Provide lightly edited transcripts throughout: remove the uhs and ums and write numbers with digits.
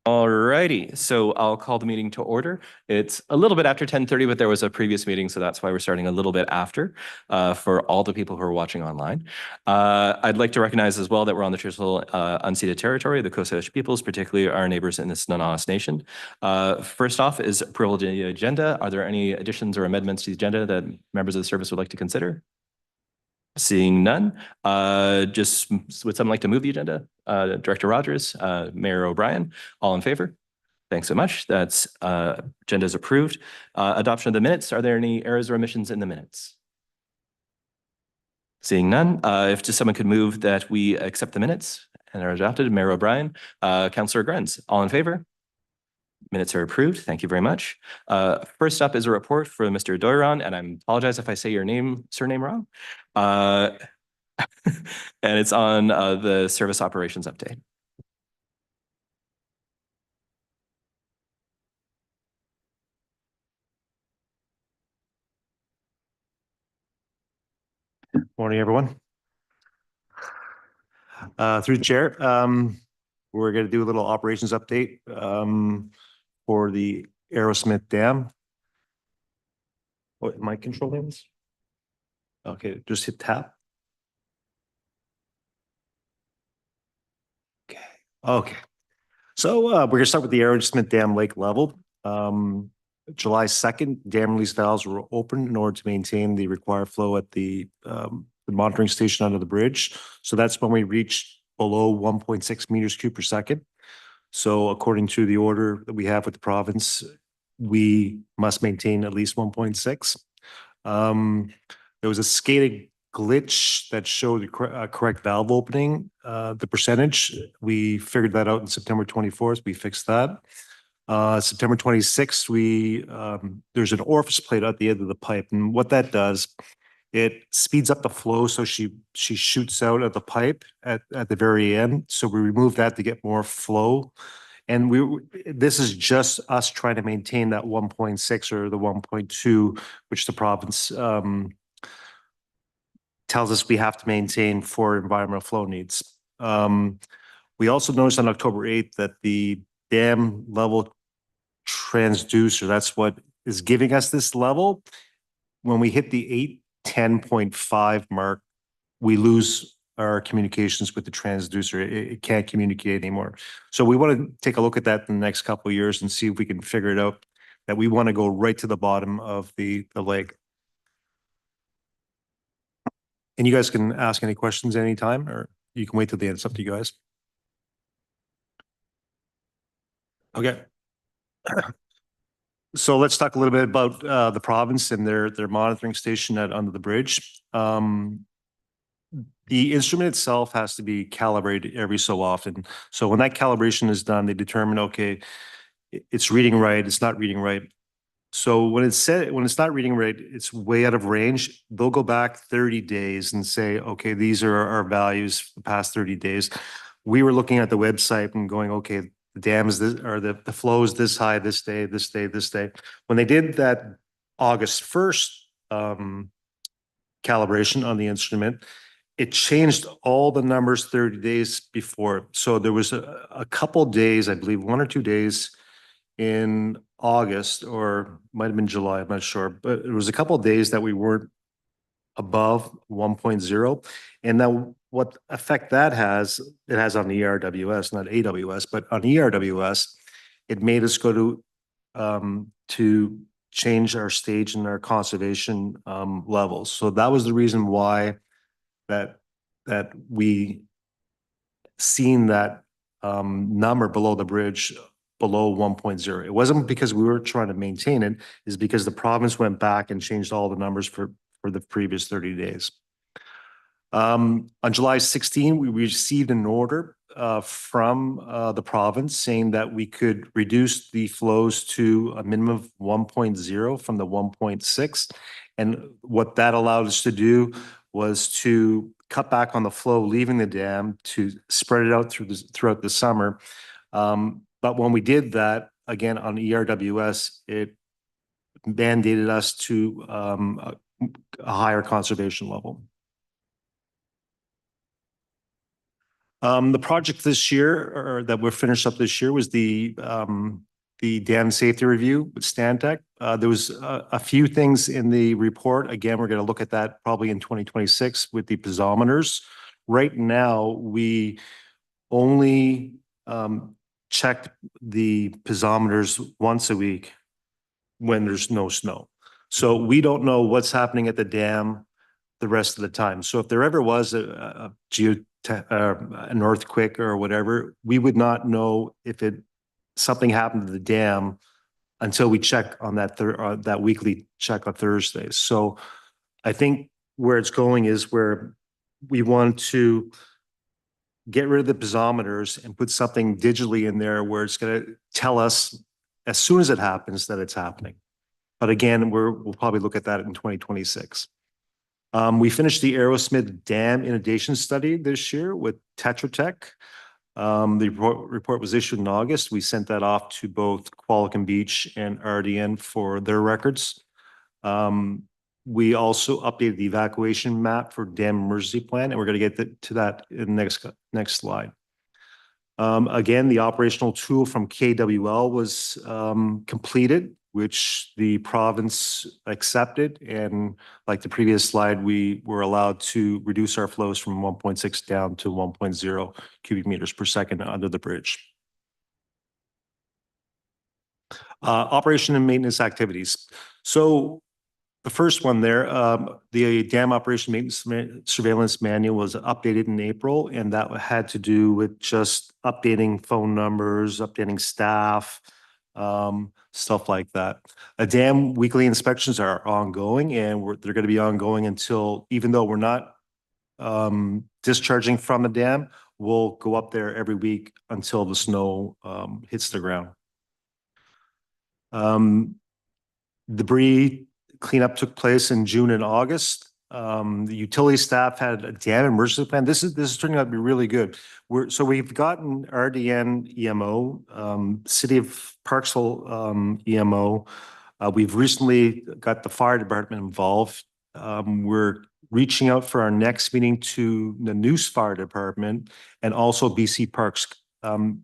Alrighty, so I'll call the meeting to order. It's a little bit after 10:30, but there was a previous meeting, so that's why we're starting a little bit after for all the people who are watching online. I'd like to recognize as well that we're on the traditional unceded territory of the Coast Salish peoples, particularly our neighbors in the Snunnaws Nation. First off is approval of the agenda. Are there any additions or amendments to the agenda that members of the service would like to consider? Seeing none, just would someone like to move the agenda? Director Rogers, Mayor O'Brien, all in favor? Thanks so much. That's agenda is approved. Adoption of the minutes. Are there any errors or omissions in the minutes? Seeing none, if just someone could move that we accept the minutes and are adopted. Mayor O'Brien, Councillor Grenz, all in favor? Minutes are approved. Thank you very much. First up is a report for Mr. Doiron, and I apologize if I say your surname wrong. And it's on the service operations update. Morning, everyone. Through the chair, we're going to do a little operations update for the Arrowsmith Dam. Oh, am I controlling this? Okay, just hit tap. Okay. So we're going to start with the Arrowsmith Dam lake level. July 2nd, dam release valves were opened in order to maintain the required flow at the monitoring station under the bridge. So that's when we reached below 1.6 meters cubed per second. So according to the order that we have with the province, we must maintain at least 1.6. There was a SCADA glitch that showed the correct valve opening, the percentage. We figured that out on September 24th. We fixed that. September 26th, there's an orifice plate at the end of the pipe. And what that does, it speeds up the flow. So she shoots out of the pipe at the very end. So we remove that to get more flow. And this is just us trying to maintain that 1.6 or the 1.2, which the province tells us we have to maintain for environmental flow needs. We also noticed on October 8th that the dam level transducer, that's what is giving us this level. When we hit the 810.5 mark, we lose our communications with the transducer. It can't communicate anymore. So we want to take a look at that in the next couple of years and see if we can figure it out, that we want to go right to the bottom of the lake. And you guys can ask any questions anytime, or you can wait till the end. It's up to you guys. Okay. So let's talk a little bit about the province and their monitoring station under the bridge. The instrument itself has to be calibrated every so often. So when that calibration is done, they determine, okay, it's reading right, it's not reading right. So when it's not reading right, it's way out of range. They'll go back 30 days and say, okay, these are our values for the past 30 days. We were looking at the website and going, okay, the dam is this, or the flow is this high, this day, this day, this day. When they did that August 1st calibration on the instrument, it changed all the numbers 30 days before. So there was a couple days, I believe 1 or 2 days in August, or might have been July, I'm not sure, but it was a couple of days that we weren't above 1.0. And now what effect that has, it has on the ERWS, not AWS, but on ERWS, it made us go to change our stage and our conservation levels. So that was the reason why that we seen that number below the bridge below 1.0. It wasn't because we were trying to maintain it, is because the province went back and changed all the numbers for the previous 30 days. On July 16, we received an order from the province saying that we could reduce the flows to a minimum of 1.0 from the 1.6. And what that allowed us to do was to cut back on the flow leaving the dam to spread it out throughout the summer. But when we did that, again, on ERWS, it mandated us to a higher conservation level. The project this year, or that we're finished up this year, was the dam safety review with Stantec. There was a few things in the report. Again, we're going to look at that probably in 2026 with the piezometers. Right now, we only check the piezometers once a week when there's no snow. So we don't know what's happening at the dam the rest of the time. So if there ever was an earthquake or whatever, we would not know if something happened to the dam until we check on that weekly check on Thursdays. So I think where it's going is where we want to get rid of the piezometers and put something digitally in there where it's going to tell us as soon as it happens that it's happening. But again, we'll probably look at that in 2026. We finished the Arrowsmith Dam inundation study this year with Tetra Tech. The report was issued in August. We sent that off to both Qualicum Beach and RDN for their records. We also updated the evacuation map for dam emergency plan, and we're going to get to that in the next slide. Again, the operational tool from KWL was completed, which the province accepted. And like the previous slide, we were allowed to reduce our flows from 1.6 down to 1.0 cubic meters per second under the bridge. Operation and maintenance activities. So the first one there, the dam operation maintenance surveillance manual was updated in April, and that had to do with just updating phone numbers, updating staff, stuff like that. Dam weekly inspections are ongoing, and they're going to be ongoing until, even though we're not discharging from the dam, we'll go up there every week until the snow hits the ground. Debris cleanup took place in June and August. The utility staff had a dam emergency plan. This is turning out to be really good. We've gotten RDN EMO, City of Parksville EMO. We've recently got the fire department involved. We're reaching out for our next meeting to the Noose Fire Department and also BC Parks.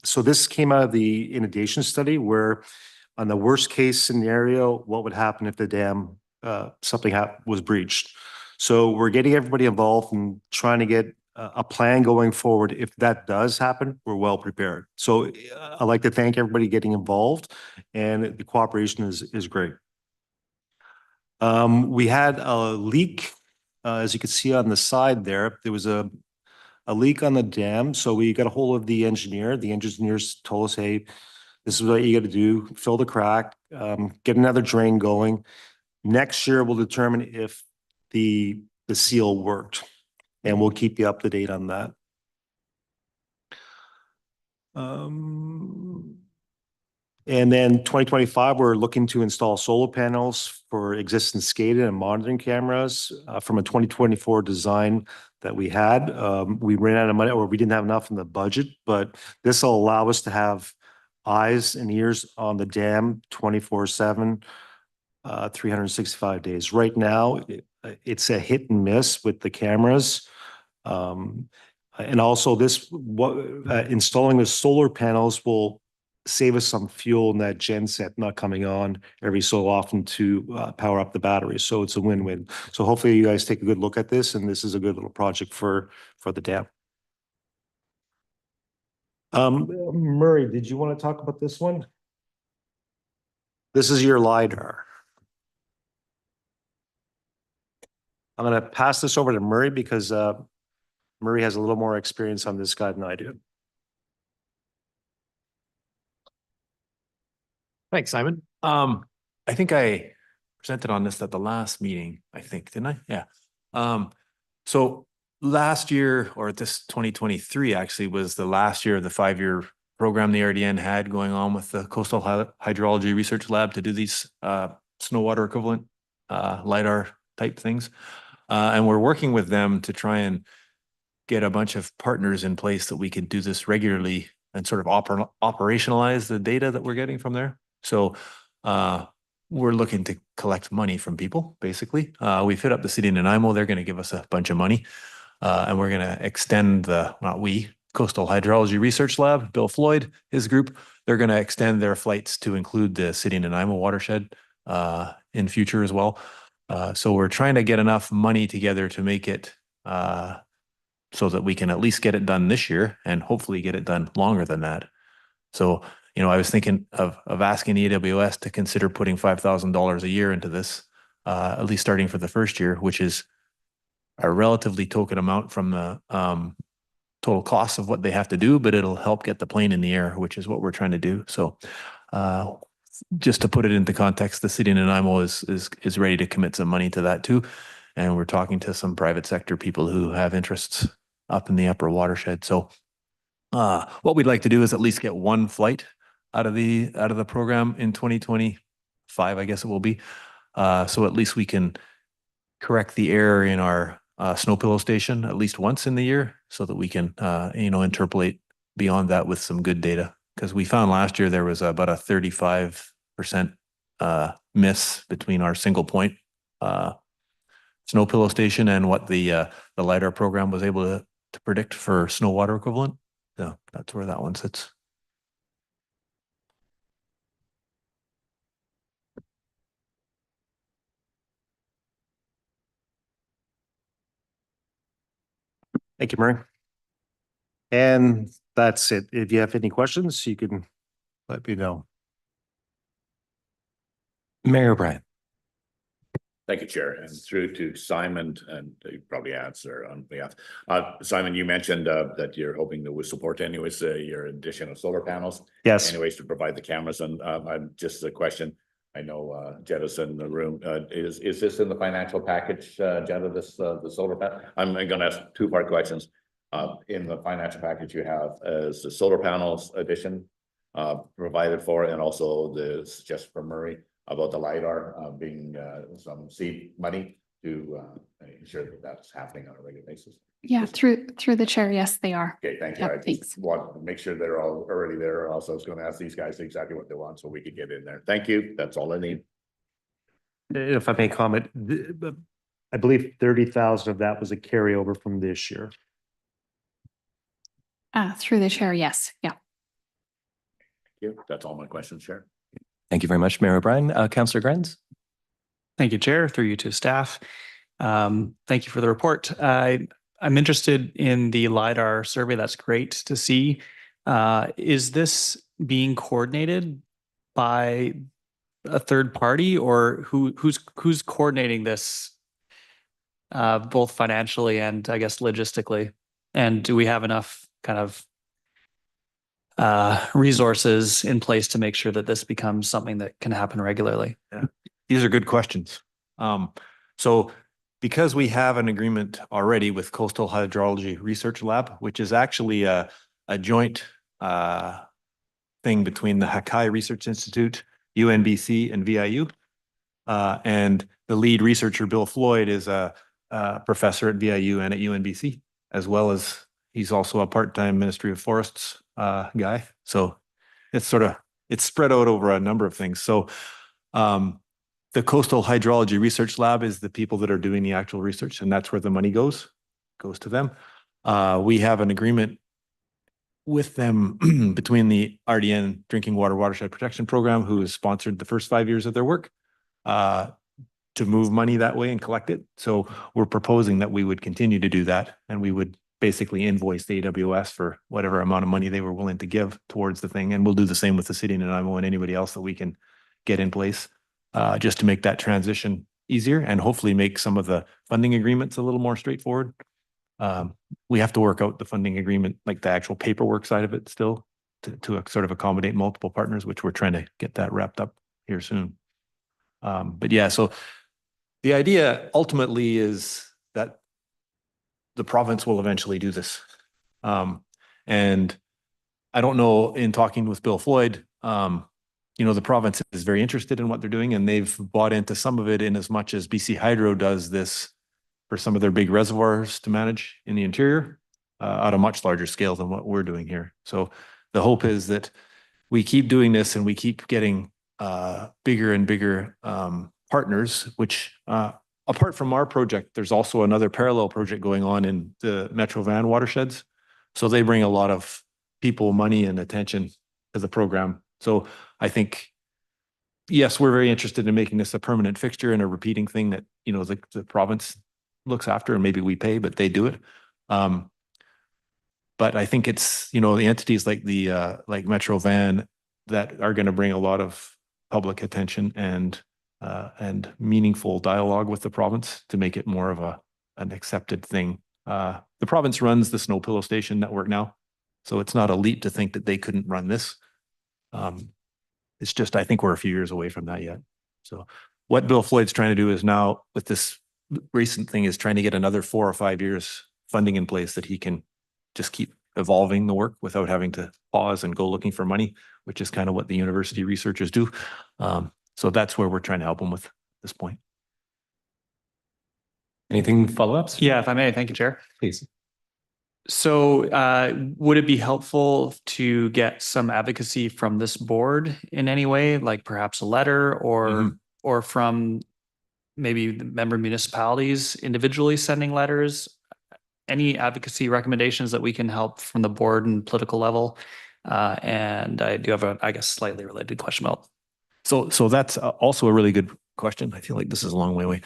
So this came out of the inundation study where, on the worst case scenario, what would happen if the dam something was breached. So we're getting everybody involved and trying to get a plan going forward. If that does happen, we're well prepared. So I'd like to thank everybody getting involved, and the cooperation is great. We had a leak, as you can see on the side there. There was a leak on the dam. So we got a hold of the engineer. The engineers told us, hey, this is what you got to do, fill the crack, get another drain going. Next year, we'll determine if the seal worked, and we'll keep you up to date on that. And then 2025, we're looking to install solar panels for existing SCADA and monitoring cameras from a 2024 design that we had. We ran out of money, or we didn't have enough in the budget, but this will allow us to have eyes and ears on the dam 24/7. 365 days. Right now, it's a hit and miss with the cameras. And also installing the solar panels will save us some fuel in that genset not coming on every so often to power up the batteries. So it's a win-win. So hopefully you guys take a good look at this, and this is a good little project for the dam. Murray, did you want to talk about this one? This is your LiDAR. I'm going to pass this over to Murray because Murray has a little more experience on this guy than I do. Thanks, Simon. I think I presented on this at the last meeting, didn't I? Yeah. So last year, or this 2023 actually, was the last year of the 5-year program the RDN had going on with the Coastal Hydrology Research Lab to do these snow water equivalent LiDAR type things. And we're working with them to try and get a bunch of partners in place that we can do this regularly and sort of operationalize the data that we're getting from there. So we're looking to collect money from people, basically. We've hit up the city of Nanaimo. They're going to give us a bunch of money. And we're going to extend Coastal Hydrology Research Lab, Bill Floyd, his group, they're going to extend their flights to include the City and Nanaimo watershed in future as well. So we're trying to get enough money together to make it so that we can at least get it done this year and hopefully get it done longer than that. So, you know, I was thinking of asking AWS to consider putting $5,000 a year into this, at least starting for the first year, which is a relatively token amount from the total cost of what they have to do, but it'll help get the plane in the air, which is what we're trying to do. So just to put it into context, the City of Nanaimo is ready to commit some money to that too. And we're talking to some private sector people who have interests up in the upper watershed. So what we'd like to do is at least get one flight out of the program in 2025, I guess it will be. So at least we can correct the error in our snow pillow station at least once in the year so that we can, you know, interpolate beyond that with some good data. Because we found last year there was about a 35% miss between our single point snow pillow station and what the LiDAR program was able to predict for snow water equivalent. So that's where that one sits. Thank you, Murray. And that's it. If you have any questions, you can let me know. Mayor O'Brien. Thank you, Chair, and through to Simon, and you probably answer on behalf. Simon, you mentioned that you're hoping that we support anyways your addition of solar panels. Yes. Anyways, to provide the cameras, and I'm just a question. I know Jetta's in the room. Is this in the financial package, Jetta? This the solar panel. I'm going to ask two-part questions. In the financial package, you have as the solar panels addition provided for, and also the suggestion from Murray about the LiDAR being some seed money to ensure that that's happening on a regular basis. Yeah, through the chair. Yes, they are. Okay, thank you. Yep, I just thanks. want to make sure they're all already there. Also, I was going to ask these guys exactly what they want so we could get in there. Thank you. That's all I need. If I may comment, I believe 30,000 of that was a carryover from this year. Through the chair. Yes. Yeah. Thank you. That's all my questions, Chair. Thank you very much, Mayor O'Brien. Councillor Grenz. Thank you, Chair, through you to staff. Thank you for the report. I'm interested in the LiDAR survey. That's great to see. Is this being coordinated by a third party, or who's coordinating this, both financially and I guess logistically? And do we have enough kind of resources in place to make sure that this becomes something that can happen regularly? Yeah, these are good questions. So because we have an agreement already with Coastal Hydrology Research Lab, which is actually a joint thing between the Hakai Research Institute, UNBC, and VIU. And the lead researcher, Bill Floyd, is a professor at VIU and at UNBC, as well as he's also a part-time Ministry of Forests guy. So it's spread out over a number of things. So the Coastal Hydrology Research Lab is the people that are doing the actual research, and that's where the money goes to them. We have an agreement with them between the RDN Drinking Water Watershed Protection Program, who has sponsored the first 5 years of their work, to move money that way and collect it. So we're proposing that we would continue to do that, and we would basically invoice the AWS for whatever amount of money they were willing to give towards the thing. And we'll do the same with the City of Nanaimo and anybody else that we can get in place, just to make that transition easier and hopefully make some of the funding agreements a little more straightforward. We have to work out the funding agreement, like the actual paperwork side of it still, to sort of accommodate multiple partners, which we're trying to get that wrapped up here soon. But yeah, so the idea ultimately is that the province will eventually do this. And I don't know, in talking with Bill Floyd, you know, the province is very interested in what they're doing, and they've bought into some of it in as much as BC Hydro does this for some of their big reservoirs to manage in the interior, at a much larger scale than what we're doing here. So the hope is that we keep doing this and we keep getting bigger and bigger partners, which apart from our project, there's also another parallel project going on in the Metro Van watersheds So they bring a lot of people, money and attention to the program. So I think, yes, we're very interested in making this a permanent fixture and a repeating thing that, you know, the province looks after and maybe we pay, but they do it. But I think it's, you know, the entities like the like Metro Van that are going to bring a lot of public attention and meaningful dialogue with the province to make it more of an accepted thing. The province runs the Snow Pillow Station network now, so it's not a leap to think that they couldn't run this. It's just, I think we're a few years away from that yet. So what Bill Floyd's trying to do is now with this recent thing is trying to get another 4 or 5 years funding in place that he can just keep evolving the work without having to pause and go looking for money, which is kind of what the university researchers do. So that's where we're trying to help them with this point. Anything follow-ups? Yeah, if I may, thank you, Chair. Please. So would it be helpful to get some advocacy from this board in any way, like perhaps a letter or from maybe the member municipalities individually sending letters? Any advocacy recommendations that we can help from the board and political level? And I do have a, I guess, slightly related question about. So that's also a really good question. I feel like this is a long way away.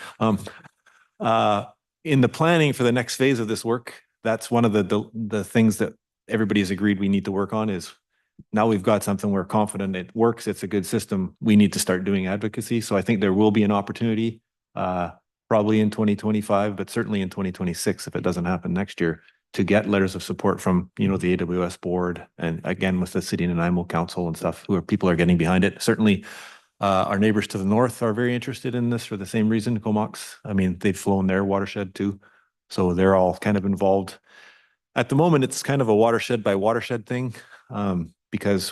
In the planning for the next phase of this work, that's one of the things that everybody has agreed we need to work on is now we've got something we're confident it works. It's a good system. We need to start doing advocacy. So I think there will be an opportunity probably in 2025, but certainly in 2026, if it doesn't happen next year, to get letters of support from, you know, the AWS board and again with the City and Nanaimo Council and stuff, people are getting behind it. Certainly our neighbors to the north are very interested in this for the same reason, Comox. I mean, they've flown their watershed too. So they're all kind of involved. At the moment, it's kind of a watershed by watershed thing because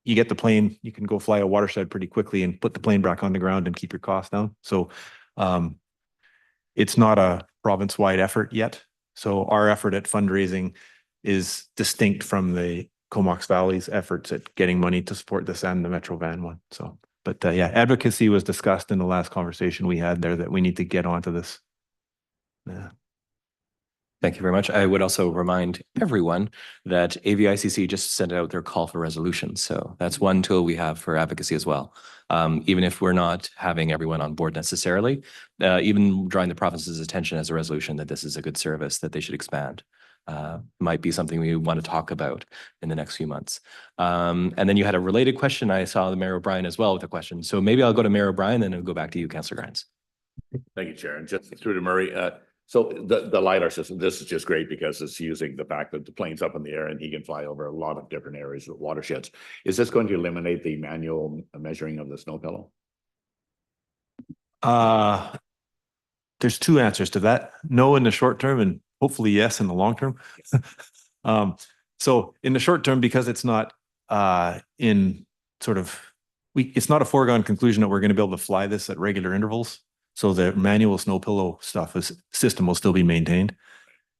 you get the plane, you can go fly a watershed pretty quickly and put the plane back on the ground and keep your costs down. So it's not a province-wide effort yet. So our effort at fundraising is distinct from the Comox Valley's efforts at getting money to support this and the Metro Van one. So, but yeah, advocacy was discussed in the last conversation we had there that we need to get onto this. Yeah. Thank you very much. I would also remind everyone that AVICC just sent out their call for resolutions. So that's one tool we have for advocacy as well. Even if we're not having everyone on board necessarily, even drawing the province's attention as a resolution that this is a good service that they should expand might be something we want to talk about in the next few months. And then you had a related question. I saw the Mayor O'Brien as well with a question. So maybe I'll go to Mayor O'Brien and then I'll go back to you, Councillor Grimes. Thank you, Chair. And just through to Murray. So the LiDAR system, this is just great because it's using the fact that the plane's up in the air and he can fly over a lot of different areas of watersheds. Is this going to eliminate the manual measuring of the snow pillow? There's two answers to that. No in the short term and hopefully yes in the long term. So in the short term, because it's not in sort of, it's not a foregone conclusion that we're going to be able to fly this at regular intervals. So the manual snow pillow system will still be maintained.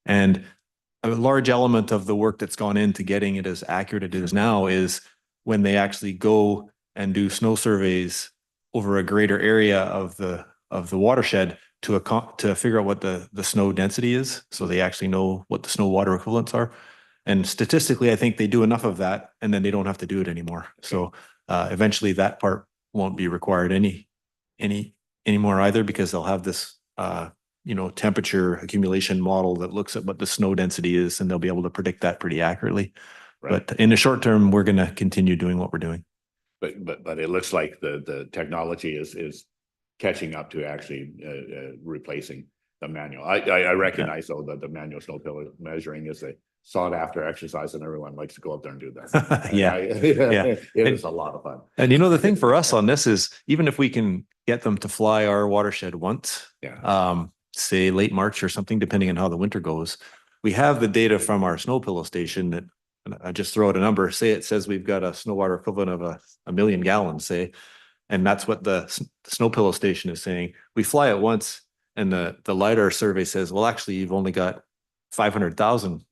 And a large element of the work that's gone into getting it as accurate as it is now is when they actually go and do snow surveys over a greater area of the watershed to figure out what the snow density is. So they actually know what the snow water equivalents are. And statistically, I think they do enough of that and then they don't have to do it anymore. So eventually that part won't be required anymore either, because they'll have this, you know, temperature accumulation model that looks at what the snow density is, and they'll be able to predict that pretty accurately. Right. But in the short term, we're going to continue doing what we're doing. But it looks like the technology is catching up to actually replacing the manual. I recognize though that the manual snow pillow measuring is a sought after exercise and everyone likes to go up there and do that. Yeah. It is a lot of fun. And you know, the thing for us on this is even if we can get them to fly our watershed once, say late March or something, depending on how the winter goes, we have the data from our snow pillow station that I just throw out a number, say it says we've got a snow water equivalent of a million gallons, say, and that's what the snow pillow station is saying. We fly it once and the LiDAR survey says, well, actually you've only got 500,000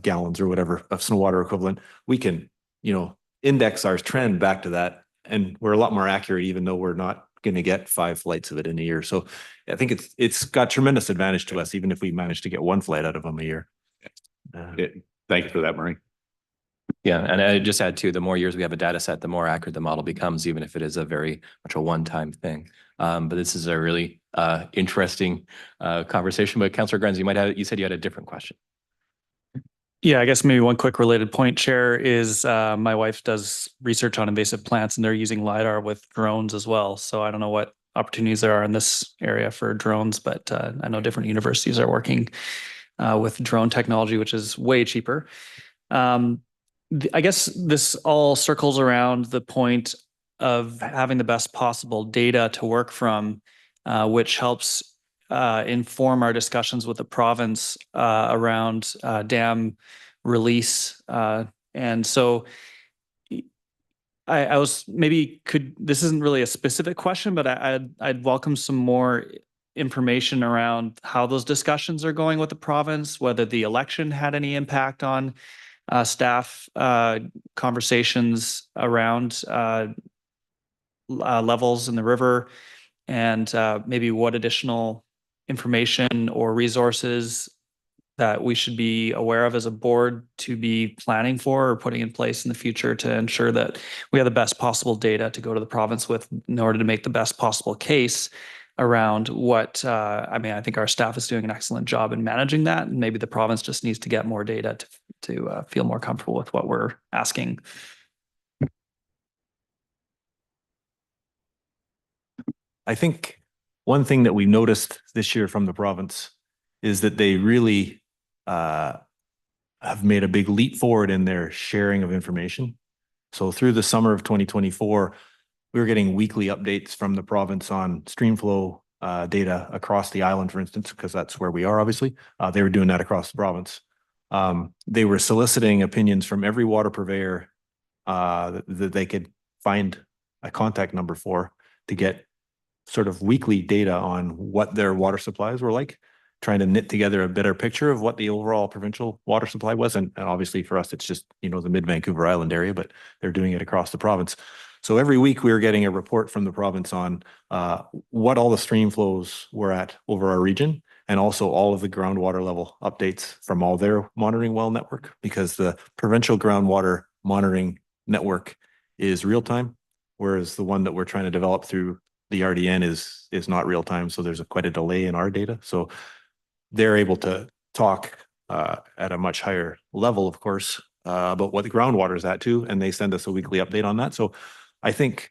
gallons or whatever of snow water equivalent. We can, you know, index our trend back to that. And we're a lot more accurate, even though we're not going to get 5 flights of it in a year. So I think it's got tremendous advantage to us, even if we manage to get 1 flight out of them a year. Thank you for that, Murray. Yeah, and I just add too, the more years we have a data set, the more accurate the model becomes, even if it is a very much a one-time thing. But this is a really interesting conversation. But Councillor Grenz, you said you had a different question. Yeah, I guess maybe one quick related point, Chair, is my wife does research on invasive plants and they're using LiDAR with drones as well. So I don't know what opportunities there are in this area for drones, but I know different universities are working with drone technology, which is way cheaper. I guess this all circles around the point of having the best possible data to work from, which helps inform our discussions with the province around dam release. And so I was this isn't really a specific question, but I'd welcome some more information around how those discussions are going with the province, whether the election had any impact on staff conversations around levels in the river, and maybe what additional information or resources that we should be aware of as a board to be planning for or putting in place in the future to ensure that we have the best possible data to go to the province with in order to make the best possible case around what, I think our staff is doing an excellent job in managing that. And maybe the province just needs to get more data to feel more comfortable with what we're asking. I think one thing that we noticed this year from the province is that they really have made a big leap forward in their sharing of information. So through the summer of 2024, we were getting weekly updates from the province on stream flow data across the island, for instance, because that's where we are, obviously. They were doing that across the province. They were soliciting opinions from every water purveyor that they could find a contact number for to get sort of weekly data on what their water supplies were like, trying to knit together a better picture of what the overall provincial water supply was. And obviously for us, it's just, the mid-Vancouver Island area, but they're doing it across the province. So every week we were getting a report from the province on what all the stream flows were at over our region, and also all of the groundwater level updates from all their monitoring well network, because the provincial groundwater monitoring network is real time, whereas the one that we're trying to develop through the RDN is not real time. So there's quite a delay in our data. So they're able to talk at a much higher level, of course, about what the groundwater is at too. And they send us a weekly update on that. So I think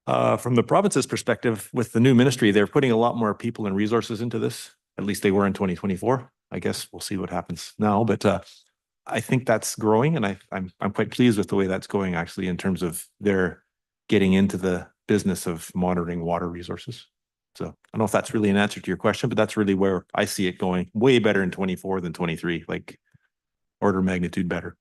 from the province's perspective, with the new ministry, they're putting a lot more people and resources into this. At least they were in 2024. I guess we'll see what happens now. But I think that's growing. And I'm quite pleased with the way that's going, actually, in terms of their getting into the business of monitoring water resources. So I don't know if that's really an answer to your question, but that's really where I see it going. Way better in 24 than 23, like order of magnitude better.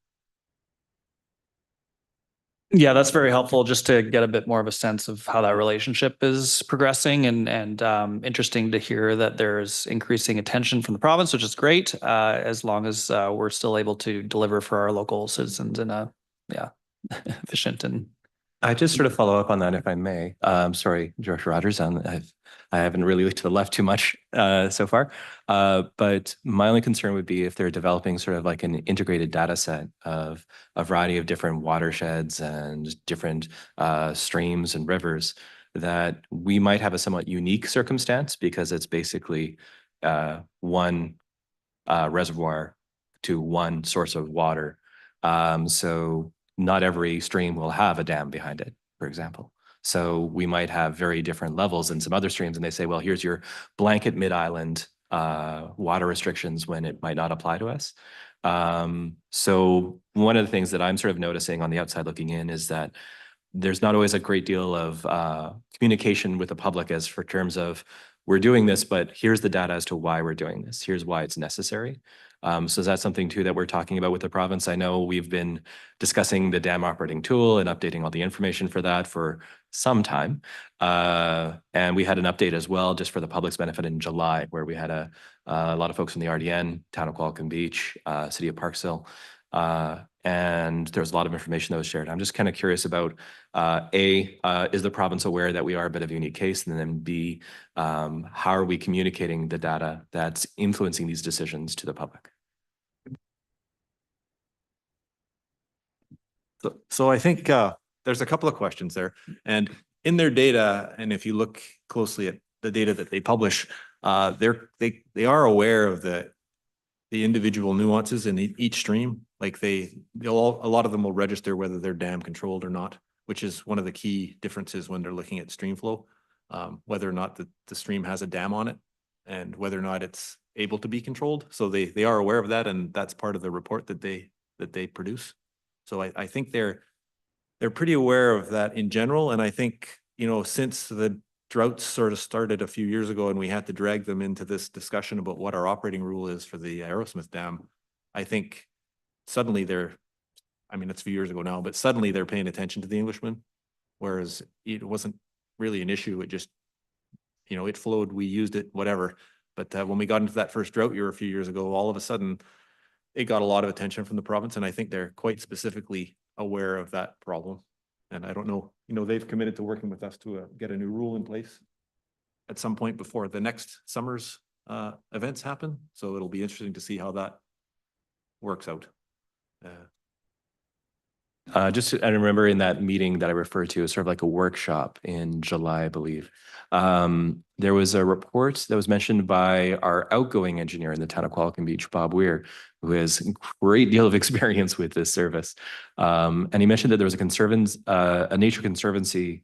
Yeah, that's very helpful just to get a bit more of a sense of how that relationship is progressing, and interesting to hear that there's increasing attention from the province, which is great, as long as we're still able to deliver for our local citizens in a efficient and. I just sort of follow up on that, if I may. Sorry, Director Rogers, I haven't really looked to the left too much so far. But my only concern would be if they're developing sort of like an integrated data set of a variety of different watersheds and different streams and rivers, that we might have a somewhat unique circumstance, because it's basically one reservoir to one source of water. So not every stream will have a dam behind it, for example. So we might have very different levels in some other streams, and they say, well, here's your blanket mid-island water restrictions, when it might not apply to us. So one of the things that I'm sort of noticing on the outside looking in is that there's not always a great deal of communication with the public as for terms of, we're doing this, but here's the data as to why we're doing this. Here's why it's necessary. So that's something too that we're talking about with the province. I know we've been discussing the dam operating tool and updating all the information for that for some time. And we had an update as well, just for the public's benefit, in July, where we had a lot of folks from the RDN, Town of Qualicum Beach, City of Parksville, and there was a lot of information that was shared. I'm just kind of curious about, is the province aware that we are a bit of a unique case? And then B, how are we communicating the data that's influencing these decisions to the public? So I think there's a couple of questions there, and in their data, and if you look closely at the data that they publish, they are aware of the individual nuances in each stream. Like a lot of them will register whether they're dam controlled or not, which is one of the key differences when they're looking at stream flow, whether or not the stream has a dam on it and whether or not it's able to be controlled. So they are aware of that, and that's part of the report that they produce. So I think they're pretty aware of that in general. And I think, since the droughts sort of started a few years ago and we had to drag them into this discussion about what our operating rule is for the Arrowsmith Dam, I think suddenly it's a few years ago now, but suddenly they're paying attention to the Englishman, whereas it wasn't really an issue. It just, it flowed, we used it, whatever. But when we got into that first drought year a few years ago, all of a sudden it got a lot of attention from the province. And I think they're quite specifically aware of that problem. And I don't know, they've committed to working with us to get a new rule in place at some point before the next summer's events happen. So it'll be interesting to see how that works out. I remember in that meeting that I referred to, sort of like a workshop in July, I believe. There was a report that was mentioned by our outgoing engineer in the town of Qualicum Beach, Bob Weir, who has a great deal of experience with this service. And he mentioned that there was a nature conservancy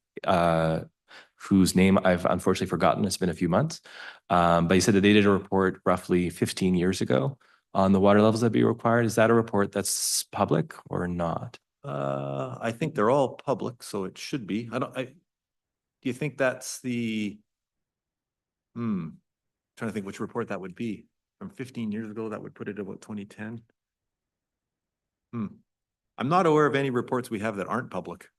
whose name I've unfortunately forgotten. It's been a few months. But he said that they did a report roughly 15 years ago on the water levels that be required. Is that a report that's public or not? I think they're all public, so it should be. Do you think that's trying to think which report that would be. From 15 years ago, that would put it about 2010. I'm not aware of any reports we have that aren't public.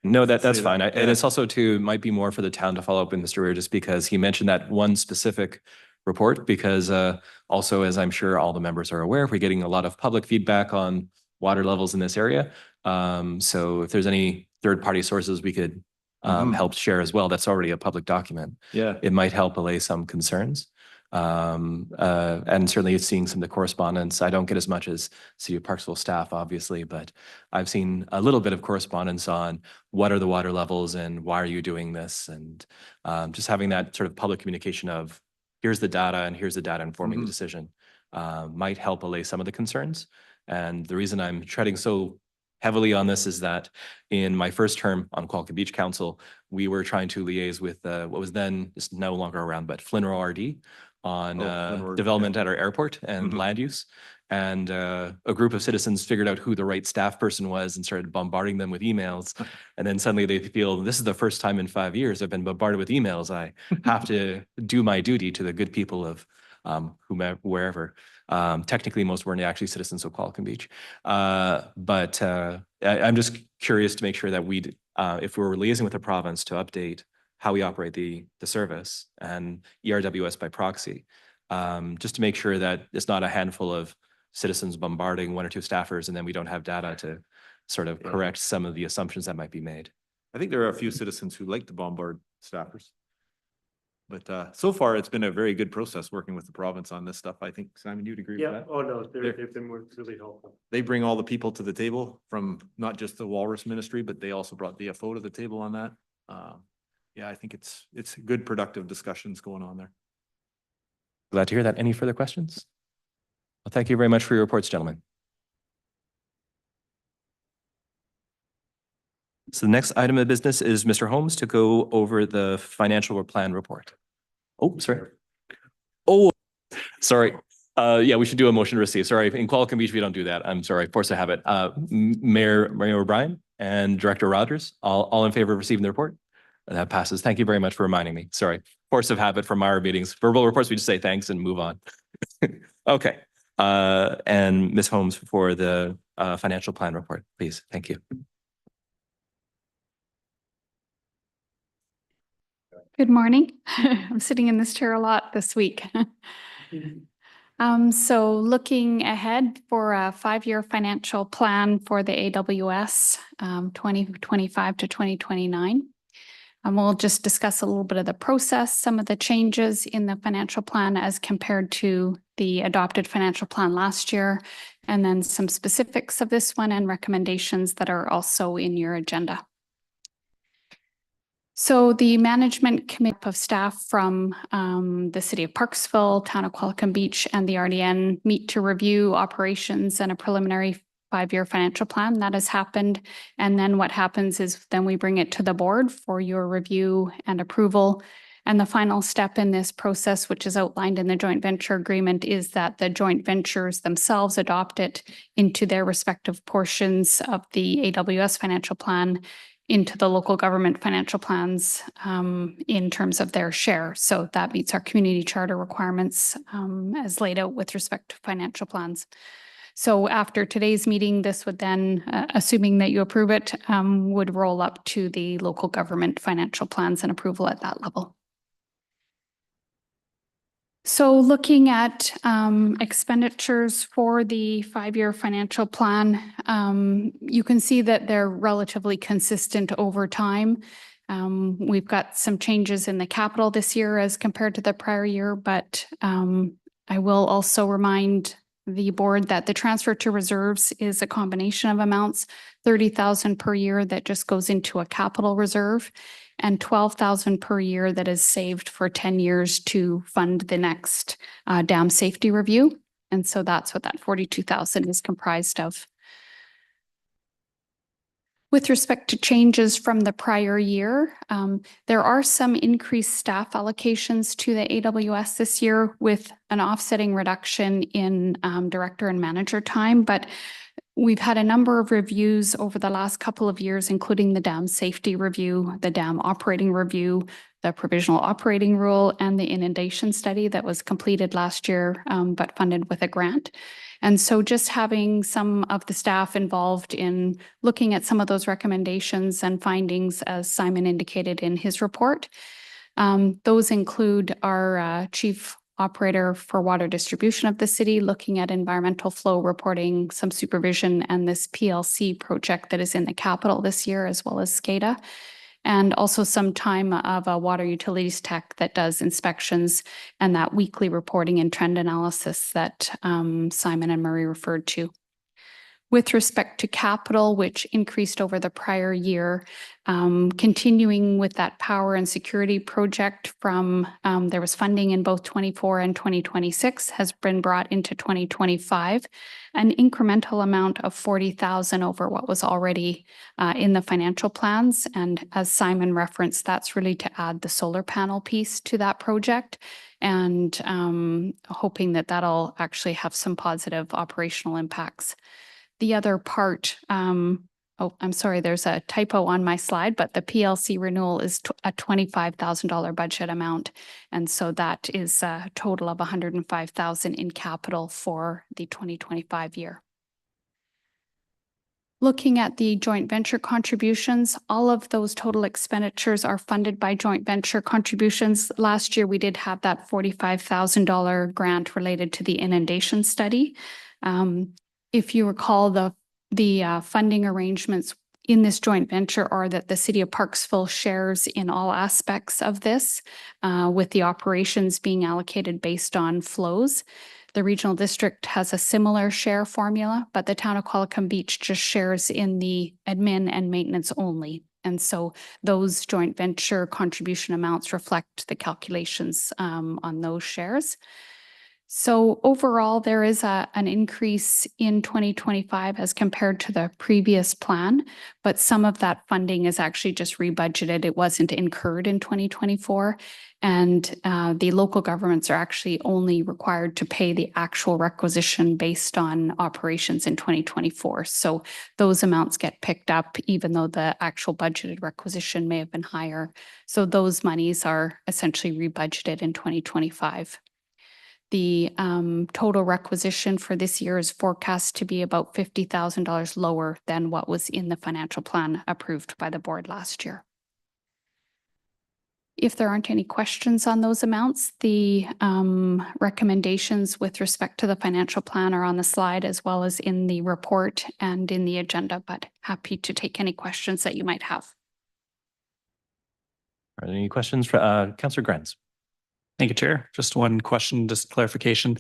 No, that's Say fine. that. And it's also might be more for the town to follow up with Mr. Weir, just because he mentioned that one specific report, because also, as I'm sure all the members are aware, we're getting a lot of public feedback on water levels in this area. So if there's any third-party sources we could help share as well, that's already a public document. Yeah. It might help allay some concerns. And certainly seeing some of the correspondence. I don't get as much as City of Parksville staff, obviously, but I've seen a little bit of correspondence on what are the water levels and why are you doing this? And just having that sort of public communication of here's the data and here's the data informing the decision might help allay some of the concerns. And the reason I'm treading so heavily on this is that in my first term on Qualicum Beach Council, we were trying to liaise with what was then, is no longer around, but FLNRO RD on development at our airport and land use. And a group of citizens figured out who the right staff person was and started bombarding them with emails. And then suddenly they feel, this is the first time in 5 years I've been bombarded with emails. I have to do my duty to the good people of whomever, wherever. Technically, most weren't actually citizens of Qualicum Beach. But I'm just curious to make sure that if we're liaising with the province to update how we operate the service and ERWS by proxy, just to make sure that it's not a handful of citizens bombarding one or two staffers and then we don't have data to sort of correct some of the assumptions that might be made. I think there are a few citizens who like to bombard staffers. But so far, it's been a very good process working with the province on this stuff. I think, Simon, you'd agree with that? Oh, no, they've been really helpful. They bring all the people to the table from not just the Walrus Ministry, but they also brought DFO to the table on that. Yeah, I think it's good, productive discussions going on there. Glad to hear that. Any further questions? Well, thank you very much for your reports, gentlemen. So the next item of business is Mr. Holmes to go over the financial plan report. Oh, sorry. Oh, sorry. Yeah, we should do a motion to receive. Sorry, in Qualicum Beach, we don't do that. I'm sorry, force of habit. Mayor O'Brien and Director Rogers, all in favor of receiving the report? That passes. Thank you very much for reminding me. Sorry, force of habit from our meetings. Verbal reports, we just say thanks and move on. Okay. And Ms. Holmes for the financial plan report, please. Thank you. Good morning. I'm sitting in this chair a lot this week. So looking ahead for a 5-year financial plan for the AWS 2025 to 2029. And we'll just discuss a little bit of the process, some of the changes in the financial plan as compared to the adopted financial plan last year, and then some specifics of this one and recommendations that are also in your agenda. So the management committee of staff from the city of Parksville, town of Qualicum Beach, and the RDN meet to review operations and a preliminary 5-year financial plan. That has happened. And then what happens is then we bring it to the board for your review and approval. And the final step in this process, which is outlined in the joint venture agreement, is that the joint ventures themselves adopt it into their respective portions of the AWS financial plan, into the local government financial plans in terms of their share. So that meets our community charter requirements as laid out with respect to financial plans. So after today's meeting, this would then, assuming that you approve it, would roll up to the local government financial plans and approval at that level. So looking at expenditures for the 5-year financial plan, you can see that they're relatively consistent over time. We've got some changes in the capital this year as compared to the prior year, but I will also remind the board that the transfer to reserves is a combination of amounts, 30,000 per year that just goes into a capital reserve, and 12,000 per year that is saved for 10 years to fund the next dam safety review. And so that's what that 42,000 is comprised of. With respect to changes from the prior year, there are some increased staff allocations to the AWS this year with an offsetting reduction in director and manager time, but we've had a number of reviews over the last couple of years, including the dam safety review, the dam operating review, the provisional operating rule, and the inundation study that was completed last year, but funded with a grant. And so just having some of the staff involved in looking at some of those recommendations and findings, as Simon indicated in his report. Those include our chief operator for water distribution of the city, looking at environmental flow reporting, some supervision, and this PLC project that is in the capital this year, as well as SCADA. And also some time of a water utilities tech that does inspections and that weekly reporting and trend analysis that Simon and Murray referred to. With respect to capital, which increased over the prior year, continuing with that power and security project from, there was funding in both 24 and 2026 has been brought into 2025, an incremental amount of 40,000 over what was already in the financial plans. And as Simon referenced, that's really to add the solar panel piece to that project, and hoping that that'll actually have some positive operational impacts. The other part, oh, I'm sorry, there's a typo on my slide, but the PLC renewal is a $25,000 budget amount. And so that is a total of $105,000 in capital for the 2025 year. Looking at the joint venture contributions, all of those total expenditures are funded by joint venture contributions. Last year, we did have that $45,000 grant related to the inundation study. If you recall, the funding arrangements in this joint venture are that the city of Parksville shares in all aspects of this, with the operations being allocated based on flows. The regional district has a similar share formula, but the town of Qualicum Beach just shares in the admin and maintenance only. And so those joint venture contribution amounts reflect the calculations on those shares. So overall, there is an increase in 2025 as compared to the previous plan, but some of that funding is actually just rebudgeted. It wasn't incurred in 2024. And the local governments are actually only required to pay the actual requisition based on operations in 2024. So those amounts get picked up, even though the actual budgeted requisition may have been higher. So those monies are essentially rebudgeted in 2025. The total requisition for this year is forecast to be about $50,000 lower than what was in the financial plan approved by the board last year. If there aren't any questions on those amounts, the recommendations with respect to the financial plan are on the slide as well as in the report and in the agenda, but happy to take any questions that you might have. Are there any questions for Councillor Grants? Thank you, Chair. Just one question, just clarification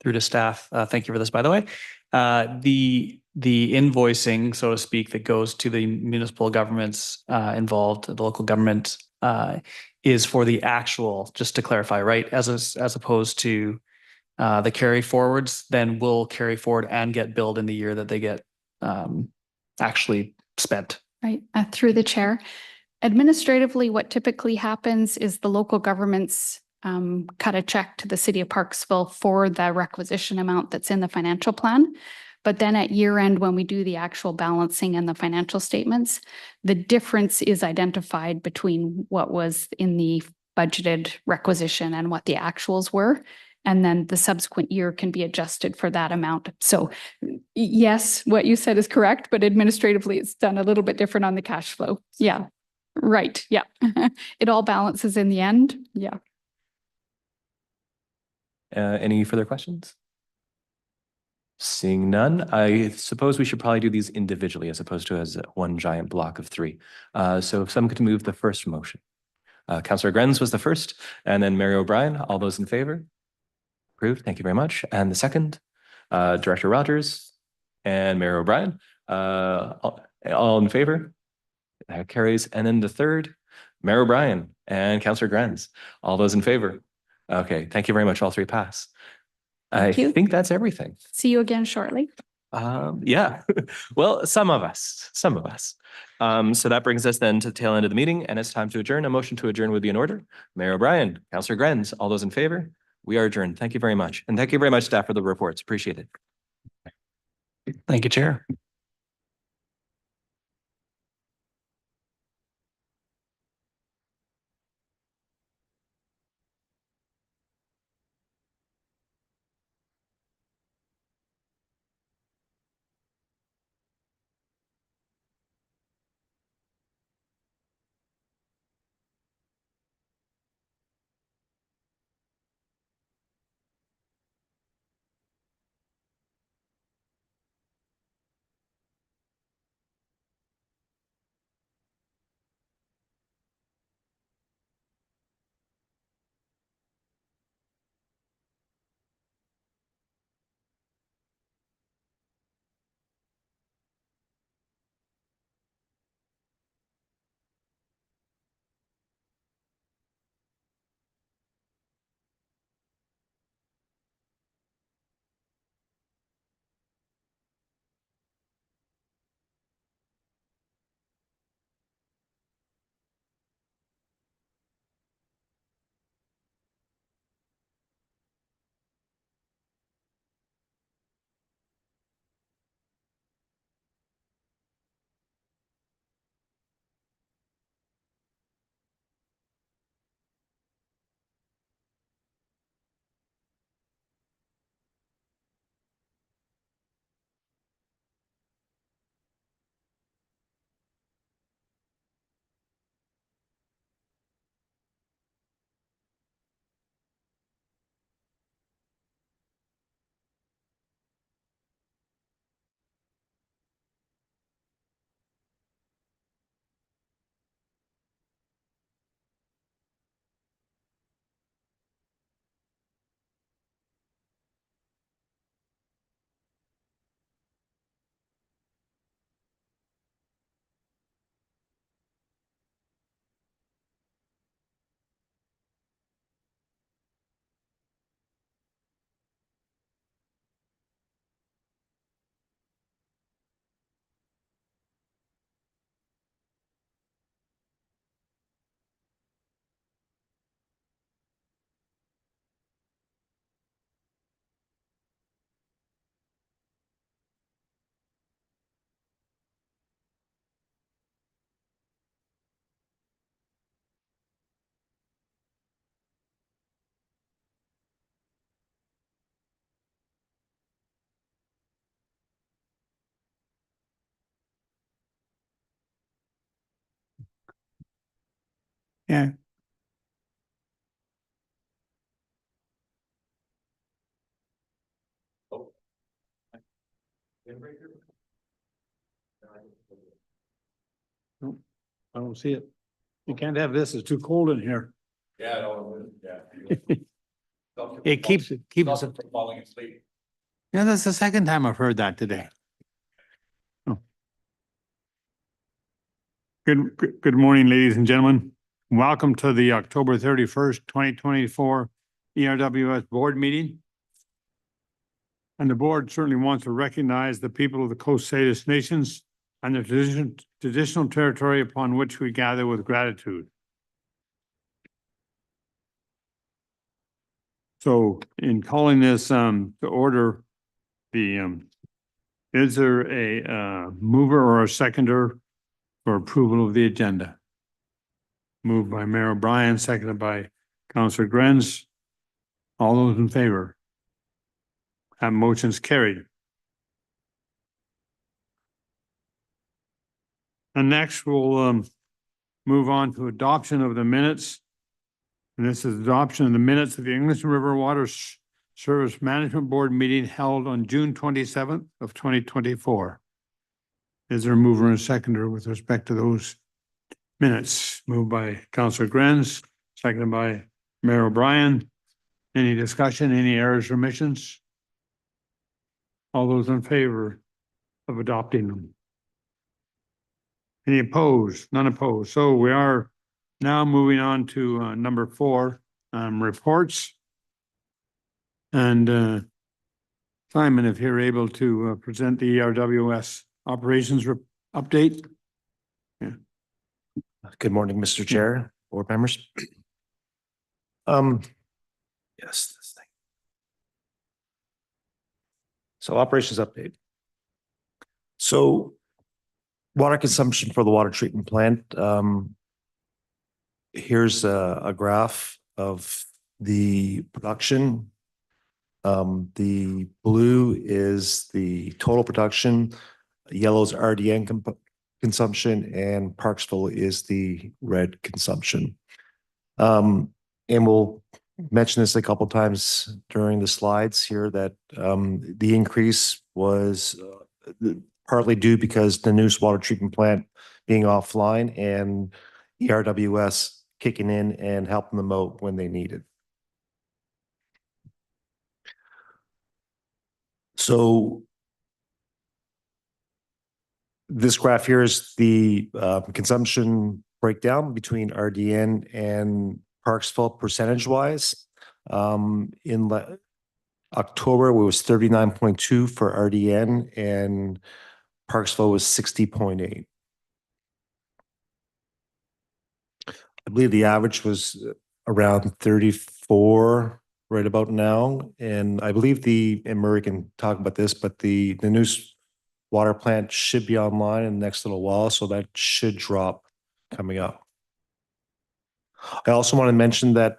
through to staff. Thank you for this, by the way. The invoicing, so to speak, that goes to the municipal governments involved, the local government, is for the actual, just to clarify, right? As opposed to the carry forwards, then will carry forward and get billed in the year that they get actually spent. Right, through the chair. Administratively, what typically happens is the local governments cut a check to the city of Parksville for the requisition amount that's in the financial plan. But then at year end, when we do the actual balancing and the financial statements, the difference is identified between what was in the budgeted requisition and what the actuals were. And then the subsequent year can be adjusted for that amount. So yes, what you said is correct, but administratively it's done a little bit different on the cash flow. Yeah, right. Yeah. It all balances in the end. Yeah. Any further questions? Seeing none, I suppose we should probably do these individually as opposed to as one giant block of three. So if someone could move the first motion. Councillor Grenz was the first, and then Mary O'Brien. All those in favor? Approved. Thank you very much. And the second, Director Rogers and Mary O'Brien. All in favor? That carries. And then the third, Mary O'Brien and Councillor Grenz. All those in favor? Okay. Thank you very much. All three pass. I you. think that's everything. See you again shortly. Yeah, well, some of us. So that brings us then to the tail end of the meeting, and it's time to adjourn. A motion to adjourn would be in order. Mayor O'Brien, Councillor Grenz, all those in favor? We are adjourned. Thank you very much. And thank you very much, staff, for the reports. Appreciate it. Thank you, Chair. Yeah. I don't see it. You can't have this. It's too cold in here. Yeah, no, yeah. It keeps us. From falling asleep. Yeah, that's the second time I've heard that today. Oh. Good morning, ladies and gentlemen. Welcome to the October 31st, 2024 ERWS board meeting. And the board certainly wants to recognize the people of the Coast Salish Nations and the traditional territory upon which we gather with gratitude. So in calling this to order, is there a mover or a seconder for approval of the agenda? Moved by Mayor O'Brien, seconded by Councillor Grenz. All those in favor? That motion's carried. And next we'll move on to adoption of the minutes. And this is adoption of the minutes of the English River Water Service Management Board meeting held on June 27th of 2024. Is there a mover and a seconder with respect to those minutes? Moved by Councillor Grenz, seconded by Mayor O'Brien. Any discussion, any errors or omissions? All those in favor of adopting them? Any opposed? None opposed. So we are now moving on to number 4, reports. And Simon, if you're able to present the ERWS operations update. Yeah. Good morning, Mr. Chair, board members. Yes, this thing. So operations update. So water consumption for the water treatment plant. Here's a graph of the production. The blue is the total production, yellow is RDN consumption, and Parksville is the red consumption. And we'll mention this a couple of times during the slides here that the increase was partly due because the new water treatment plant being offline and ERWS kicking in and helping them out when they need it. So this graph here is the consumption breakdown between RDN and Parksville percentage wise. In October, it was 39.2 for RDN and Parksville was 60.8. I believe the average was around 34 right about now. And I believe and Murray can talk about this, but the new water plant should be online in the next little while. So that should drop coming up. I also want to mention that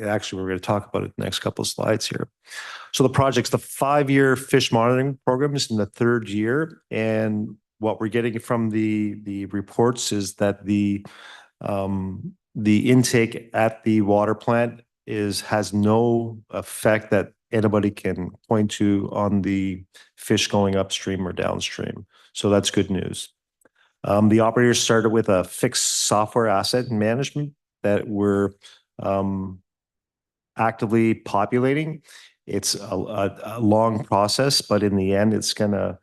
actually, we're going to talk about it in the next couple of slides here. So the project's the 5-year fish monitoring program is in the 3rd year. And what we're getting from the reports is that the intake at the water plant has no effect that anybody can point to on the fish going upstream or downstream. So that's good news. The operators started with a fixed software asset management that we're actively populating. It's a long process, but in the end, it's going to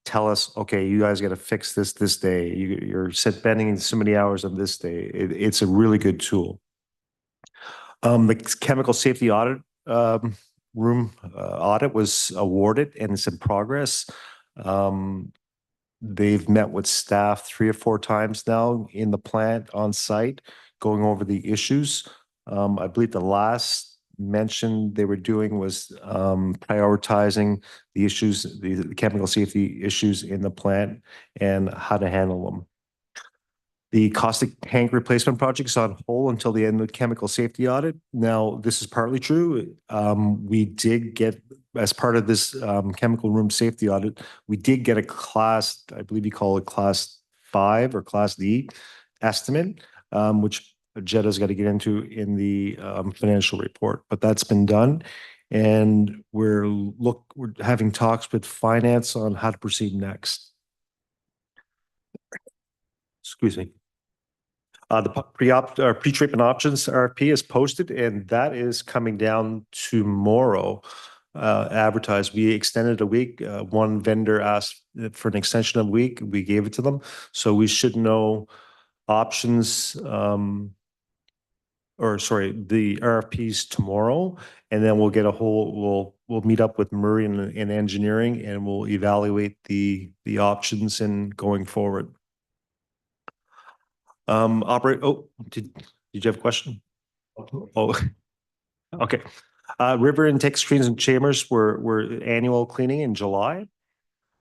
tell us, okay, you guys got to fix this day. You're spending so many hours on this day. It's a really good tool. The chemical safety audit room audit was awarded and it's in progress. They've met with staff 3 or 4 times now in the plant on site, going over the issues. I believe the last mention they were doing was prioritizing the issues, the chemical safety issues in the plant and how to handle them. The caustic tank replacement project is on hold until the end of the chemical safety audit. Now, this is partly true. We did get, as part of this chemical room safety audit, we did get a class, I believe you call it class 5 or class D estimate, which Jetta's got to get into in the financial report, but that's been done. And we're having talks with finance on how to proceed next. Excuse me. The pre-treatment options RFP is posted, and that is coming down tomorrow. Advertised. We extended a week. One vendor asked for an extension of a week. We gave it to them. So we should know options, the RFPs tomorrow, and then we'll get we'll meet up with Murray in engineering, and we'll evaluate the options and going forward. Did you have a question? Oh, okay. River intake screens and chambers were annual cleaning in July.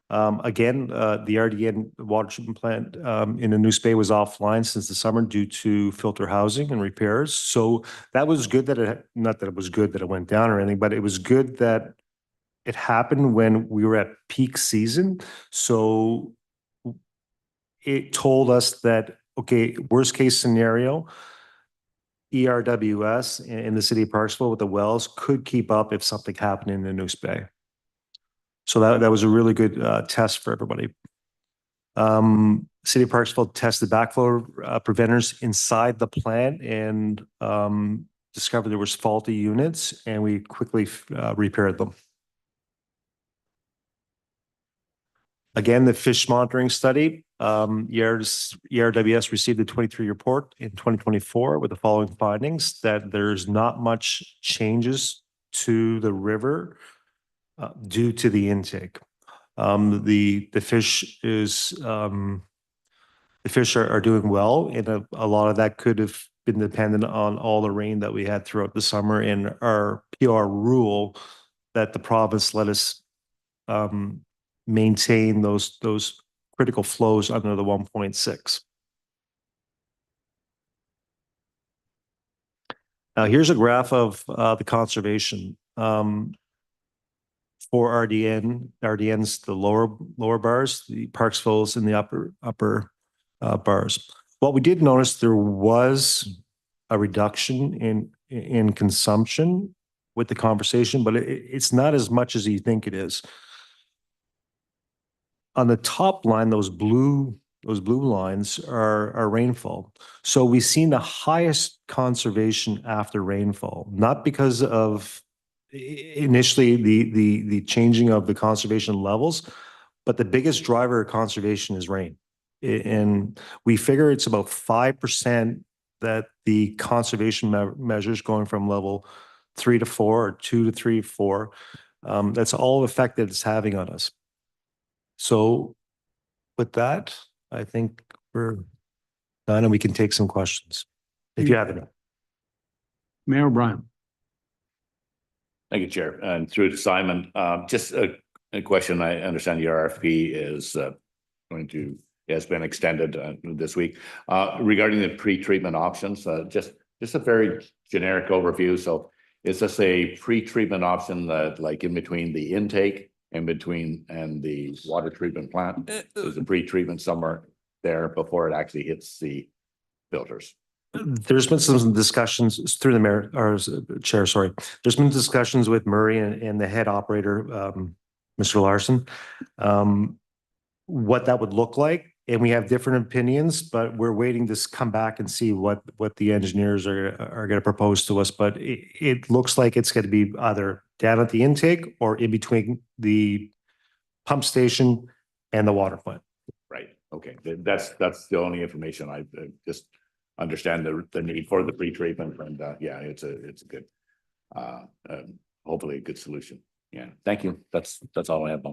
Again, the RDN water treatment plant in the News Bay was offline since the summer due to filter housing and repairs. So that was good not that it was good that it went down or anything, but it was good that it happened when we were at peak season. So it told us that, okay, worst case scenario, ERWS in the city of Parksville with the wells could keep up if something happened in the News Bay. So that was a really good test for everybody. City of Parksville tested backflow preventers inside the plant and discovered there was faulty units, and we quickly repaired them. Again, the fish monitoring study, ERWS received the 23 report in 2024 with the following findings: that there's not much changes to the river due to the intake. The fish are doing well, and a lot of that could have been dependent on all the rain that we had throughout the summer, and our PR rule that the province let us maintain those critical flows under the 1.6. Now here's a graph of the conservation. For RDN's the lower bars, the Parksville's in the upper bars. What we did notice, there was a reduction in consumption with the conversation, but it's not as much as you think it is. On the top line, those blue lines are rainfall. So we've seen the highest conservation after rainfall, not because of initially the changing of the conservation levels, but the biggest driver of conservation is rain. And we figure it's about 5% that the conservation measures going from level 3 to 4 or 2 to 3, 4. That's all the effect that it's having on us. So with that, I think we're done and we can take some questions if you have any. Mayor O'Brien. Thank you, Chair. And through to Simon, just a question. I understand your RFP is has been extended this week. Regarding the pre-treatment options, just a very generic overview. So is this a pre-treatment option that like in between the intake and the water treatment plant? There's a pre-treatment somewhere there before it actually hits the filters? There's been some discussions through the mayor or chair, sorry. There's been discussions with Murray and the head operator, Mr. Larson, what that would look like. And we have different opinions, but we're waiting to come back and see what the engineers are going to propose to us. But it looks like it's going to be either down at the intake or in between the pump station and the water plant. Right. Okay. That's the only information. I just understand the need for the pre-treatment, and yeah, it's a good, hopefully a good solution. Yeah. Thank you. That's all I have.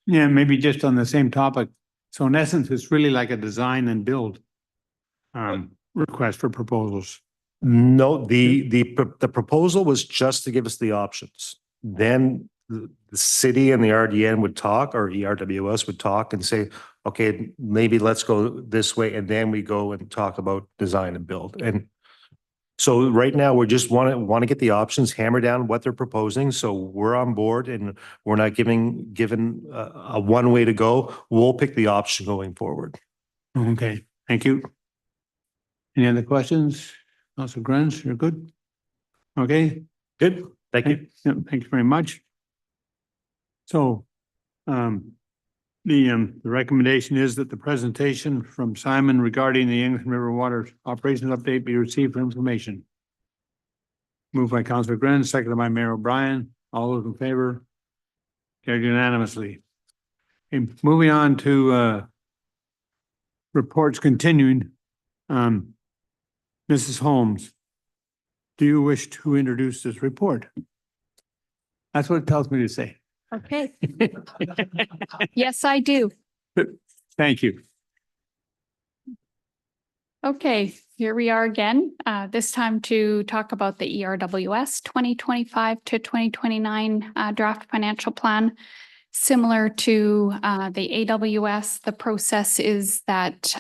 Yeah, maybe just on the same topic. So in essence, it's really like a design and build request for proposals. No, the proposal was just to give us the options. Then the city and the RDN would talk, or ERWS would talk and say, okay, maybe let's go this way. And then we go and talk about design and build. And so right now we just want to get the options, hammer down what they're proposing. So we're on board and we're not given a one way to go. We'll pick the option going forward. Okay, thank you. Any other questions? Councilor Grants, you're good? Okay. Good. Thank you. Thank you very much. So The recommendation is that the presentation from Simon regarding the English River Water operations update be received for information. Moved by Councillor Gren, seconded by Mayor O'Brien. All those in favor? Carried unanimously. Okay, moving on to reports continuing. Mrs. Holmes, do you wish to introduce this report? That's what it tells me to say. Okay. Yes, I do. Thank you. Okay, here we are again, this time to talk about the ERWS 2025 to 2029 draft financial plan. Similar to the AWS, the process is that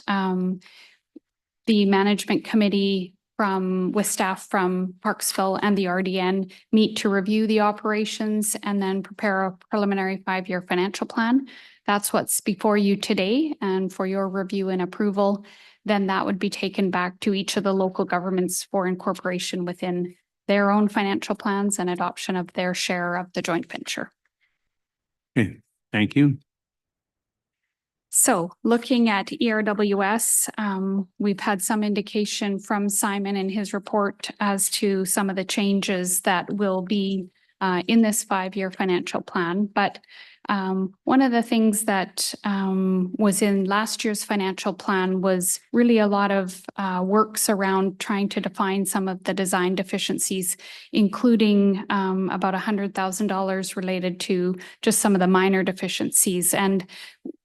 the management committee with staff from Parksville and the RDN meet to review the operations and then prepare a preliminary 5-year financial plan. That's what's before you today and for your review and approval. Then that would be taken back to each of the local governments for incorporation within their own financial plans and adoption of their share of the joint venture. Okay, thank you. So looking at ERWS, we've had some indication from Simon in his report as to some of the changes that will be in this 5-year financial plan. But one of the things that was in last year's financial plan was really a lot of works around trying to define some of the design deficiencies, including about $100,000 related to just some of the minor deficiencies. And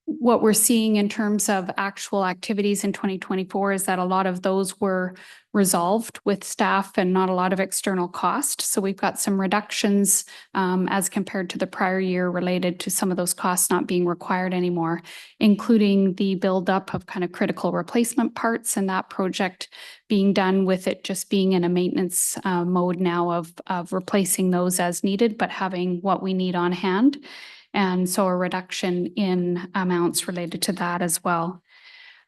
what we're seeing in terms of actual activities in 2024 is that a lot of those were resolved with staff and not a lot of external cost. So we've got some reductions as compared to the prior year related to some of those costs not being required anymore, including the buildup of kind of critical replacement parts and that project being done with it just being in a maintenance mode now of replacing those as needed, but having what we need on hand. And so a reduction in amounts related to that as well.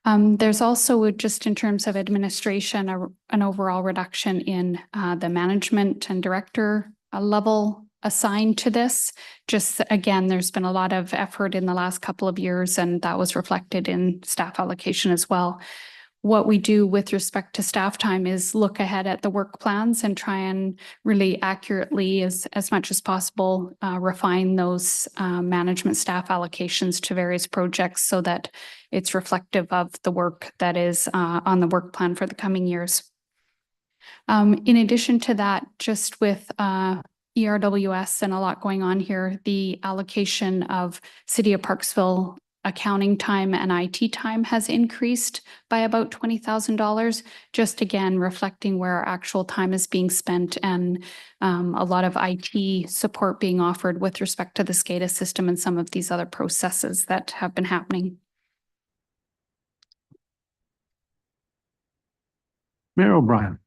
There's also just in terms of administration, an overall reduction in the management and director level assigned to this. Just again, there's been a lot of effort in the last couple of years and that was reflected in staff allocation as well. What we do with respect to staff time is look ahead at the work plans and try and really accurately, as much as possible, refine those management staff allocations to various projects so that it's reflective of the work that is on the work plan for the coming years. In addition to that, just with ERWS and a lot going on here, the allocation of City of Parksville accounting time and IT time has increased by about $20,000, just again reflecting where our actual time is being spent and a lot of IT support being offered with respect to the SCADA system and some of these other processes that have been happening. Mayor O'Brien.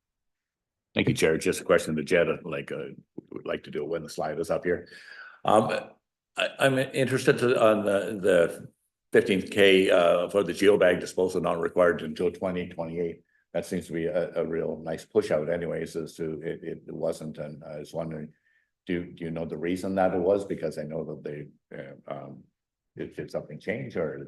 Thank you, Chair. Just a question to Jed, would like to do it when the slide is up here. I'm interested on the 15K for the geobag disposal not required until 2028. That seems to be a real nice push out anyways, as to it wasn't. And I was wondering, do you know the reason that it was? Because I know that they, did something change or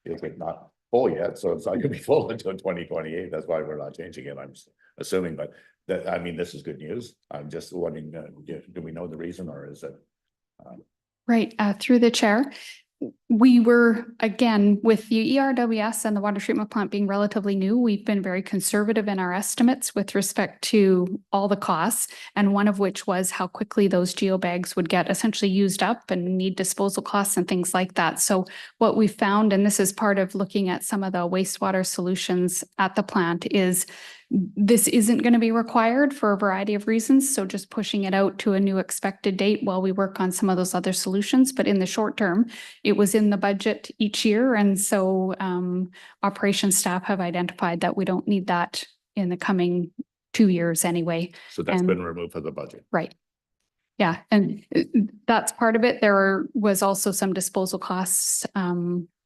is it not full yet? So it's not gonna be full until 2028. That's why we're not changing it, I'm assuming, but that, I mean, this is good news. I'm just wondering, do we know the reason or is it? Right, through the chair. We were, again, with the ERWS and the water treatment plant being relatively new, we've been very conservative in our estimates with respect to all the costs, and one of which was how quickly those geobags would get essentially used up and need disposal costs and things like that. So what we found, and this is part of looking at some of the wastewater solutions at the plant, is this isn't going to be required for a variety of reasons. So just pushing it out to a new expected date while we work on some of those other solutions. But in the short term, it was in the budget each year. And so operations staff have identified that we don't need that in the coming 2 years anyway. So that's been removed from the budget. Right. Yeah. And that's part of it. There was also some disposal costs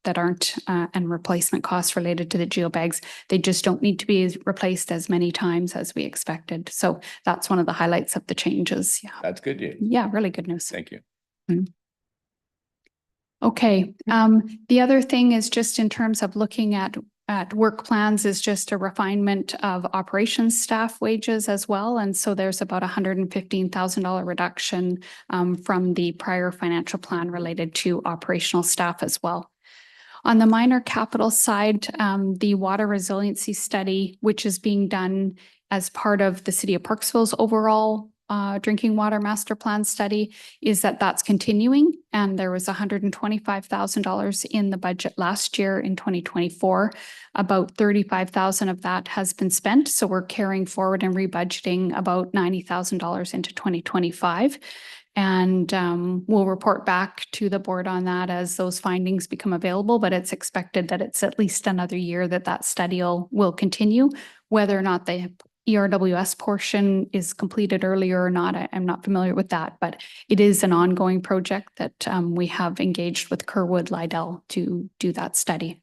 that aren't and replacement costs related to the geobags. They just don't need to be replaced as many times as we expected. So that's one of the highlights of the changes. Yeah. That's good news. Yeah, really good news. Thank you. Mm-hmm. Okay, the other thing is just in terms of looking at work plans is just a refinement of operations staff wages as well. And so there's about $115,000 reduction from the prior financial plan related to operational staff as well. On the minor capital side, the water resiliency study, which is being done as part of the City of Parksville's overall drinking water master plan study, is that's continuing. And there was $125,000 in the budget last year in 2024. About $35,000 of that has been spent. So we're carrying forward and rebudgeting about $90,000 into 2025. And we'll report back to the board on that as those findings become available, but it's expected that it's at least another year that study will continue. Whether or not the ERWS portion is completed earlier or not, I'm not familiar with that, but it is an ongoing project that we have engaged with Kerwood Lydell to do that study.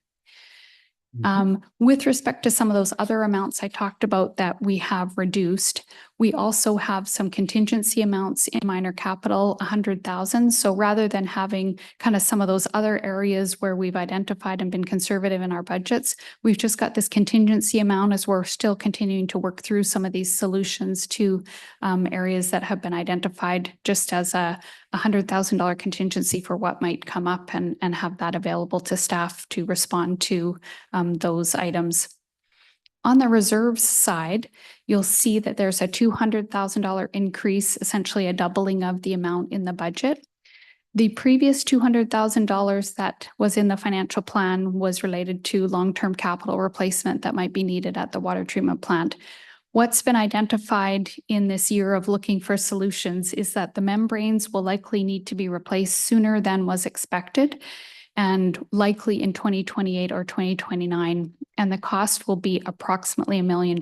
With respect to some of those other amounts I talked about that we have reduced, we also have some contingency amounts in minor capital, 100,000. So rather than having kind of some of those other areas where we've identified and been conservative in our budgets, we've just got this contingency amount as we're still continuing to work through some of these solutions to areas that have been identified, just as a $100,000 contingency for what might come up, and have that available to staff to respond to those items. On the reserves side, you'll see that there's a $200,000 increase, essentially a doubling of the amount in the budget. The previous $200,000 that was in the financial plan was related to long-term capital replacement that might be needed at the water treatment plant. What's been identified in this year of looking for solutions is that the membranes will likely need to be replaced sooner than was expected, and likely in 2028 or 2029, and the cost will be approximately $1 million.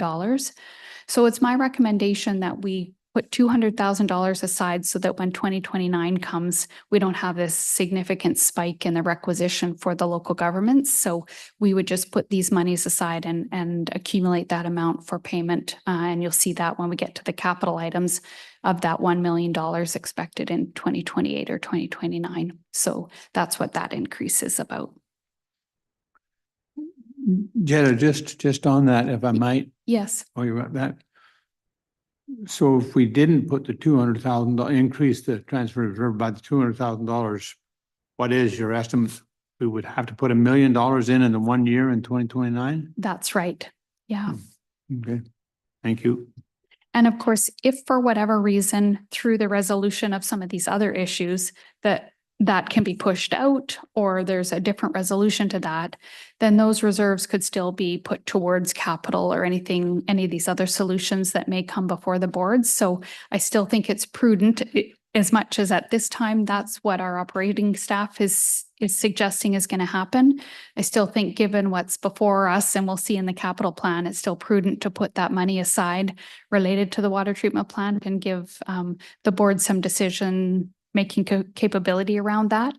So it's my recommendation that we put $200,000 aside so that when 2029 comes, we don't have this significant spike in the requisition for the local governments. So we would just put these monies aside and accumulate that amount for payment. And you'll see that when we get to the capital items of that $1 million expected in 2028 or 2029. So that's what that increase is about. Jetta, just on that, if I might. Yes. Oh, you got that? So if we didn't put the $200,000, increase the transfer reserve by the $200,000, what is your estimate? We would have to put $1 million in the 1 year in 2029? That's right. Yeah. Okay, thank you. And of course, if for whatever reason, through the resolution of some of these other issues, that can be pushed out, or there's a different resolution to that, then those reserves could still be put towards capital or any of these other solutions that may come before the board. So I still think it's prudent, as much as at this time, that's what our operating staff is suggesting is going to happen. I still think, given what's before us, and we'll see in the capital plan, it's still prudent to put that money aside related to the water treatment plant and give the board some decision-making capability around that.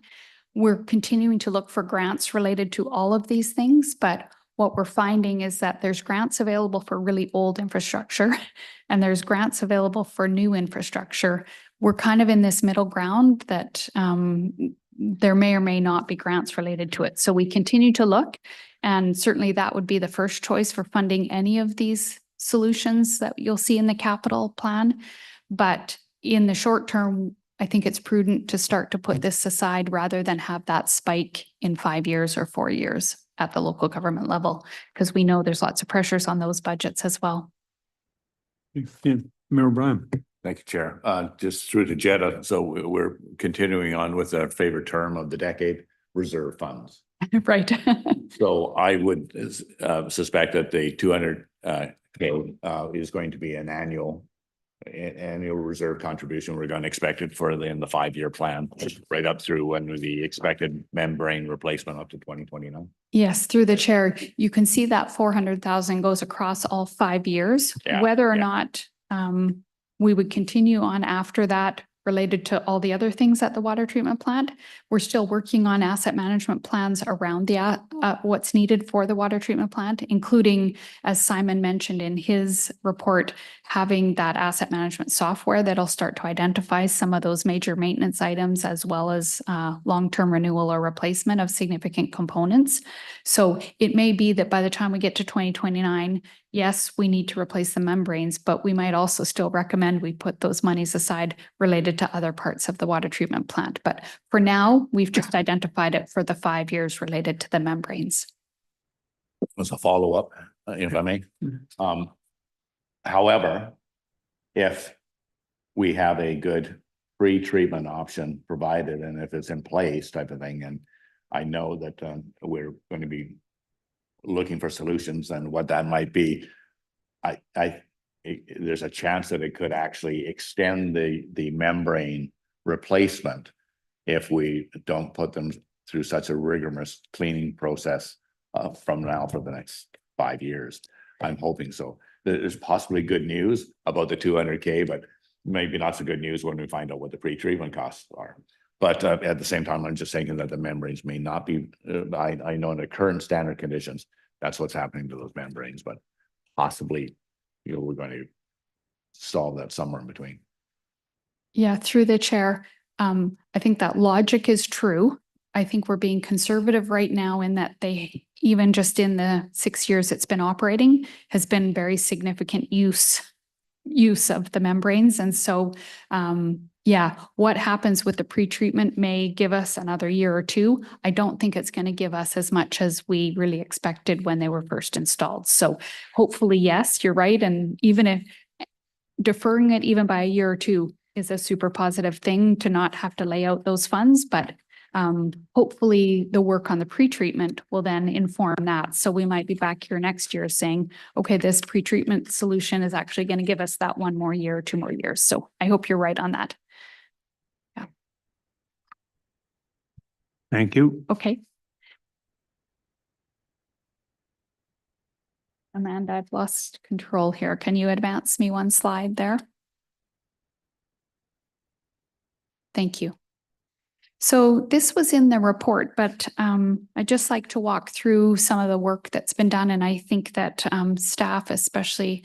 We're continuing to look for grants related to all of these things, but what we're finding is that there's grants available for really old infrastructure and there's grants available for new infrastructure. We're kind of in this middle ground that there may or may not be grants related to it. So we continue to look, and certainly that would be the first choice for funding any of these solutions that you'll see in the capital plan. But in the short term, I think it's prudent to start to put this aside rather than have that spike in 5 years or 4 years at the local government level, because we know there's lots of pressures on those budgets as well. Yeah, Mayor O'Brien. Thank you, Chair. Just through to Jetta. So we're continuing on with our favorite term of the decade, reserve funds. Right. So I would suspect that the 200K is going to be an annual reserve contribution. We're going to expect it for in the 5-year plan, right up through when the expected membrane replacement up to 2029. Yes, through the chair, you can see that 400,000 goes across all 5 years. Yeah, Whether or not we would continue on after that related to all the other things at the water treatment plant. We're still working on asset management plans around the what's needed for the water treatment plant, including, as Simon mentioned in his report, having that asset management software that'll start to identify some of those major maintenance items, as well as long-term renewal or replacement of significant components. So it may be that by the time we get to 2029, yes, we need to replace the membranes, but we might also still recommend we put those monies aside related to other parts of the water treatment plant. But for now, we've just identified it for the 5 years related to the membranes. As a follow-up, if I may. However, if we have a good pre-treatment option provided, and if it's in place type of thing, and I know that we're going to be looking for solutions and what that might be, there's a chance that it could actually extend the membrane replacement if we don't put them through such a rigorous cleaning process from now for the next 5 years. I'm hoping so. There's possibly good news about the 200K, but maybe not so good news when we find out what the pre-treatment costs are. But at the same time, I'm just thinking that the membranes may not be, I know in the current standard conditions, that's what's happening to those membranes, but possibly, we're going to solve that somewhere in between. Yeah, through the chair, I think that logic is true. I think we're being conservative right now in that they, even just in the 6 years it's been operating, has been very significant use of the membranes. And so, yeah, what happens with the pretreatment may give us another year or two. I don't think it's going to give us as much as we really expected when they were first installed. So hopefully, yes, you're right. And even if deferring it even by a year or two is a super positive thing to not have to lay out those funds, but hopefully the work on the pretreatment will then inform that. So we might be back here next year saying, okay, this pretreatment solution is actually going to give us that 1 more year or 2 more years. So I hope you're right on that. Yeah. Thank you. Okay. Amanda, I've lost control here. Can you advance me 1 slide there? Thank you. So this was in the report, but I'd just like to walk through some of the work that's been done. And I think that staff, especially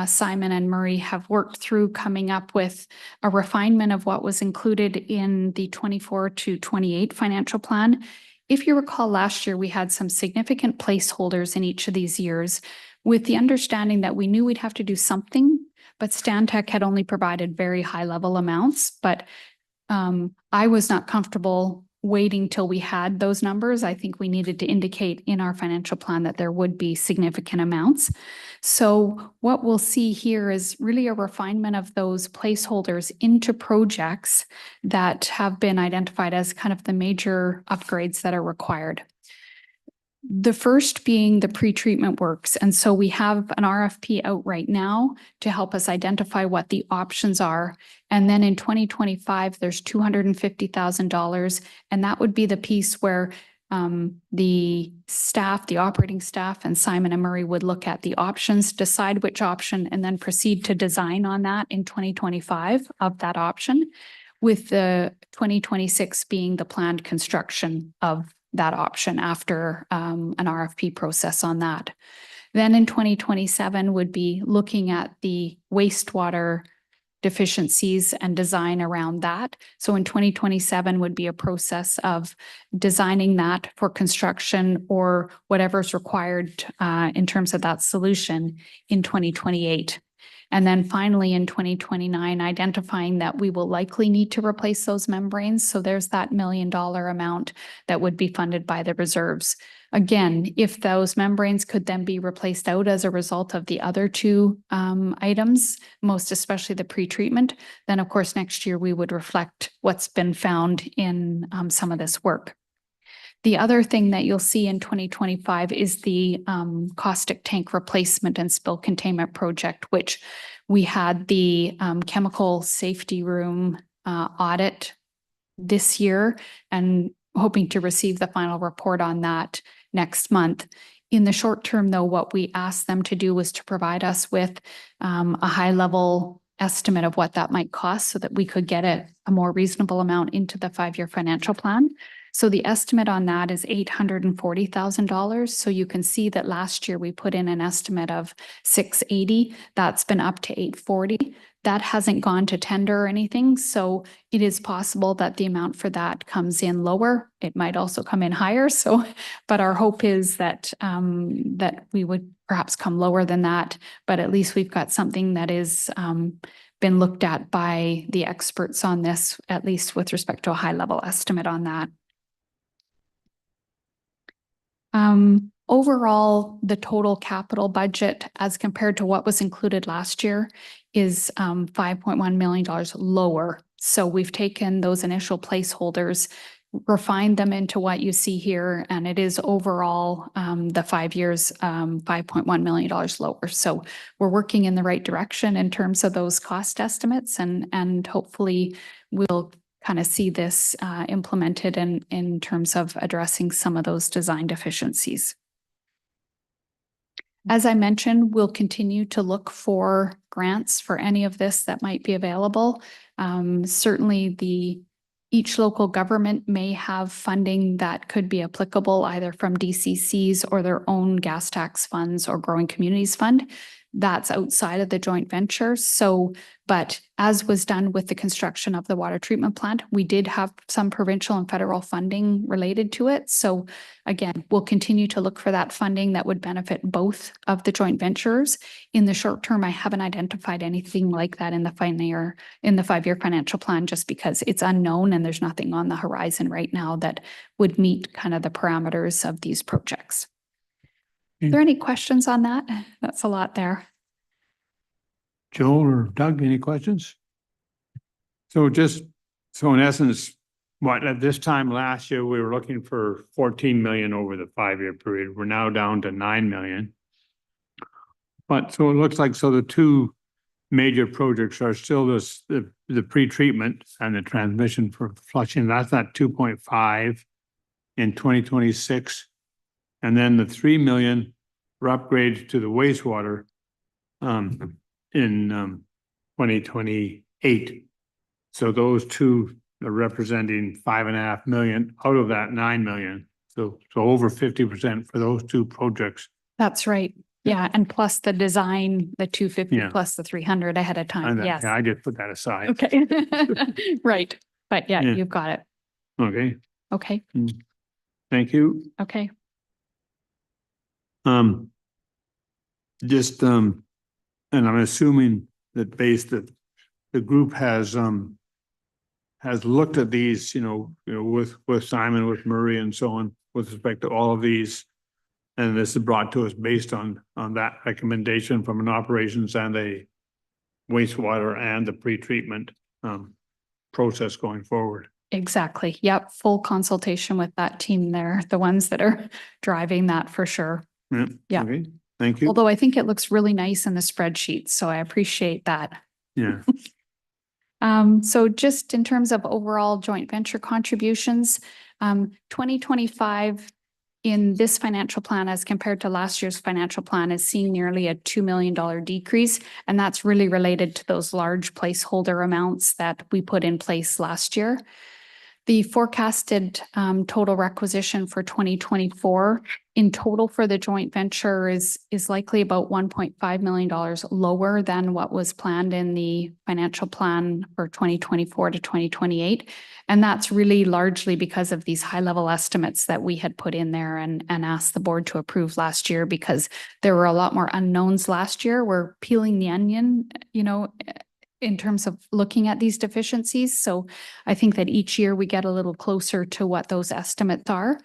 Simon and Murray, have worked through coming up with a refinement of what was included in the 24 to 28 financial plan. If you recall, last year, we had some significant placeholders in each of these years with the understanding that we knew we'd have to do something, but Stantec had only provided very high level amounts. But I was not comfortable waiting till we had those numbers. I think we needed to indicate in our financial plan that there would be significant amounts. So what we'll see here is really a refinement of those placeholders into projects that have been identified as kind of the major upgrades that are required. The first being the pretreatment works. And so we have an RFP out right now to help us identify what the options are. And then in 2025, there's $250,000. And that would be the piece where the staff, the operating staff, and Simon and Murray would look at the options, decide which option, and then proceed to design on that in 2025 of that option, with the 2026 being the planned construction of that option after an RFP process on that. Then in 2027 would be looking at the wastewater deficiencies and design around that. So in 2027 would be a process of designing that for construction or whatever's required in terms of that solution in 2028. And then finally in 2029, identifying that we will likely need to replace those membranes. So there's that $1 million amount that would be funded by the reserves. Again, if those membranes could then be replaced out as a result of the other 2 items, most especially the pretreatment, then of course next year we would reflect what's been found in some of this work. The other thing that you'll see in 2025 is the caustic tank replacement and spill containment project, which we had the chemical safety room audit this year and hoping to receive the final report on that next month. In the short term, though, what we asked them to do was to provide us with a high-level estimate of what that might cost so that we could get a more reasonable amount into the 5-year financial plan. So the estimate on that is $840,000. So you can see that last year we put in an estimate of 680. That's been up to 840. That hasn't gone to tender or anything. So it is possible that the amount for that comes in lower. It might also come in higher. So, but our hope is that that we would perhaps come lower than that. But at least we've got something that is been looked at by the experts on this, at least with respect to a high level estimate on that. Overall, the total capital budget as compared to what was included last year is $5.1 million lower. So we've taken those initial placeholders, refined them into what you see here, and it is overall the 5 years $5.1 million lower. So we're working in the right direction in terms of those cost estimates, and hopefully we'll kind of see this implemented in terms of addressing some of those design deficiencies. As I mentioned, we'll continue to look for grants for any of this that might be available. Certainly each local government may have funding that could be applicable either from DCCs or their own gas tax funds or Growing Communities Fund. That's outside of the joint venture. So, but as was done with the construction of the water treatment plant, we did have some provincial and federal funding related to it. So again, we'll continue to look for that funding that would benefit both of the joint ventures. In the short term, I haven't identified anything like that in the 5-year financial plan, just because it's unknown and there's nothing on the horizon right now that would meet kind of the parameters of these projects. Are there any questions on that? That's a lot there. Joel or Doug, any questions? So in essence, what at this time last year, we were looking for 14 million over the 5-year period. We're now down to 9 million. But so it looks like, so the two major projects are still the pre-treatment and the transmission for flushing. That's at 2.5 in 2026. And then the 3 million for upgrades to the wastewater in 2028. So those two are representing 5.5 million out of that 9 million. So over 50% for those two projects. That's right. Yeah. And plus the design, the 250 plus the 300 ahead of time. Yes. Yeah, I just put that aside. Okay. Right. But yeah, you've got it. Okay. Okay. Thank you. Okay. And I'm assuming that the group has looked at these, with Simon, with Murray and so on, with respect to all of these. And this is brought to us based on that recommendation from an operations and a wastewater and the pre-treatment process going forward. Exactly. Yep. Full consultation with that team there, the ones that are driving that for sure. Yeah. Okay. Thank you. Although I think it looks really nice in the spreadsheet, so I appreciate that. Yeah. So just in terms of overall joint venture contributions, 2025 in this financial plan as compared to last year's financial plan is seeing nearly a $2 million decrease. And that's really related to those large placeholder amounts that we put in place last year. The forecasted total requisition for 2024 in total for the joint venture is likely about $1.5 million lower than what was planned in the financial plan for 2024 to 2028. And that's really largely because of these high level estimates that we had put in there and asked the board to approve last year, because there were a lot more unknowns last year. We're peeling the onion, in terms of looking at these deficiencies. So I think that each year we get a little closer to what those estimates are.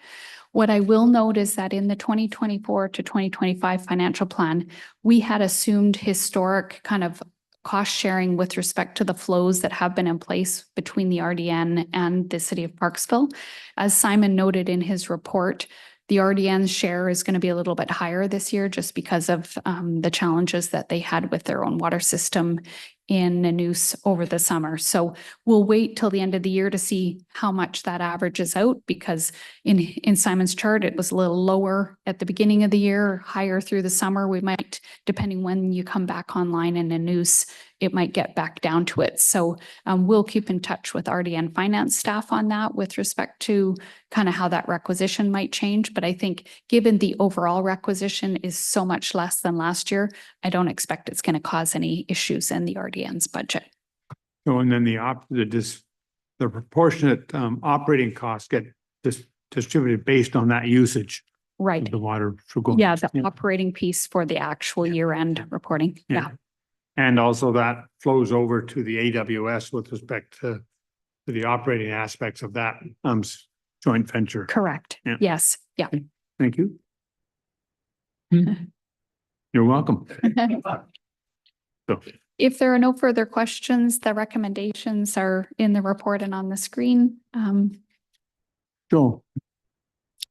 What I will note is that in the 2024 to 2025 financial plan, we had assumed historic kind of cost sharing with respect to the flows that have been in place between the RDN and the city of Parksville. As Simon noted in his report, the RDN's share is going to be a little bit higher this year just because of the challenges that they had with their own water system in Nanoose over the summer. So we'll wait till the end of the year to see how much that averages out, because in Simon's chart, it was a little lower at the beginning of the year, higher through the summer. We might, depending when you come back online in Nanoose, it might get back down to it. So we'll keep in touch with RDN finance staff on that with respect to kind of how that requisition might change. But I think given the overall requisition is so much less than last year, I don't expect it's going to cause any issues in the RDN's budget. So, and then the proportionate operating costs get distributed based on that usage Right. of the water. So go- Yeah, the operating piece for the actual year-end reporting. Yeah. And also that flows over to the AWS with respect to the operating aspects of that joint venture. Correct. Yeah. Yes. Yeah. Thank you. You're welcome. So, If there are no further questions, the recommendations are in the report and on the screen. Joel.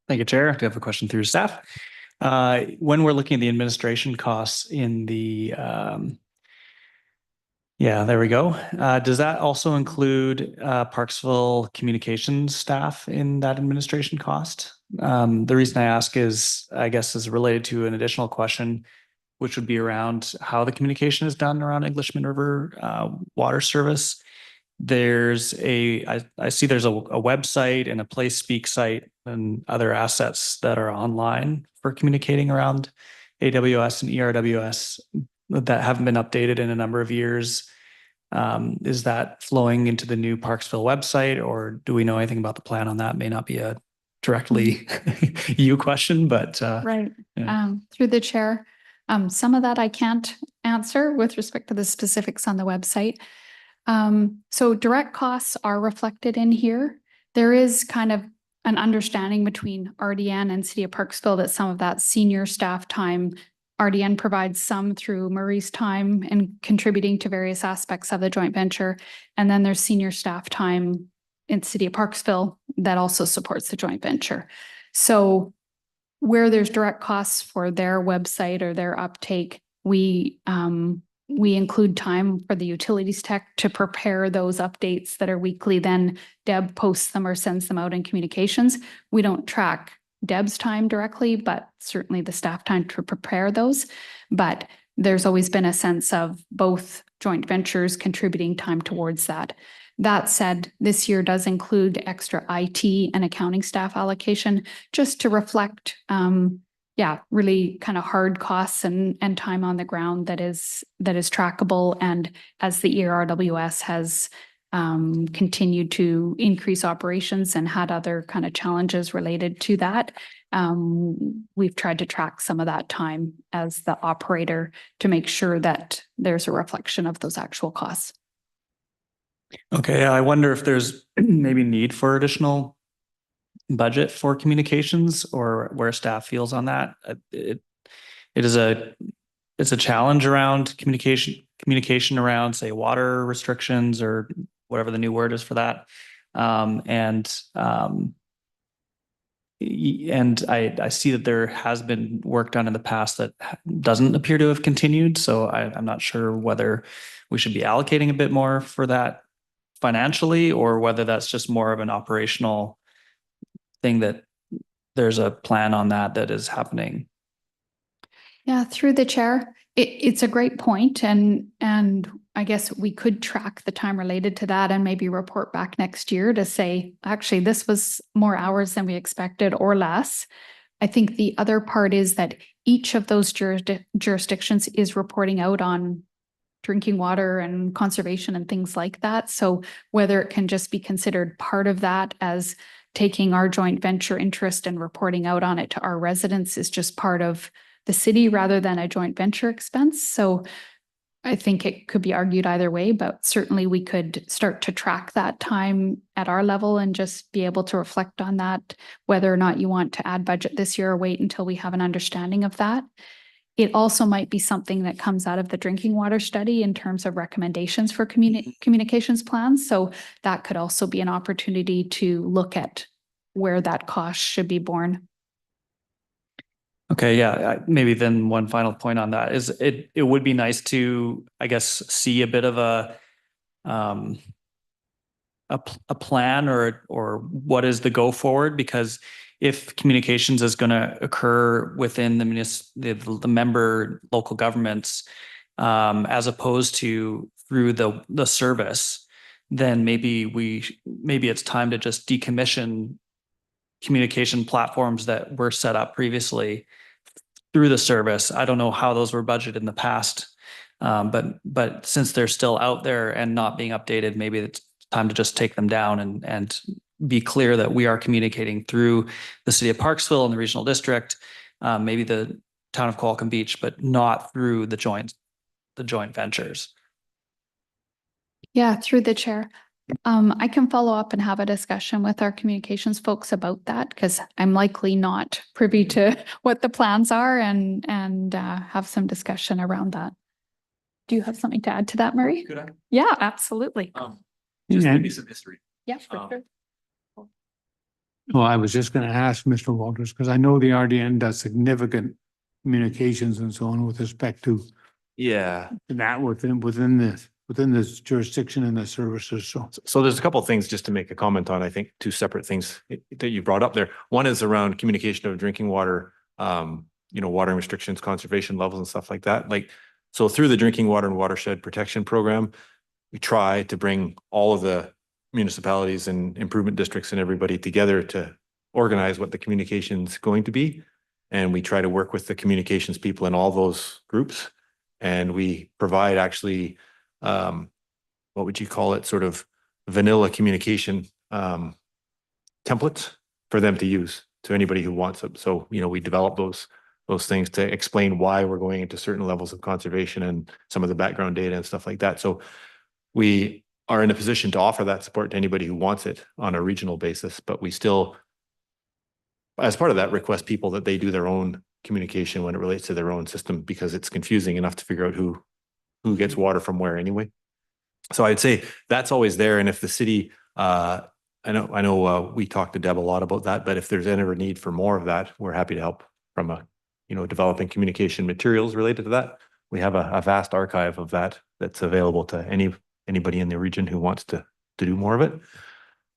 Thank you, Chair. I do have a question through staff. When we're looking at the administration costs in the, yeah, there we go. Does that also include Parksville communications staff in that administration cost? The reason I ask is, I guess, is related to an additional question, which would be around how the communication is done around Englishman River water service. There's I see there's a website and a Play Speak site and other assets that are online for communicating around AWS and ERWS that haven't been updated in a number of years. Is that flowing into the new Parksville website, or do we know anything about the plan on that? May not be a directly you question, but Right. yeah. Through the chair, some of that I can't answer with respect to the specifics on the website. So direct costs are reflected in here. There is kind of an understanding between RDN and City of Parksville that some of that senior staff time, RDN provides some through Murray's time and contributing to various aspects of the joint venture. And then there's senior staff time in City of Parksville that also supports the joint venture. So where there's direct costs for their website or their uptake, we include time for the utilities tech to prepare those updates that are weekly. Then Deb posts them or sends them out in communications. We don't track Deb's time directly, but certainly the staff time to prepare those. But there's always been a sense of both joint ventures contributing time towards that. That said, this year does include extra IT and accounting staff allocation just to reflect really kind of hard costs and time on the ground that is trackable. And as the ERWS has continued to increase operations and had other kind of challenges related to that, we've tried to track some of that time as the operator to make sure that there's a reflection of those actual costs. Okay, I wonder if there's maybe need for additional budget for communications, or where staff feels on that. It's a challenge around communication around, say, water restrictions or whatever the new word is for that. And I see that there has been work done in the past that doesn't appear to have continued. So I'm not sure whether we should be allocating a bit more for that financially, or whether that's just more of an operational thing that there's a plan on that is happening. Yeah, through the chair, it's a great point, and I guess we could track the time related to that and maybe report back next year to say, actually, this was more hours than we expected or less. I think the other part is that each of those jurisdictions is reporting out on drinking water and conservation and things like that. So whether it can just be considered part of that as taking our joint venture interest and reporting out on it to our residents is just part of the city rather than a joint venture expense. So I think it could be argued either way, but certainly we could start to track that time at our level and just be able to reflect on that, whether or not you want to add budget this year or wait until we have an understanding of that. It also might be something that comes out of the drinking water study in terms of recommendations for communications plans. So that could also be an opportunity to look at where that cost should be borne. Okay, yeah, maybe then one final point on that is it would be nice to, I guess, see a bit of um, a plan or what is the go forward? Because if communications is going to occur within the member local governments, as opposed to through the service, then maybe it's time to just decommission communication platforms that were set up previously through the service. I don't know how those were budgeted in the past. But since they're still out there and not being updated, maybe it's time to just take them down and be clear that we are communicating through the city of Parksville and the regional district, maybe the town of Qualicum Beach, but not through the joint ventures. Yeah, through the chair. I can follow up and have a discussion with our communications folks about that because I'm likely not privy to what the plans are and have some discussion around that. Do you have something to add to that, Murray? Could I? Yeah, absolutely. Just Yeah. maybe some history. Yeah, for um, sure. Well, I was just going to ask Mr. Walters, because I know the RDN does significant communications and so on with respect to Yeah. that within this jurisdiction and the services. So there's a couple of things just to make a comment on, I think, two separate things that you brought up there. One is around communication of drinking water, watering restrictions, conservation levels and stuff like that. So through the Drinking Water and Watershed Protection Program, we try to bring all of the municipalities and improvement districts and everybody together to organize what the communication's going to be. And we try to work with the communications people in all those groups. And we provide actually, what would you call it, sort of vanilla communication templates for them to use to anybody who wants them. So, we develop those things to explain why we're going into certain levels of conservation and some of the background data and stuff like that. So we are in a position to offer that support to anybody who wants it on a regional basis, but we still, as part of that, request people that they do their own communication when it relates to their own system, because it's confusing enough to figure out who gets water from where anyway. So I'd say that's always there. And if the city, I know we talked to Deb a lot about that, but if there's ever need for more of that, we're happy to help from developing communication materials related to that. We have a vast archive of that's available to anybody in the region who wants to do more of it.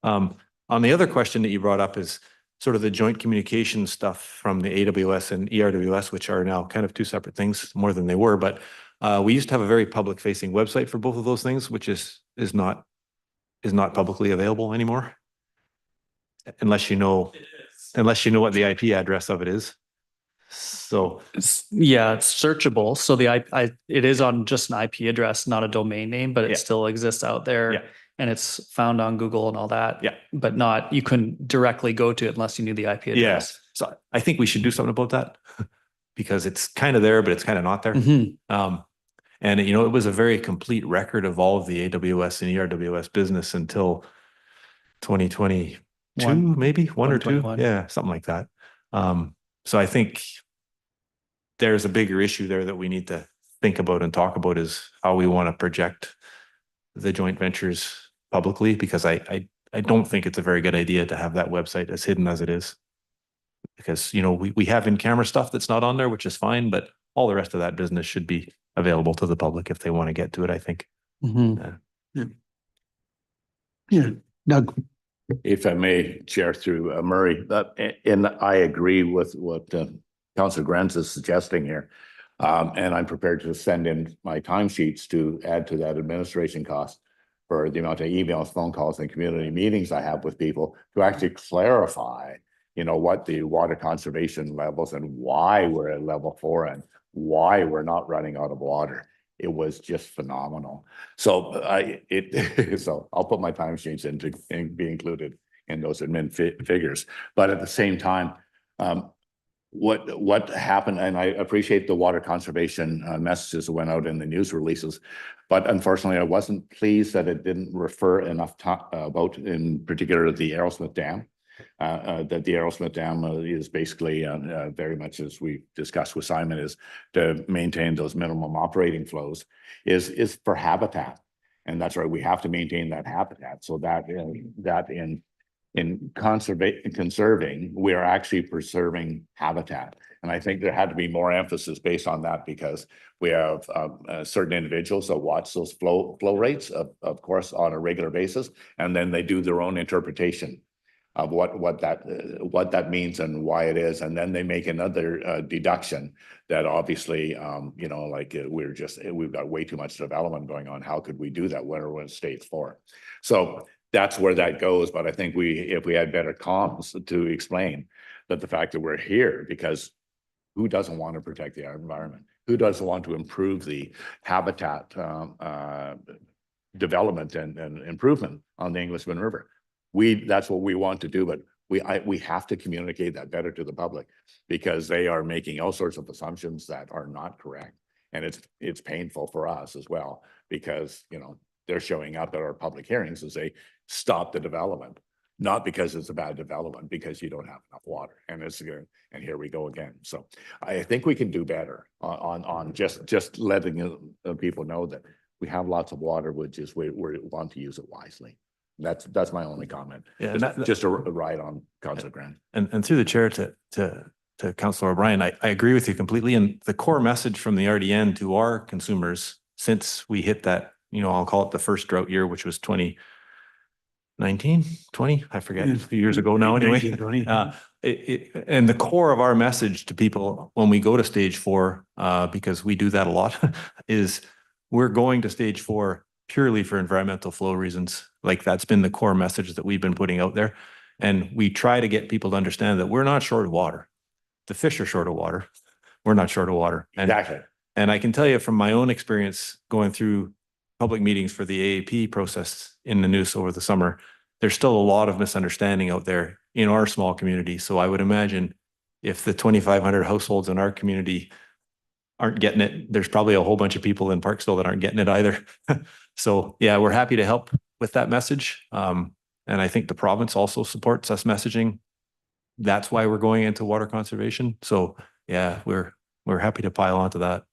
On the other question that you brought up is sort of the joint communication stuff from the AWS and ERWS, which are now kind of two separate things more than they were. But we used to have a very public facing website for both of those things, which is not publicly available anymore. Unless you know what the IP address of it is. So It's searchable. So it is on just an IP address, not a domain name, but it still exists out there. Yeah. And it's found on Google and all that. Yeah. But you couldn't directly go to it unless you knew the IP address. Yes. So I think we should do something about that because it's kind of there, but it's kind of not there. Mm-hmm. And it was a very complete record of all of the AWS and ERWS business until 2022, maybe one or two. Yeah, something like that. So I think there's a bigger issue there that we need to think about and talk about, is how we want to project the joint ventures publicly, because I don't think it's a very good idea to have that website as hidden as it is. Because, we have in-camera stuff that's not on there, which is fine, but all the rest of that business should be available to the public if they want to get to it, I think. Mm-hmm. Yeah, Doug. If I may, Chair, through Murray, and I agree with what Councillor Grant is suggesting here. And I'm prepared to send in my timesheets to add to that administration cost for the amount of emails, phone calls, and community meetings I have with people to actually clarify, what the water conservation levels and why we're at level 4 and why we're not running out of water. It was just phenomenal. So so I'll put my timesheets in to be included in those admin figures. But at the same time, what happened, and I appreciate the water conservation messages that went out in the news releases, but unfortunately I wasn't pleased that it didn't refer enough about, in particular, the Arrowsmith Dam. That the Arrowsmith Dam is basically very much, as we discussed with Simon, is to maintain those minimum operating flows, is for habitat. And that's right, we have to maintain that habitat. So that in in conserving, we are actually preserving habitat. And I think there had to be more emphasis based on that, because we have certain individuals that watch those flow rates, of course, on a regular basis, and then they do their own interpretation of what that means and why it is, and then they make another deduction that obviously, you know, like we've got way too much development going on. How could we do that? What are stage 4? So that's where that goes. But I think if we had better comms to explain that the fact that we're here, because who doesn't want to protect the environment? Who doesn't want to improve the habitat development and improvement on the Englishman River? That's what we want to do, but we have to communicate that better to the public, because they are making all sorts of assumptions that are not correct. And it's painful for us as well, because, you know, they're showing up at our public hearings and say, stop the development, not because it's a bad development, because you don't have enough water. And it's good. And here we go again. So I think we can do better on just letting people know that we have lots of water, which is we want to use it wisely. That's my only comment. Yeah, and just a ride on Councilor Grant. And through the chair to Councilor O'Brien, I agree with you completely. And the core message from the RDN to our consumers since we hit that, you know, I'll call it the first drought year, which was 2019, 20, I forget, a few years ago now anyway. And the core of our message to people when we go to stage 4, because we do that a lot, is we're going to stage 4 purely for environmental flow reasons. Like, that's been the core message that we've been putting out there. And we try to get people to understand that we're not short of water. The fish are short of water. We're not short of water. Exactly. And I can tell you from my own experience going through public meetings for the AAP process in the news over the summer, there's still a lot of misunderstanding out there in our small community. So I would imagine if the 2,500 households in our community aren't getting it, there's probably a whole bunch of people in Parksville that aren't getting it either. So yeah, we're happy to help with that message. And I think the province also supports us messaging. That's why we're going into water conservation. So yeah, we're happy to pile onto that.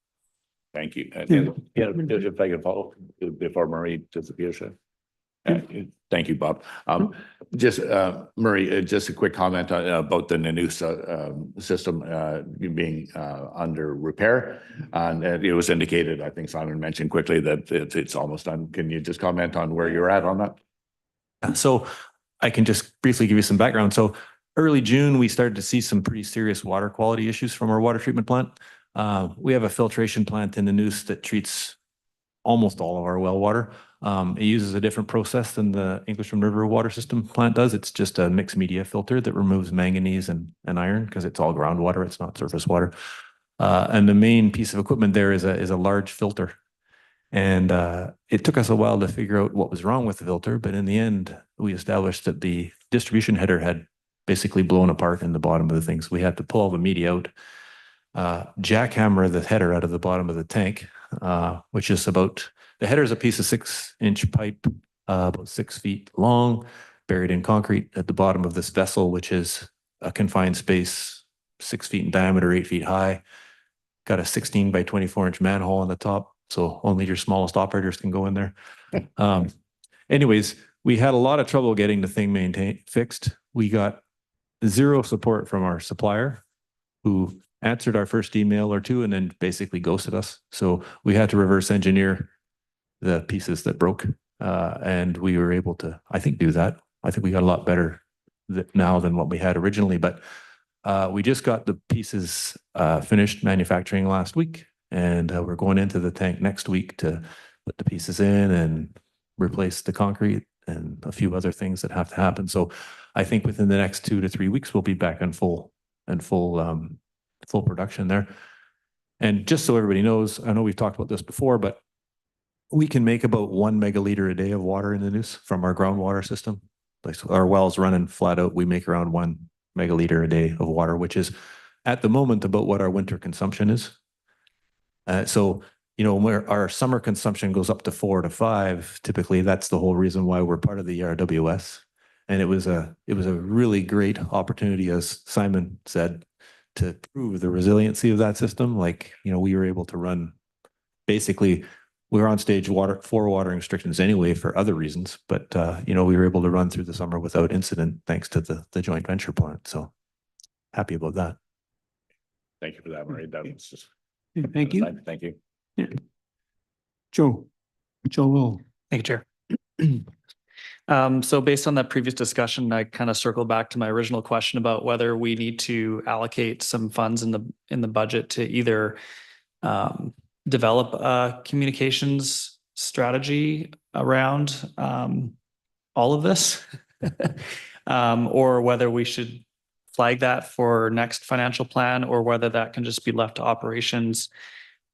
Thank you. And if I can follow before Marie disappears. Thank you, Bob. Just Murray, just a quick comment about the Nanusa system being under repair. And it was indicated, I think Simon mentioned quickly, that it's almost done. Can you just comment on where you're at on that? So I can just briefly give you some background. So early June, we started to see some pretty serious water quality issues from our water treatment plant. We have a filtration plant in Nanusa that treats almost all of our well water. It uses a different process than the Englishman River water system plant does. It's just a mixed media filter that removes manganese and iron, because it's all groundwater. It's not surface water. And the main piece of equipment there is a large filter. And it took us a while to figure out what was wrong with the filter. But in the end, we established that the distribution header had basically blown apart in the bottom of the thing. So we had to pull all the media out, jackhammer the header out of the bottom of the tank, which is about, the header is a piece of 6-inch pipe, about 6 feet long, buried in concrete at the bottom of this vessel, which is a confined space, 6 feet in diameter, 8 feet high. Got a 16 by 24-inch manhole on the top, so only your smallest operators can go in there. Anyways, we had a lot of trouble getting the thing fixed. We got zero support from our supplier, who answered our first email or two and then basically ghosted us. So we had to reverse engineer the pieces that broke. And we were able to, I think, do that. I think we got a lot better now than what we had originally, but we just got the pieces finished manufacturing last week, and we're going into the tank next week to put the pieces in and replace the concrete and a few other things that have to happen. So I think within the next 2 to 3 weeks, we'll be back in full production there. And just so everybody knows, I know we've talked about this before, but we can make about 1 megaliter a day of water in the Nanusa from our groundwater system. Like, so our wells running flat out, we make around 1 megaliter a day of water, which is at the moment about what our winter consumption is. So, you know, where our summer consumption goes up to 4 to 5, typically that's the whole reason why we're part of the ERWS. And it was a really great opportunity, as Simon said, to prove the resiliency of that system. Like, you know, we were able to run basically we were on stage 4 watering restrictions anyway for other reasons, but you know, we were able to run through the summer without incident thanks to the joint venture plan. So happy about that. Thank you for that, Murray. That was just. Thank you. Thank you. Joe Will. Thank you, Chair. So based on that previous discussion, I kind of circled back to my original question about whether we need to allocate some funds in the budget to either develop a communications strategy around all of this, or whether we should flag that for next financial plan, or whether that can just be left to operations.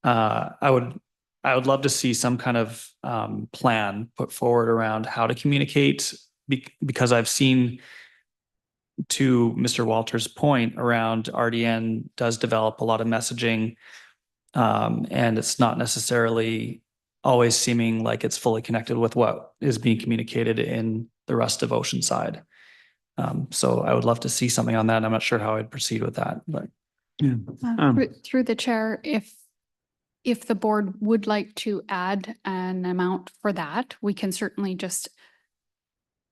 I would love to see some kind of plan put forward around how to communicate, because I've seen, to Mr. Walter's point, around RDN does develop a lot of messaging, and it's not necessarily always seeming like it's fully connected with what is being communicated in the rest of Oceanside. So I would love to see something on that. I'm not sure how I'd proceed with that, but. Yeah. Through the chair, if the board would like to add an amount for that, we can certainly just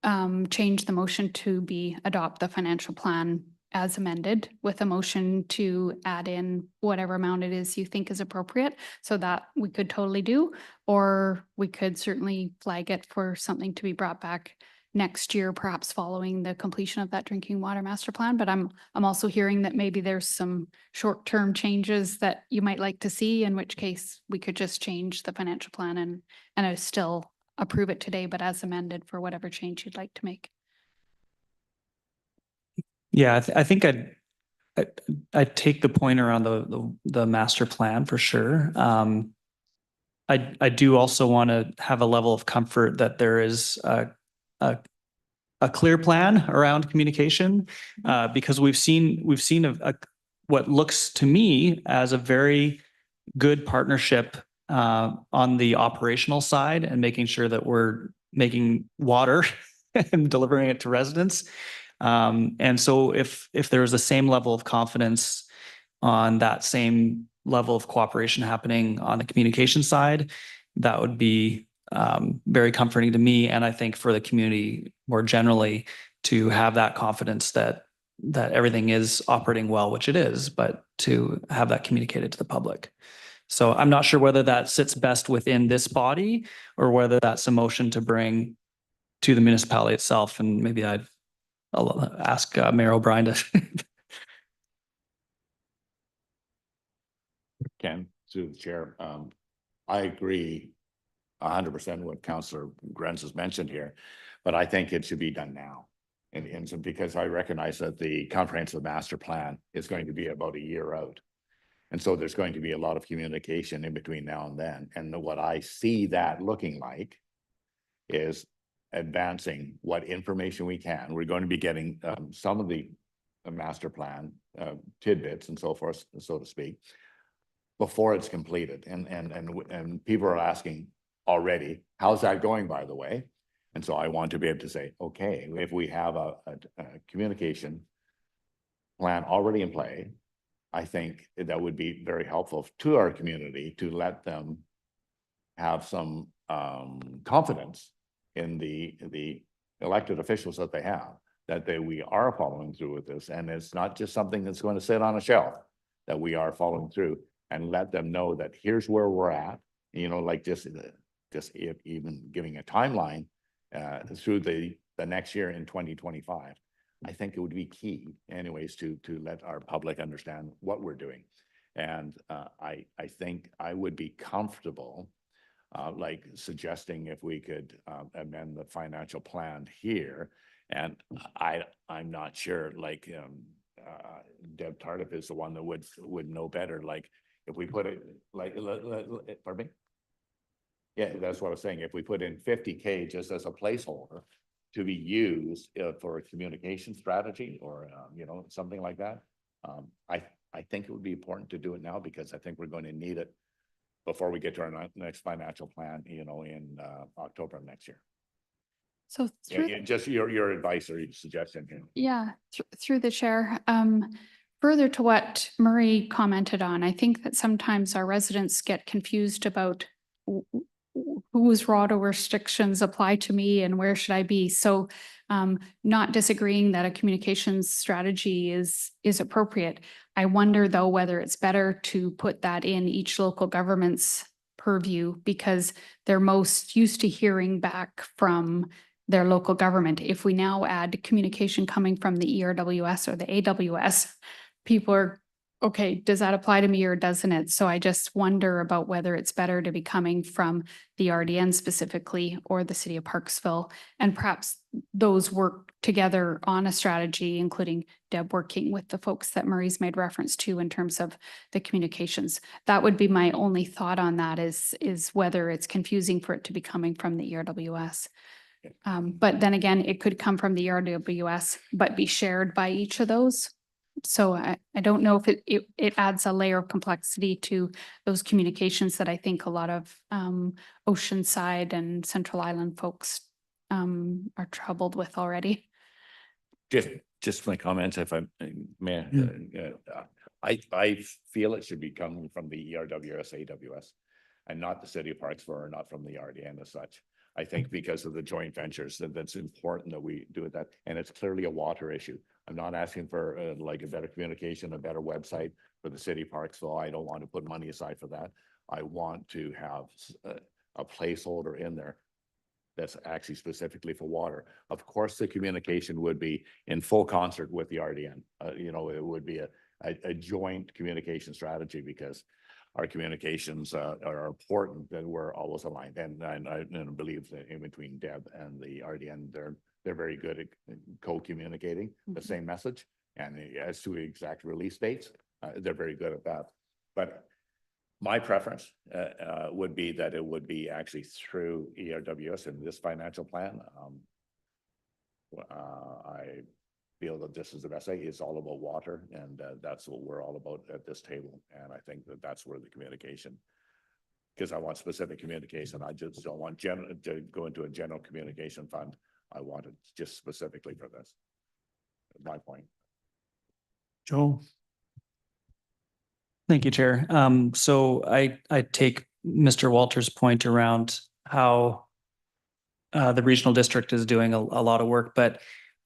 change the motion to be adopt the financial plan as amended, with a motion to add in whatever amount it is you think is appropriate. So that we could totally do, or we could certainly flag it for something to be brought back next year, perhaps following the completion of that drinking water master plan. But I'm also hearing that maybe there's some short-term changes that you might like to see, in which case we could just change the financial plan and I still approve it today, but as amended for whatever change you'd like to make. Yeah, I think I'd take the point around the master plan for sure. I do also want to have a level of comfort that there is a clear plan around communication, because we've seen what looks to me as a very good partnership on the operational side, and making sure that we're making water and delivering it to residents. And so if there was the same level of confidence on that same level of cooperation happening on the communication side, that would be very comforting to me, and I think for the community more generally, to have that confidence that everything is operating well, which it is, but to have that communicated to the public. So I'm not sure whether that sits best within this body, or whether that's a motion to bring to the municipality itself, and maybe I'll ask Mayor O'Brien to. Ken, through the chair, I agree 100% what Councillor Grenz has mentioned here, but I think it should be done now. And so, because I recognize that the comprehensive master plan is going to be about a year out. And so there's going to be a lot of communication in between now and then. And what I see that looking like is advancing what information we can. We're going to be getting some of the master plan tidbits and so forth, so to speak, before it's completed. And people are asking already, how's that going, by the way? And so I want to be able to say, okay, if we have a communication plan already in play, I think that would be very helpful to our community, to let them have some confidence in the elected officials that they have, that we are following through with this. And it's not just something that's going to sit on a shelf, that we are following through, and let them know that here's where we're at, you know, like just even giving a timeline through the next year in 2025. I think it would be key anyways to let our public understand what we're doing. And I think I would be comfortable like suggesting if we could amend the financial plan here. And I'm not sure, like Deb Tardif is the one that would know better. Like if we put it like, pardon me? Yeah, that's what I was saying. If we put in 50K just as a placeholder to be used for a communication strategy, or you know, something like that, I think it would be important to do it now, because I think we're going to need it before we get to our next financial plan, you know, in October of next year. So just your advice or your suggestion here. Yeah, through the chair. Further to what Murray commented on, I think that sometimes our residents get confused about whose water restrictions apply to me and where should I be? So not disagreeing that a communications strategy is appropriate. I wonder though whether it's better to put that in each local government's purview because they're most used to hearing back from their local government. If we now add communication coming from the ERWS or the AWS, people are, okay, does that apply to me or doesn't it? So I just wonder about whether it's better to be coming from the RDN specifically or the city of Parksville, and perhaps those work together on a strategy, including Deb working with the folks that Murray's made reference to in terms of the communications. That would be my only thought on that is whether it's confusing for it to be coming from the ERWS. But then again, it could come from the ERWS, but be shared by each of those. So I don't know if it adds a layer of complexity to those communications that I think a lot of Oceanside and Central Island folks are troubled with already. Just my comments, if I may. I feel it should be coming from the ERWS, AWS, and not the city of Parksville, or not from the RDN as such. I think because of the joint ventures that's important that we do that, and it's clearly a water issue. I'm not asking for like a better communication, a better website for the city of Parksville. I don't want to put money aside for that. I want to have a placeholder in there that's actually specifically for water. Of course, the communication would be in full concert with the RDN. You know, it would be a joint communication strategy because our communications are important, that we're always aligned. And I believe that in between Deb and the RDN, they're very good at co-communicating the same message. And as to exact release dates, they're very good at that. But my preference would be that it would be actually through ERWS in this financial plan. I feel that this is the best way. It's all about water, and that's what we're all about at this table. And I think that that's where the communication, because I want specific communication. I just don't want to go into a general communication fund. I want it just specifically for this. My point. Joe? Thank you, Chair. So I take Mr. Walter's point around how the regional district is doing a lot of work, but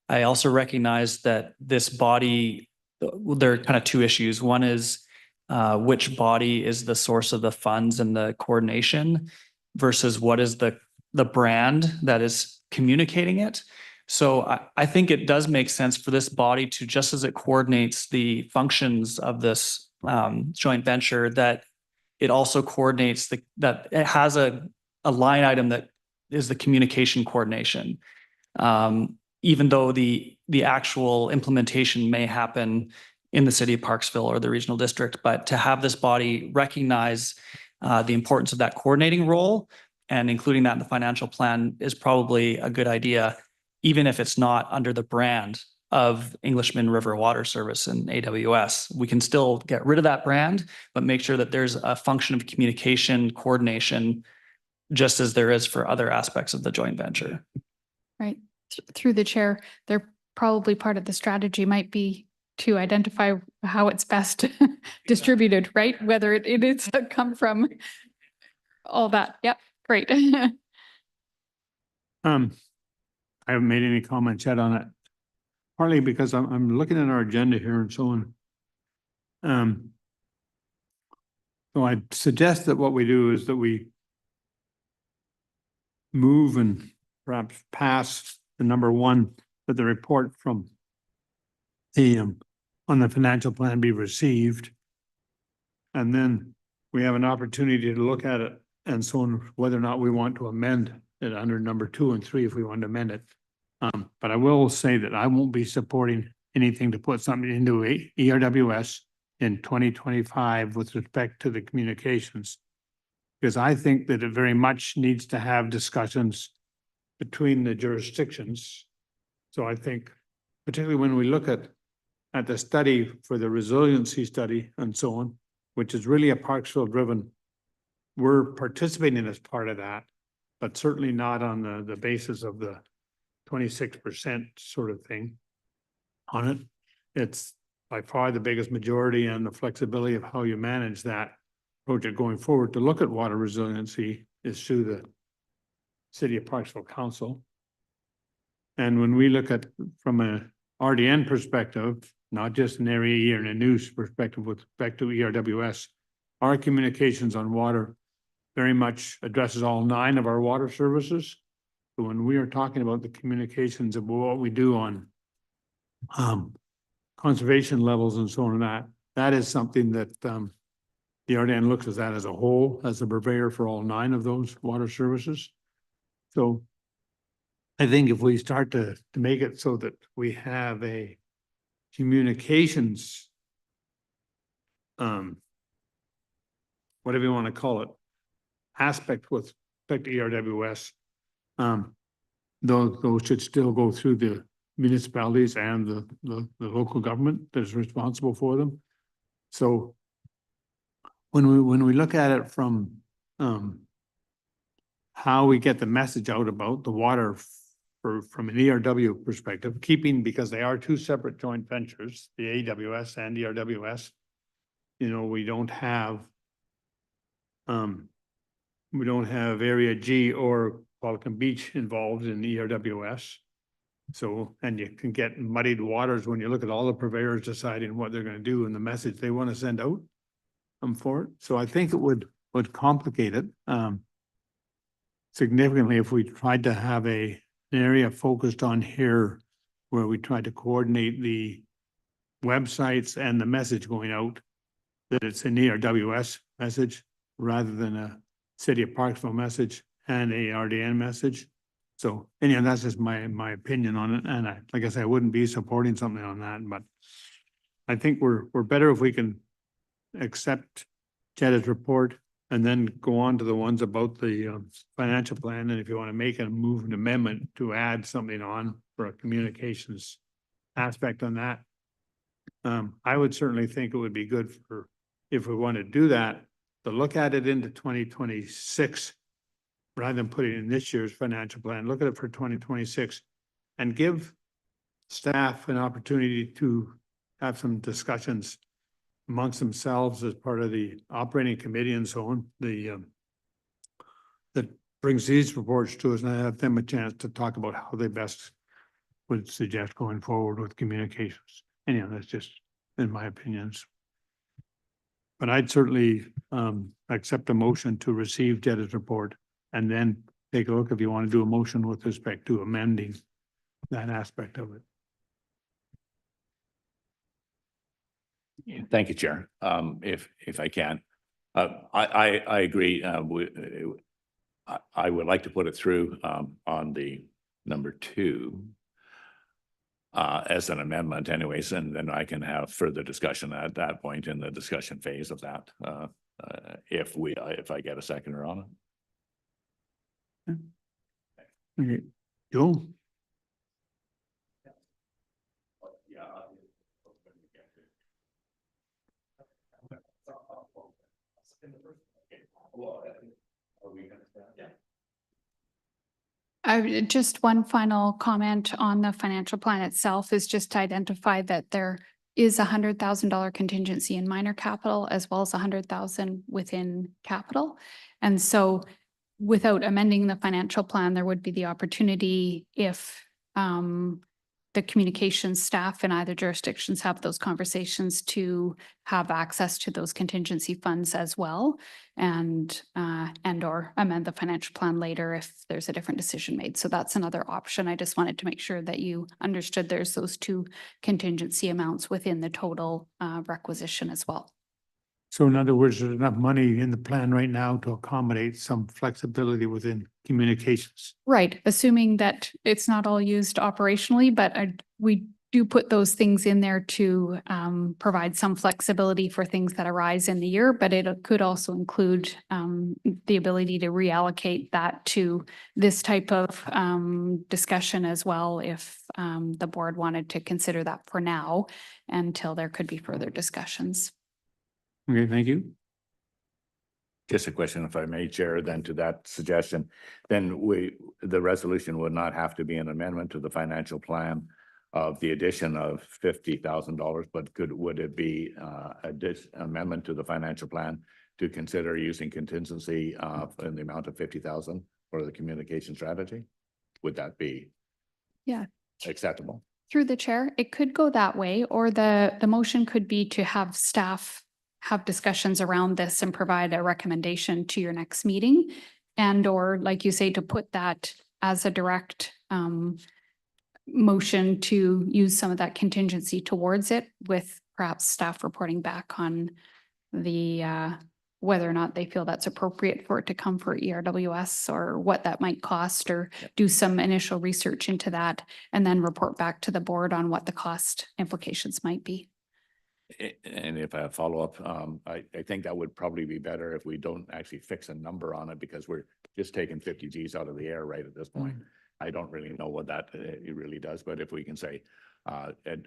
I also recognize that this body, there are kind of two issues. One is which body is the source of the funds and the coordination versus what is the brand that is communicating it. So I think it does make sense for this body to, just as it coordinates the functions of this joint venture, that it also coordinates that it has a line item that is the communication coordination. Even though the actual implementation may happen in the city of Parksville or the regional district, but to have this body recognize the importance of that coordinating role and including that in the financial plan is probably a good idea, even if it's not under the brand of Englishman River Water Service and AWS. We can still get rid of that brand, but make sure that there's a function of communication coordination, just as there is for other aspects of the joint venture. Right. Through the chair, they're probably part of the strategy might be to identify how it's best distributed, right? Whether it is come from all that. Yep. Great. I haven't made any comments yet on it, partly because I'm looking at our agenda here and so on. So I suggest that what we do is that we move and perhaps pass the number one, that the report from the on the financial plan be received. And then we have an opportunity to look at it and so on, whether or not we want to amend it under number 2 and 3 if we want to amend it. But I will say that I won't be supporting anything to put something into ERWS in 2025 with respect to the communications, because I think that it very much needs to have discussions between the jurisdictions. So I think particularly when we look at the study for the resiliency study and so on, which is really a Parksville driven, we're participating as part of that, but certainly not on the basis of the 26% sort of thing on it. It's by far the biggest majority, and the flexibility of how you manage that project going forward to look at water resiliency is through the City of Parksville Council. And when we look at from a RDN perspective, not just an area year and a news perspective with respect to ERWS, our communications on water very much addresses all 9 of our water services. So when we are talking about the communications of what we do on conservation levels and so on, that is something that the RDN looks at that as a whole, as a purveyor for all 9 of those water services. So I think if we start to make it so that we have a communications, whatever you want to call it, aspect with respect to ERWS, those should still go through the municipalities and the local government that is responsible for them. So when we look at it from how we get the message out about the water from an ERW perspective, because they are 2 separate joint ventures, the AWS and ERWS, you know, we don't have Area G or Pelican Beach involved in ERWS. So, and you can get muddied waters when you look at all the purveyors deciding what they're going to do and the message they want to send out for it. So I think it would complicate it significantly if we tried to have an area focused on here where we tried to coordinate the websites and the message going out, that it's an ERWS message rather than a City of Parksville message and a RDN message. So anyhow, that's just my opinion on it. And like I said, I wouldn't be supporting something on that, but I think we're better if we can accept Jetta's report and then go on to the ones about the financial plan. And if you want to make a move an amendment to add something on for a communications aspect on that, I would certainly think it would be good for, if we want to do that, to look at it into 2026 rather than putting it in this year's financial plan. Look at it for 2026 and give staff an opportunity to have some discussions amongst themselves as part of the operating committee and so on, that brings these reports to us, and I have them a chance to talk about how they best would suggest going forward with communications. Anyhow, that's just in my opinions. But I'd certainly accept a motion to receive Jetta's report and then take a look if you want to do a motion with respect to amending that aspect of it. Thank you, Chair. If I can, I agree. I would like to put it through on the number 2 as an amendment anyways, and then I can have further discussion at that point in the discussion phase of that, if I get a seconder on it. Okay, Joe? Just one final comment on the financial plan itself is just to identify that there is $100,000 contingency in minor capital as well as $100,000 within capital. And so without amending the financial plan, there would be the opportunity if the communications staff in either jurisdictions have those conversations to have access to those contingency funds as well, and or amend the financial plan later if there's a different decision made. So that's another option. I just wanted to make sure that you understood there's those 2 contingency amounts within the total requisition as well. So in other words, there's enough money in the plan right now to accommodate some flexibility within communications. Right, assuming that it's not all used operationally, but we do put those things in there to provide some flexibility for things that arise in the year, but it could also include the ability to reallocate that to this type of discussion as well if the board wanted to consider that for now until there could be further discussions. Okay, thank you. Just a question, if I may, Chair, then to that suggestion, then the resolution would not have to be an amendment to the financial plan of the addition of $50,000, but would it be amendment to the financial plan to consider using contingency in the amount of 50,000 for the communication strategy? Would that be? Yeah. Acceptable? Through the chair, it could go that way, or the motion could be to have staff have discussions around this and provide a recommendation to your next meeting. And or like you say, to put that as a direct motion to use some of that contingency towards it, with perhaps staff reporting back on the whether or not they feel that's appropriate for it to come for ERWS, or what that might cost, or do some initial research into that and then report back to the board on what the cost implications might be. And if I follow up, I think that would probably be better if we don't actually fix a number on it, because we're just taking 50 Gs out of the air right at this point. I don't really know what that it really does, but if we can say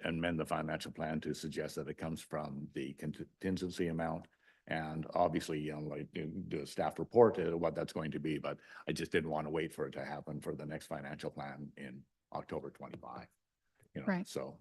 amend the financial plan to suggest that it comes from the contingency amount, and obviously, you know, like do a staff report what that's going to be, but I just didn't want to wait for it to happen for the next financial plan in October 25. You know, Right. so.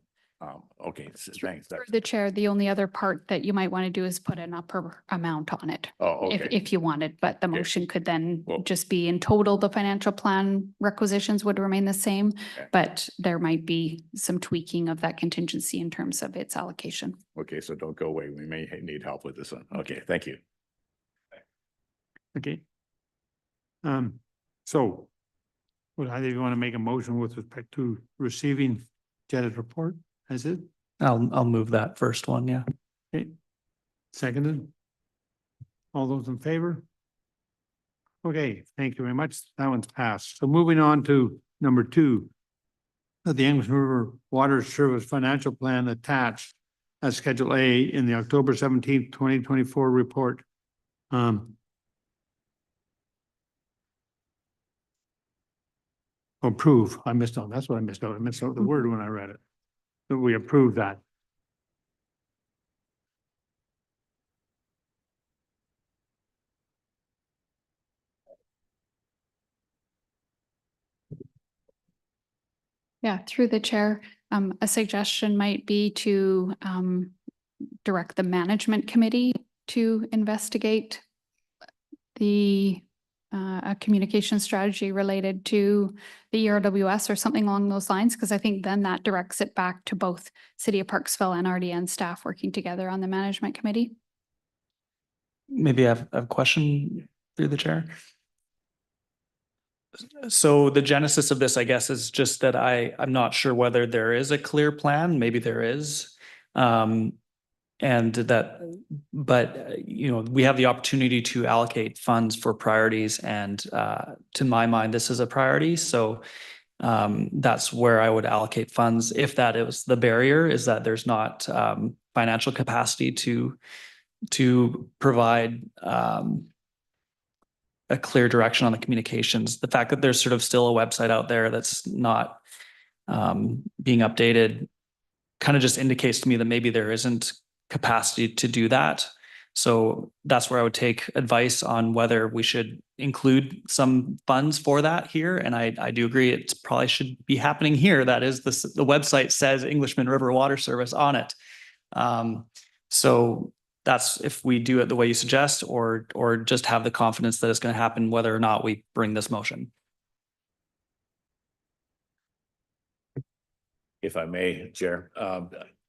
Okay, thanks. Through the chair, the only other part that you might want to do is put an upper amount on it. Oh, If, okay. if you wanted, but the Okay. motion could then Well- just be in total, the financial plan requisitions would remain the same, Okay. but there might be some tweaking of that contingency in terms of its allocation. Okay, so don't go away. We may need help with this one. Okay, thank you. Okay. So would either of you want to make a motion with respect to receiving Jetta's report? Is it? I'll move that first one, yeah. Okay. Seconded? All those in favor? Okay, thank you very much. That one's passed. So moving on to number 2. The English River Water Service Financial Plan attached as Schedule A in the October 17th, 2024 report. Approve. I missed out. That's what I missed out. I missed out the word when I read it. That we approve that. Yeah, through the chair, a suggestion might be to direct the management committee to investigate the a communication strategy related to the ERWS or something along those lines, because I think then that directs it back to both City of Parksville and RDN staff working together on the management committee. Maybe I have a question through the chair. So the genesis of this, I guess, is just that I'm not sure whether there is a clear plan. Maybe there is. And that, but, you know, we have the opportunity to allocate funds for priorities, and to my mind, this is a priority. So that's where I would allocate funds. If that is the barrier, is that there's not financial capacity to provide a clear direction on the communications. The fact that there's sort of still a website out there that's not being updated kind of just indicates to me that maybe there isn't capacity to do that. So that's where I would take advice on whether we should include some funds for that here. And I do agree it probably should be happening here. That is, the website says Englishman River Water Service on it. So that's if we do it the way you suggest, or just have the confidence that it's going to happen whether or not we bring this motion. If I may, Chair,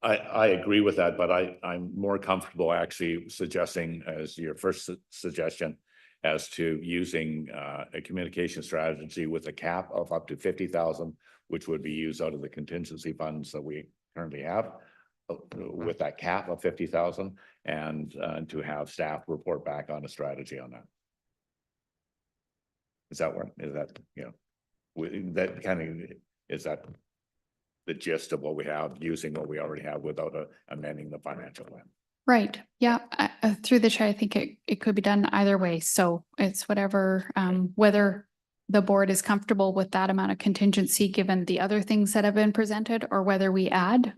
I agree with that, but I'm more comfortable actually suggesting as your first suggestion as to using a communication strategy with a cap of up to 50,000, which would be used out of the contingency funds that we currently have, with that cap of 50,000, and to have staff report back on a strategy on that. Is that what, is that, you know, that kind of, is that the gist of what we have, using what we already have without amending the financial plan? Right. Yeah. Through the chair, I think it could be done either way. So it's whatever, whether the board is comfortable with that amount of contingency, given the other things that have been presented, or whether we add.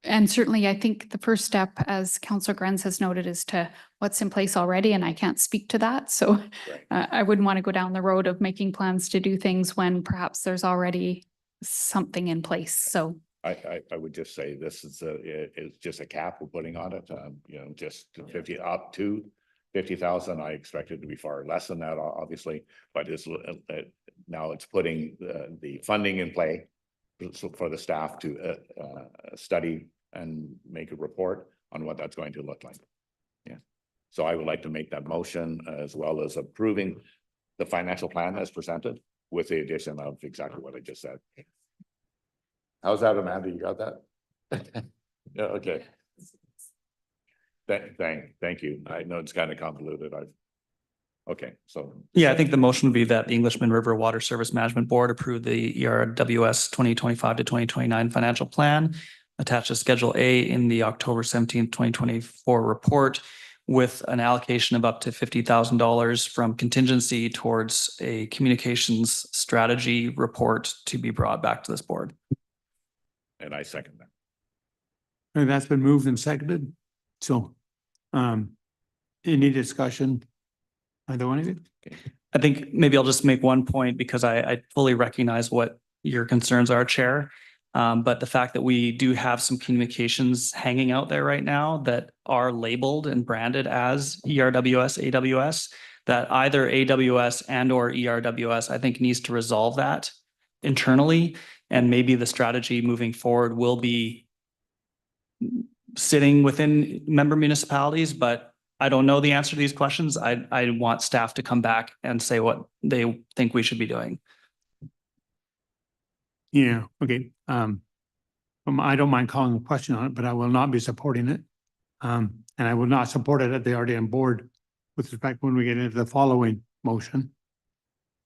And certainly I think the first step, as Councillor Grenz has noted, is to what's in place already. And I can't speak to that. So I wouldn't want to go down the road of making plans to do things when perhaps there's already something in place. So I would just say this is it's just a cap we're putting on it, you know, just 50 up to 50,000. I expect it to be far less than that, obviously, but it's now it's putting the funding in play for the staff to study and make a report on what that's going to look like. Yeah. So I would like to make that motion as well as approving the financial plan as presented with the addition of exactly what I just said. How's that, Amanda? You got that? Yeah, okay. Thank you. I know it's kind of convoluted. Okay, so. Yeah, I think the motion would be that the Englishman River Water Service Management Board approve the ERWS 2025 to 2029 financial plan attached to Schedule A in the October 17th, 2024 report with an allocation of up to $50,000 from contingency towards a communications strategy report to be brought back to this board. And I second that. And that's been moved and seconded. So, any discussion? Either one of you? I think maybe I'll just make one point because I fully recognize what your concerns are, Chair. But the fact that we do have some communications hanging out there right now that are labeled and branded as ERWS, AWS, that either AWS and or ERWS, I think needs to resolve that internally. And maybe the strategy moving forward will be sitting within member municipalities, but I don't know the answer to these questions. I want staff to come back and say what they think we should be doing. Yeah, okay. I don't mind calling a question on it, but I will not be supporting it. And I will not support it at the RDM board with respect when we get into the following motion.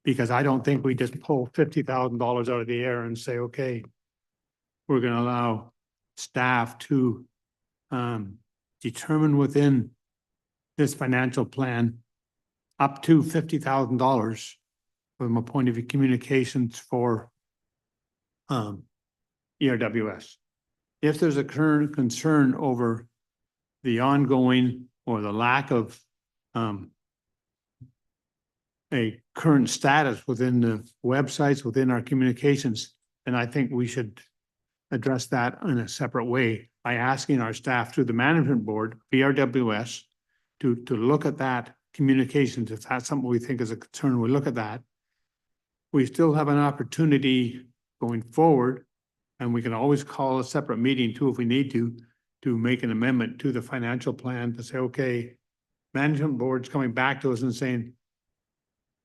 Because I don't think we just pull $50,000 out of the air and say, okay, we're going to allow staff to determine within this financial plan up to $50,000 from a point of view communications for ERWS. If there's a current concern over the ongoing or the lack of a current status within the websites, within our communications, then I think we should address that in a separate way by asking our staff through the management board, BRWS, to look at that communications. If that's something we think is a concern, we look at that. We still have an opportunity going forward, and we can always call a separate meeting too if we need to make an amendment to the financial plan to say, okay, management board's coming back to us and saying,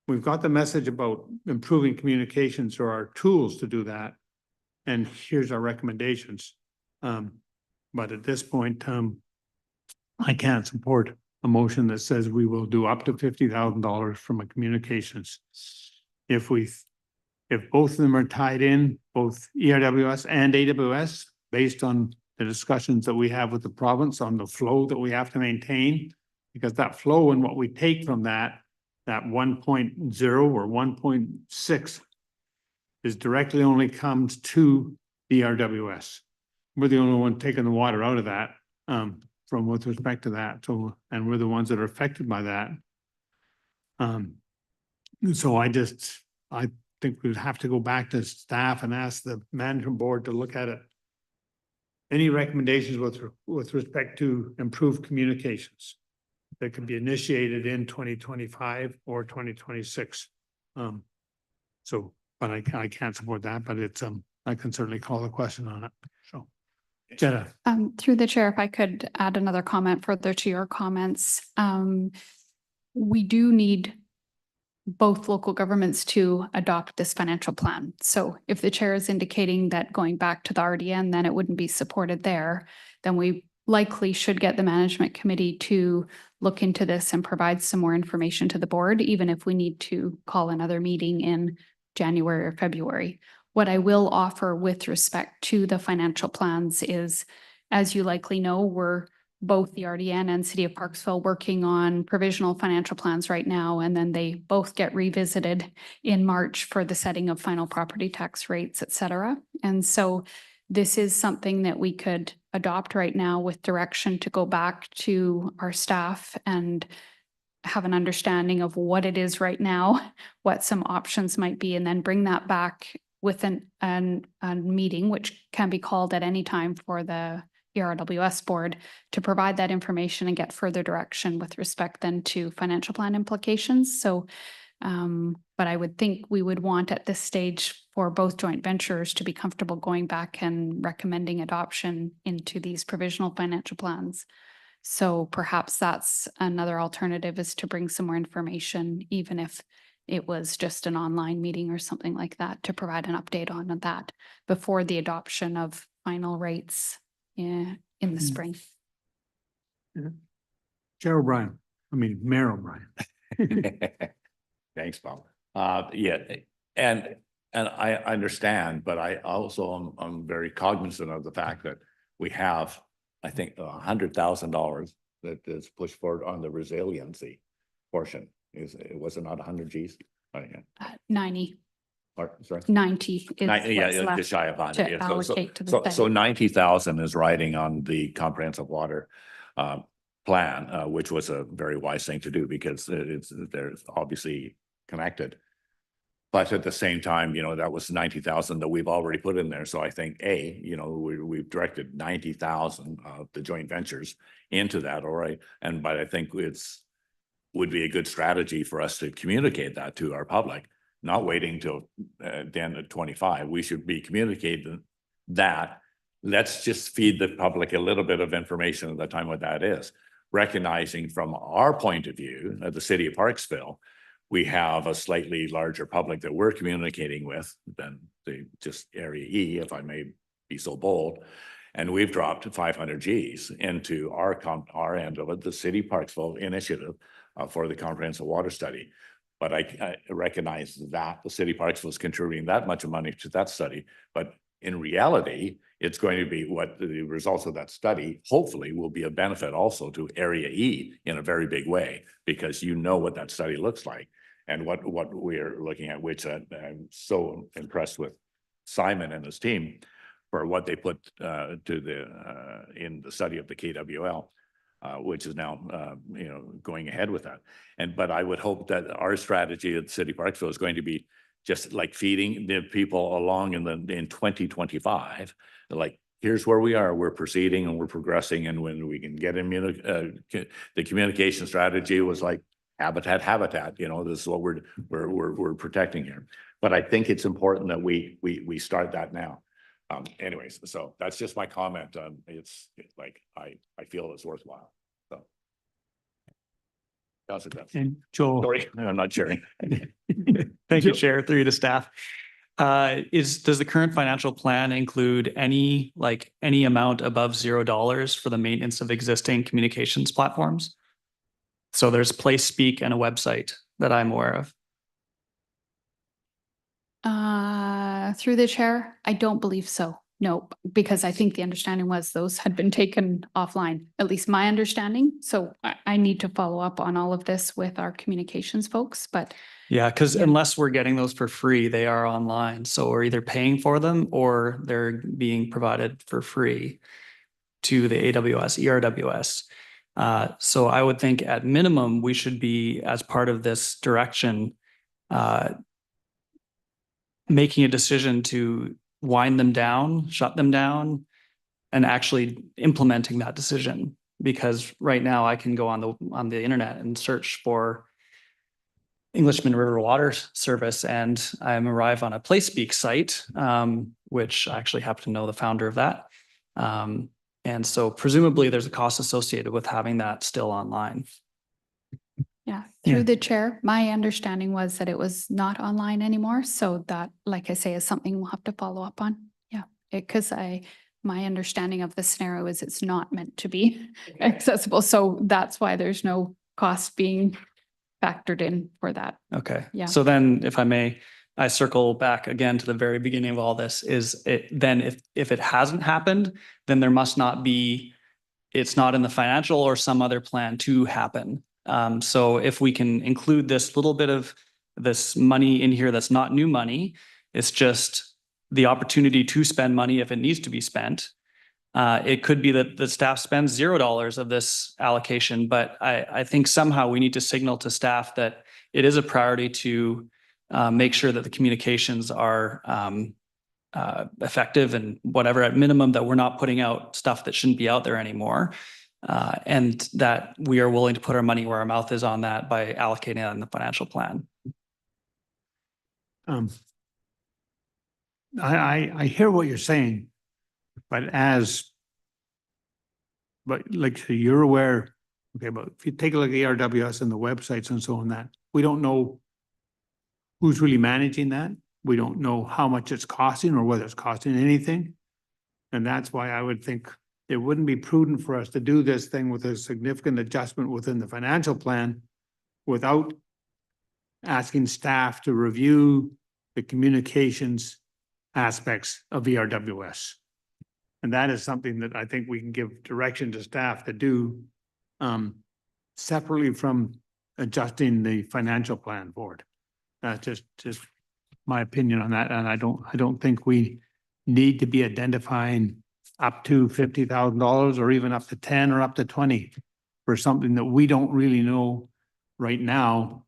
we've got the message about improving communications or our tools to do that. And here's our recommendations. But at this point, I can't support a motion that says we will do up to $50,000 from a communications. If both of them are tied in, both ERWS and AWS, based on the discussions that we have with the province on the flow that we have to maintain, because that flow and what we take from that 1.0 or 1.6 is directly only comes to ERWS. We're the only one taking the water out of that from with respect to that. So, and we're the ones that are affected by that. So I think we'd have to go back to staff and ask the management board to look at it. Any recommendations with respect to improved communications that can be initiated in 2025 or 2026. So, but I can't support that, but it's, I can certainly call a question on it. So, Jenna. Through the chair, if I could add another comment further to your comments. We do need both local governments to adopt this financial plan. So if the chair is indicating that going back to the RDN, then it wouldn't be supported there, then we likely should get the management committee to look into this and provide some more information to the board, even if we need to call another meeting in January or February. What I will offer with respect to the financial plans is, as you likely know, we're both the RDN and City of Parksville working on provisional financial plans right now, and then they both get revisited in March for the setting of final property tax rates, et cetera. And so this is something that we could adopt right now with direction to go back to our staff and have an understanding of what it is right now, what some options might be, and then bring that back with a meeting, which can be called at any time for the ERWS board, to provide that information and get further direction with respect then to financial plan implications. So, but I would think we would want at this stage for both joint ventures to be comfortable going back and recommending adoption into these provisional financial plans. So perhaps that's another alternative, is to bring some more information, even if it was just an online meeting or something like that, to provide an update on that before the adoption of final rates in the spring. Chair O'Brien, Mayor O'Brien. Thanks, Bob. Yeah, and I understand, but I also am very cognizant of the fact that we have, I think, $100,000 that is pushed forward on the resiliency portion. Was it not 100 Gs? 90. Or, sorry? 90 is Yeah, what's left just shy of 100. to Yeah, allocate to the so study. 90,000 is riding on the comprehensive water plan, which was a very wise thing to do, because there's obviously connected. But at the same time, that was 90,000 that we've already put in there. So I think we've directed 90,000 of the joint ventures into that. All right. But I think would be a good strategy for us to communicate that to our public, not waiting till the end of 25. We should be communicating that. Let's just feed the public a little bit of information at the time what that is, recognizing from our point of view at the city of Parksville, we have a slightly larger public that we're communicating with than the just area E, if I may be so bold. And we've dropped 500 Gs into our end of it, the city Parksville initiative for the comprehensive water study. But I recognize that the city Parksville is contributing that much money to that study. But in reality, it's going to be what the results of that study hopefully will be a benefit also to area E in a very big way, because what that study looks like and what we're looking at, which I'm so impressed with Simon and his team for what they put in the study of the KWL, which is now going ahead with that. But I would hope that our strategy at City Parksville is going to be just like feeding the people along in 2025. Like, here's where we are. We're proceeding and we're progressing, and when we can get the communication strategy was like habitat. This is what we're protecting here. But I think it's important that we start that now. Anyways, so that's just my comment. It's like I feel it's worthwhile. So, And Joel, sorry, I'm not sharing. Thank you, Chair. Through you to staff. Does the current financial plan include any amount above $0 for the maintenance of existing communications platforms? So there's Place Speak and a website that I'm aware of. Through the chair, I don't believe so. No, because I think the understanding was those had been taken offline, at least my understanding. So I need to follow up on all of this with our communications folks, but. Yeah, because unless we're getting those for free, they are online. So we're either paying for them or they're being provided for free to the AWS, ERWS. So I would think at minimum, we should be, as part of this direction, making a decision to wind them down, shut them down, and actually implementing that decision. Because right now I can go on the internet and search for Englishman River Water Service, and I'm arrive on a PlaySpeak site, which I actually happen to know the founder of that. And so presumably there's a cost associated with having that still online. Yeah, through the chair, my understanding was that it was not online anymore. So that, like I say, is something we'll have to follow up on. Yeah, because my understanding of the scenario is it's not meant to be accessible. So that's why there's no cost being factored in for that. Okay. Yeah. So then, if I may, I circle back again to the very beginning of all this. Then if it hasn't happened, then there must not be. It's not in the financial or some other plan to happen. So if we can include this little bit of this money in here, that's not new money. It's just the opportunity to spend money if it needs to be spent. It could be that the staff spends $0 of this allocation, but I think somehow we need to signal to staff that it is a priority to make sure that the communications are effective and whatever, at minimum, that we're not putting out stuff that shouldn't be out there anymore. And that we are willing to put our money where our mouth is on that by allocating that in the financial plan. I hear what you're saying, but like so you're aware, okay, but if you take a look at ERWS and the websites and so on that, we don't know who's really managing that. We don't know how much it's costing or whether it's costing anything. And that's why I would think it wouldn't be prudent for us to do this thing with a significant adjustment within the financial plan without asking staff to review the communications aspects of ERWS. And that is something that I think we can give direction to staff to do separately from adjusting the financial plan board. That's just my opinion on that. And I don't think we need to be identifying up to $50,000 or even up to 10 or up to 20 for something that we don't really know right now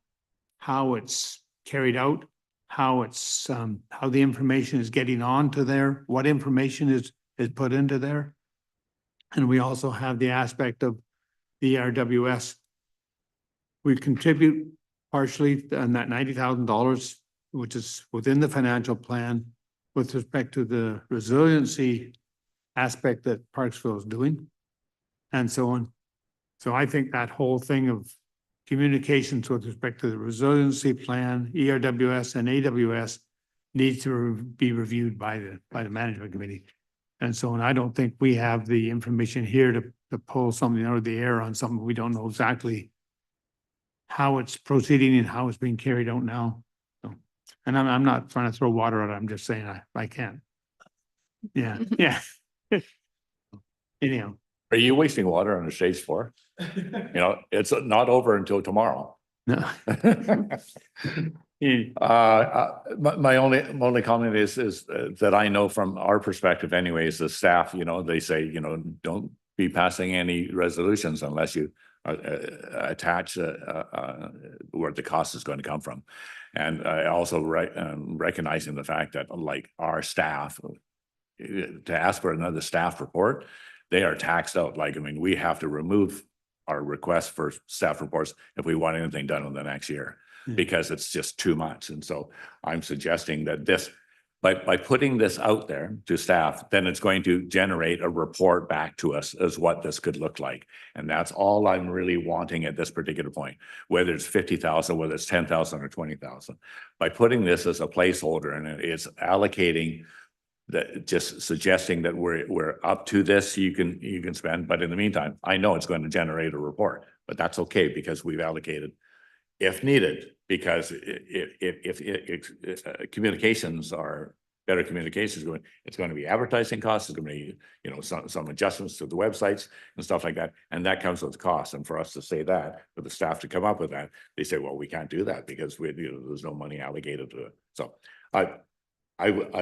how it's carried out, how it's how the information is getting on to there, what information is put into there. And we also have the aspect of the ERWS. We contribute partially on that $90,000, which is within the financial plan with respect to the resiliency aspect that Parksville is doing and so on. So I think that whole thing of communications with respect to the resiliency plan, ERWS and AWS needs to be reviewed by the management committee. And so on. I don't think we have the information here to pull something out of the air on something we don't know exactly how it's proceeding and how it's being carried out now. So, and I'm not trying to throw water at it. I'm just saying I can't. Yeah, yeah. Anyhow. Are you wasting water on the stage floor? You know, it's not over until tomorrow. No. My only comment is that I know from our perspective anyways, the staff, you know, they say, you know, don't be passing any resolutions unless you attach where the cost is going to come from. And I also recognizing the fact that like our staff, to ask for another staff report, they are taxed out. Like, I mean, we have to remove our request for staff reports if we want anything done in the next year, because it's just too much. And so I'm suggesting that this, by putting this out there to staff, then it's going to generate a report back to us as what this could look like. And that's all I'm really wanting at this particular point, whether it's 50,000, whether it's 10,000 or 20,000. By putting this as a placeholder and it's allocating that, just suggesting that we're up to this, you can spend, but in the meantime, I know it's going to generate a report, but that's okay because we've allocated if needed, because if communications are better communications going, it's going to be advertising costs, it's going to be, you know, some adjustments to the websites and stuff like that. And that comes with costs. And for us to say that, for the staff to come up with that, they say, well, we can't do that because there's no money allocated to it. So I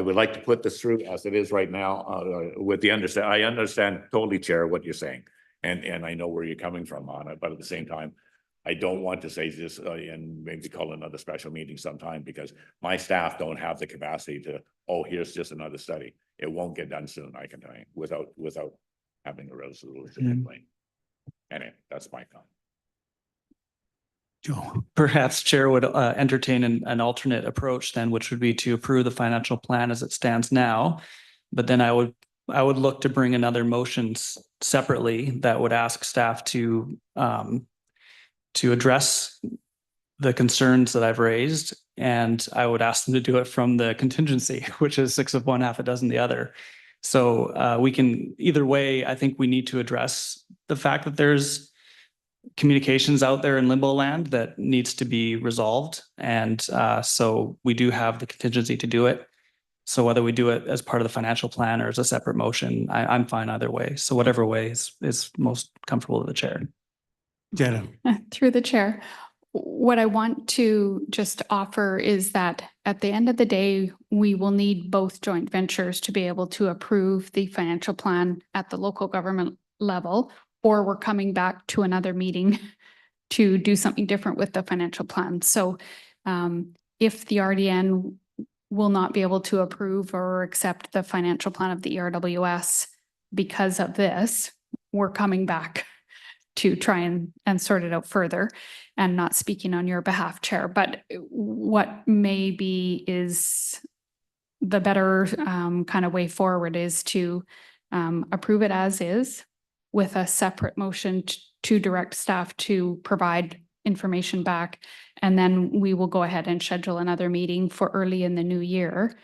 would like to put this through as it is right now, with the I understand totally, Chair, what you're saying. And I know where you're coming from on it, but at the same time, I don't want to say this and maybe call another special meeting sometime because my staff don't have the capacity to, oh, here's just another study. It won't get done soon, I can tell you, without having a resolution in place. Anyway, that's my comment. Joe. Perhaps Chair would entertain an alternate approach then, which would be to approve the financial plan as it stands now. But then I would look to bring another motion separately that would ask staff to address the concerns that I've raised. And I would ask them to do it from the contingency, which is 6 of one, half a dozen the other. So we can, either way, I think we need to address the fact that there's communications out there in limbo land that needs to be resolved. And so we do have the contingency to do it. So whether we do it as part of the financial plan or as a separate motion, I'm fine either way. So whatever way is most comfortable to the chair. Jenna. Through the chair, what I want to just offer is that at the end of the day, we will need both joint ventures to be able to approve the financial plan at the local government level, or we're coming back to another meeting to do something different with the financial plan. So if the RDN will not be able to approve or accept the financial plan of the ERWS because of this, we're coming back to try and sort it out further, and not speaking on your behalf, Chair. But what maybe is the better kind of way forward is to approve it as is with a separate motion to direct staff to provide information back. And then we will go ahead and schedule another meeting for early in the new year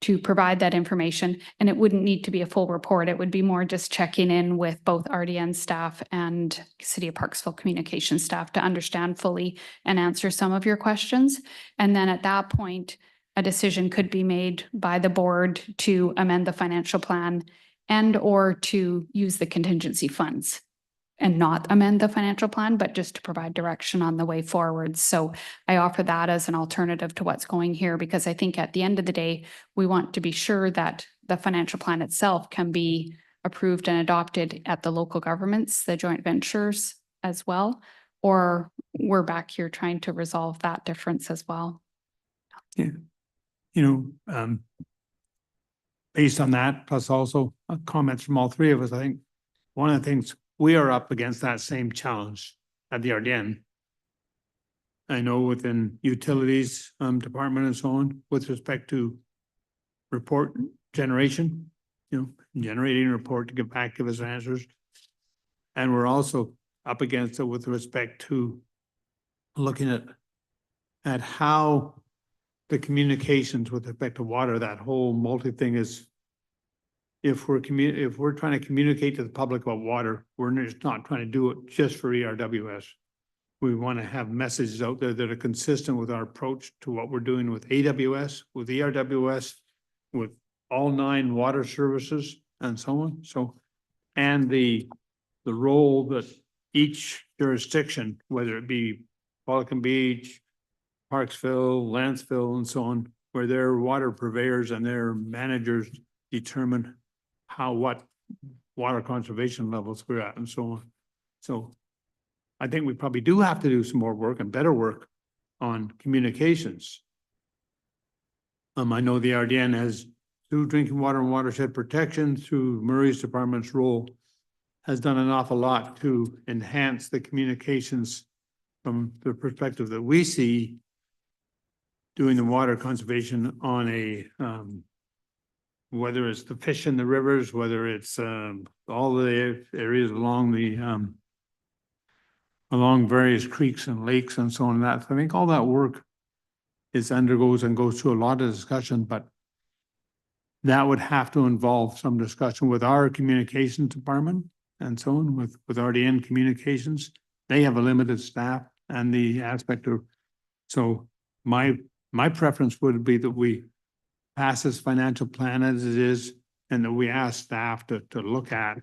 to provide that information. And it wouldn't need to be a full report. It would be more just checking in with both RDN staff and City of Parksville communication staff to understand fully and answer some of your questions. And then at that point, a decision could be made by the board to amend the financial plan and or to use the contingency funds and not amend the financial plan, but just to provide direction on the way forward. So I offer that as an alternative to what's going here, because I think at the end of the day, we want to be sure that the financial plan itself can be approved and adopted at the local governments, the joint ventures as well, or we're back here trying to resolve that difference as well. Yeah. You know, based on that, plus also comments from all three of us, I think one of the things we are up against that same challenge at the RDN. I know within utilities department and so on, with respect to report generation, you know, generating a report to give us answers. And we're also up against it with respect to looking at how the communications with respect to water, that whole multi thing is, if we're trying to communicate to the public about water, we're just not trying to do it just for ERWS. We want to have messages out there that are consistent with our approach to what we're doing with AWS, with ERWS, with all 9 water services and so on. So, and the role that each jurisdiction, whether it be Pelican Beach, Parksville, Lanceville, and so on, where their water purveyors and their managers determine what water conservation levels we're at and so on. So I think we probably do have to do some more work and better work on communications. I know the RDN has, through drinking water and watershed protection, through Murray's department's role, has done an awful lot to enhance the communications from the perspective that we see doing the water conservation on a whether it's the fish in the rivers, whether it's all the areas along the along various creeks and lakes and so on and that. So I think all that work goes through a lot of discussion, but that would have to involve some discussion with our communications department and so on, with RDN communications. They have a limited staff, and the aspect of, so my preference would be that we pass this financial plan as it is, and that we ask staff to look at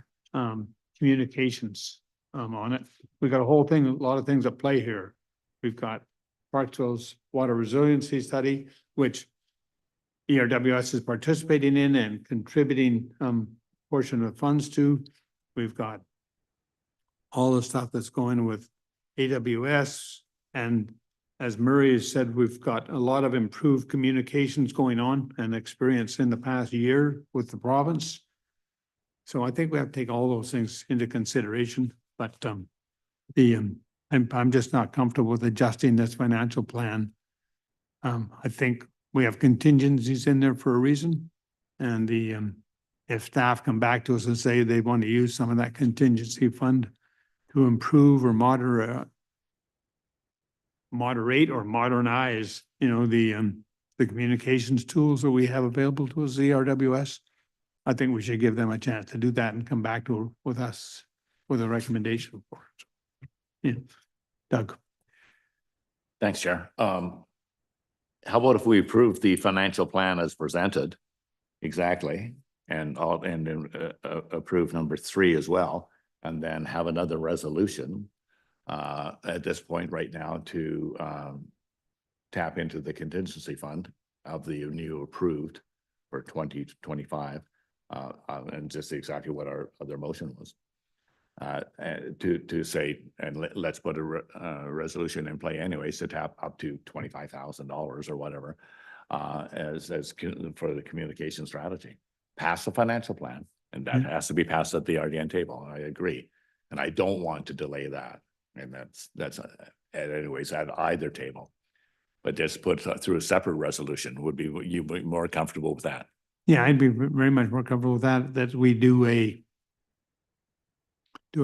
communications on it. We've got a lot of things at play here. We've got Parksville's water resiliency study, which ERWS is participating in and contributing portion of funds to. We've got all the stuff that's going with AWS, and as Murray has said, we've got a lot of improved communications going on and experience in the past year with the province. So I think we have to take all those things into consideration, but I'm just not comfortable with adjusting this financial plan. I think we have contingencies in there for a reason, and if staff come back to us and say they want to use some of that contingency fund to improve or moderate or modernize, you know, the communications tools that we have available to us, the ERWS, I think we should give them a chance to do that and come back with us with a recommendation for it. Yeah, Doug. Thanks, Chair. How about if we approve the financial plan as presented? Exactly. And approve number 3 as well, and then have another resolution at this point right now to tap into the contingency fund of the new approved for 2025, and just exactly what our other motion was. to say, and let's put a resolution in play anyways to tap up to $25,000 or whatever, for the communication strategy. Pass the financial plan, and that has to be passed at the RDN table. I agree. And I don't want to delay that. And that's anyways at either table. But just put through a separate resolution would be, you be more comfortable with that? Yeah, I'd be very much more comfortable with that we do a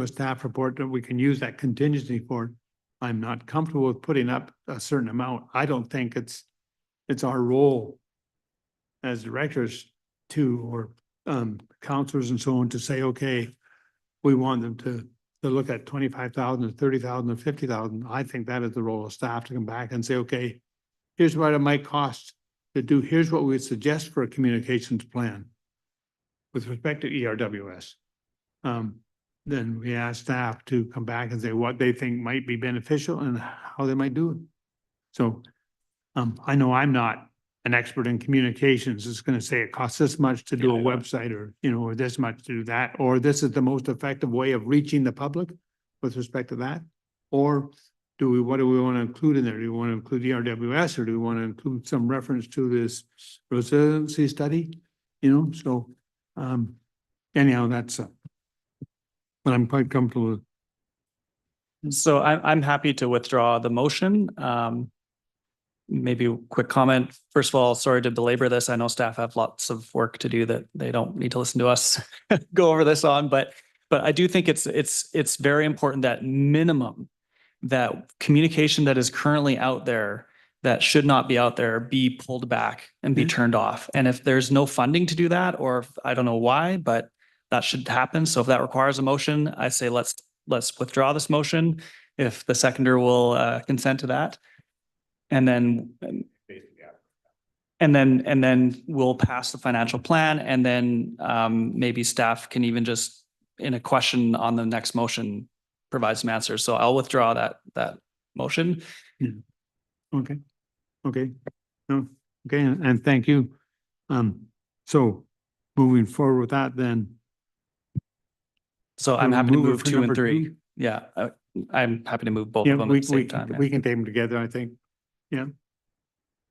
staff report that we can use that contingency for. I'm not comfortable with putting up a certain amount. I don't think it's our role as directors or counselors and so on to say, okay, we want them to look at 25,000 or 30,000 or 50,000. I think that is the role of staff to come back and say, okay, here's what it might cost to do. Here's what we suggest for a communications plan with respect to ERWS. Then we ask staff to come back and say what they think might be beneficial and how they might do it. So I know I'm not an expert in communications. It's going to say it costs this much to do a website, or, or this much to do that, or this is the most effective way of reaching the public with respect to that. Or what do we want to include in there? Do we want to include ERWS, or do we want to include some reference to this resiliency study? So anyhow, that's but I'm quite comfortable with. So I'm happy to withdraw the motion. Maybe a quick comment. First of all, sorry to belabor this. I know staff have lots of work to do that they don't need to listen to us go over this on, but I do think it's very important that minimum, that communication that is currently out there that should not be out there be pulled back and be turned off. And if there's no funding to do that, or if, I don't know why, but that should happen. So if that requires a motion, I say let's withdraw this motion if the seconder will consent to that. And then we'll pass the financial plan, and then maybe staff can even just, in a question on the next motion, provide some answers. So I'll withdraw that motion. Yeah. Okay. No. Okay. And thank you. So moving forward with that, then. So I'm happy to move 2 and number 3. 2. Yeah. I'm happy to move both Yeah, of them at the same time. we can take them together, I think. Yeah.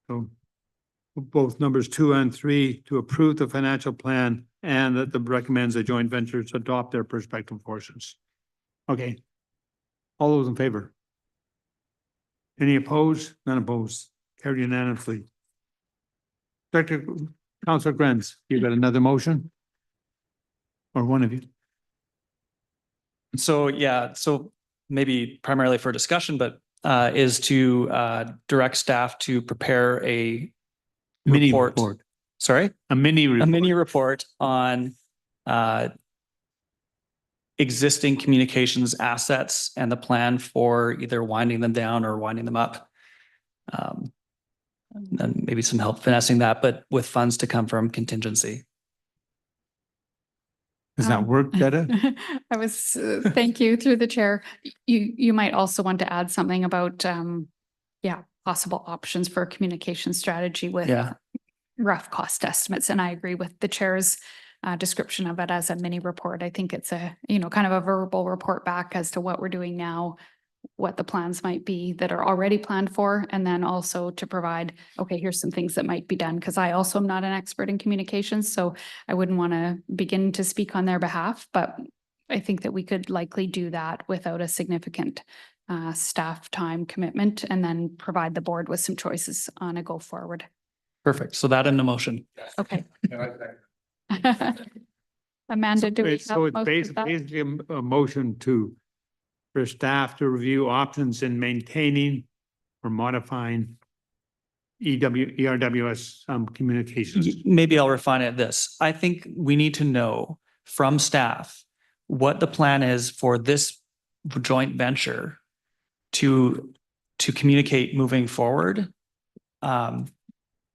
So both numbers 2 and 3 to approve the financial plan, and that the recommends the joint ventures adopt their prospective portions. Okay. All those in favor? Any opposed? None opposed. Carried unanimously. Director, Councillor Grenz, you got another motion? Or one of you? So, yeah, so maybe primarily for discussion, but is to direct staff to prepare a Mini report. report. Sorry? A mini report. A mini report on existing communications assets and the plan for either winding them down or winding them up. And maybe some help finessing that, but with funds to come from contingency. Does that work, Jetta? I was, thank you through the chair. You might also want to add something about, possible options for a communication strategy with rough cost estimates. And I agree with the chair's description of it as a mini report. I think it's a, kind of a verbal report back as to what we're doing now, what the plans might be that are already planned for, and then also to provide, okay, here's some things that might be done, because I also am not an expert in communications, so I wouldn't want to begin to speak on their behalf, but I think that we could likely do that without a significant staff time commitment, and then provide the board with some choices on a go forward. Perfect. So that in the motion. Okay. Amanda, do we have So it's most of that? basically a motion for staff to review options in maintaining or modifying ERWS communications. Maybe I'll refine it this. I think we need to know from staff what the plan is for this joint venture to communicate moving forward,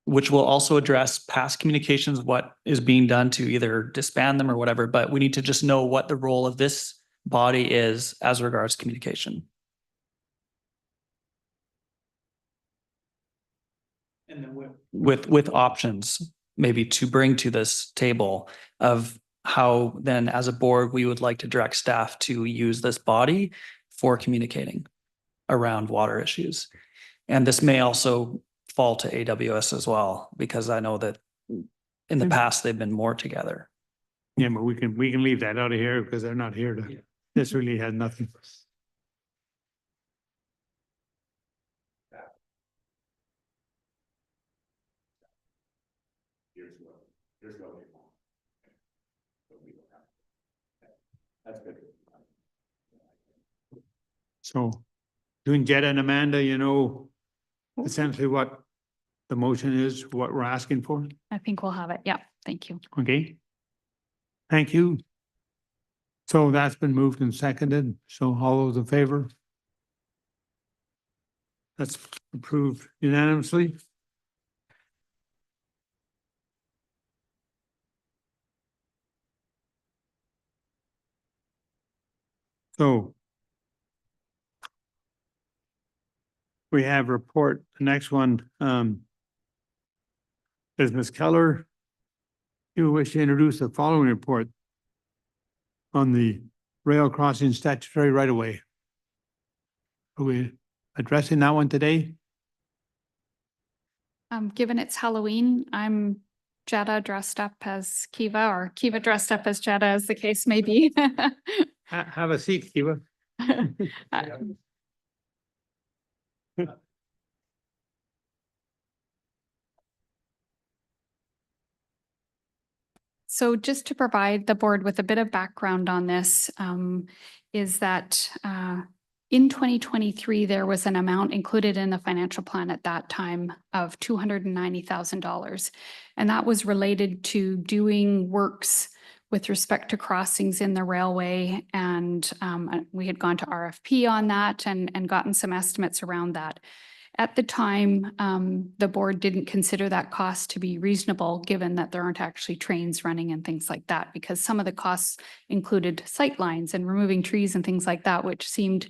which will also address past communications, what is being done to either disband them or whatever, but we need to just know what the role of this body is as regards communication. And then with options, maybe to bring to this table of how then as a board, we would like to direct staff to use this body for communicating around water issues. And this may also fall to AWS as well, because I know that in the past, they've been more together. Yeah, but we can leave that out of here because they're not here to, this really had nothing. That's good. So doing Jetta and Amanda, you know, essentially what the motion is, what we're asking for. I think we'll have it. Yeah, thank you. Okay. Thank you. So that's been moved and seconded. So all those in favor? That's approved unanimously. So we have report, the next one, is Ms. Keller. You wish to introduce the following report on the rail crossing statutory right of way. Are we addressing that one today? Given it's Halloween, I'm Jetta dressed up as Kiva, or Kiva dressed up as Jetta, as the case may be. Have a seat, Kiva. So just to provide the board with a bit of background on this, is that in 2023, there was an amount included in the financial plan at that time of $290,000. And that was related to doing works with respect to crossings in the railway. And we had gone to RFP on that and gotten some estimates around that. At the time, the board didn't consider that cost to be reasonable, given that there aren't actually trains running and things like that, because some of the costs included sight lines and removing trees and things like that, which seemed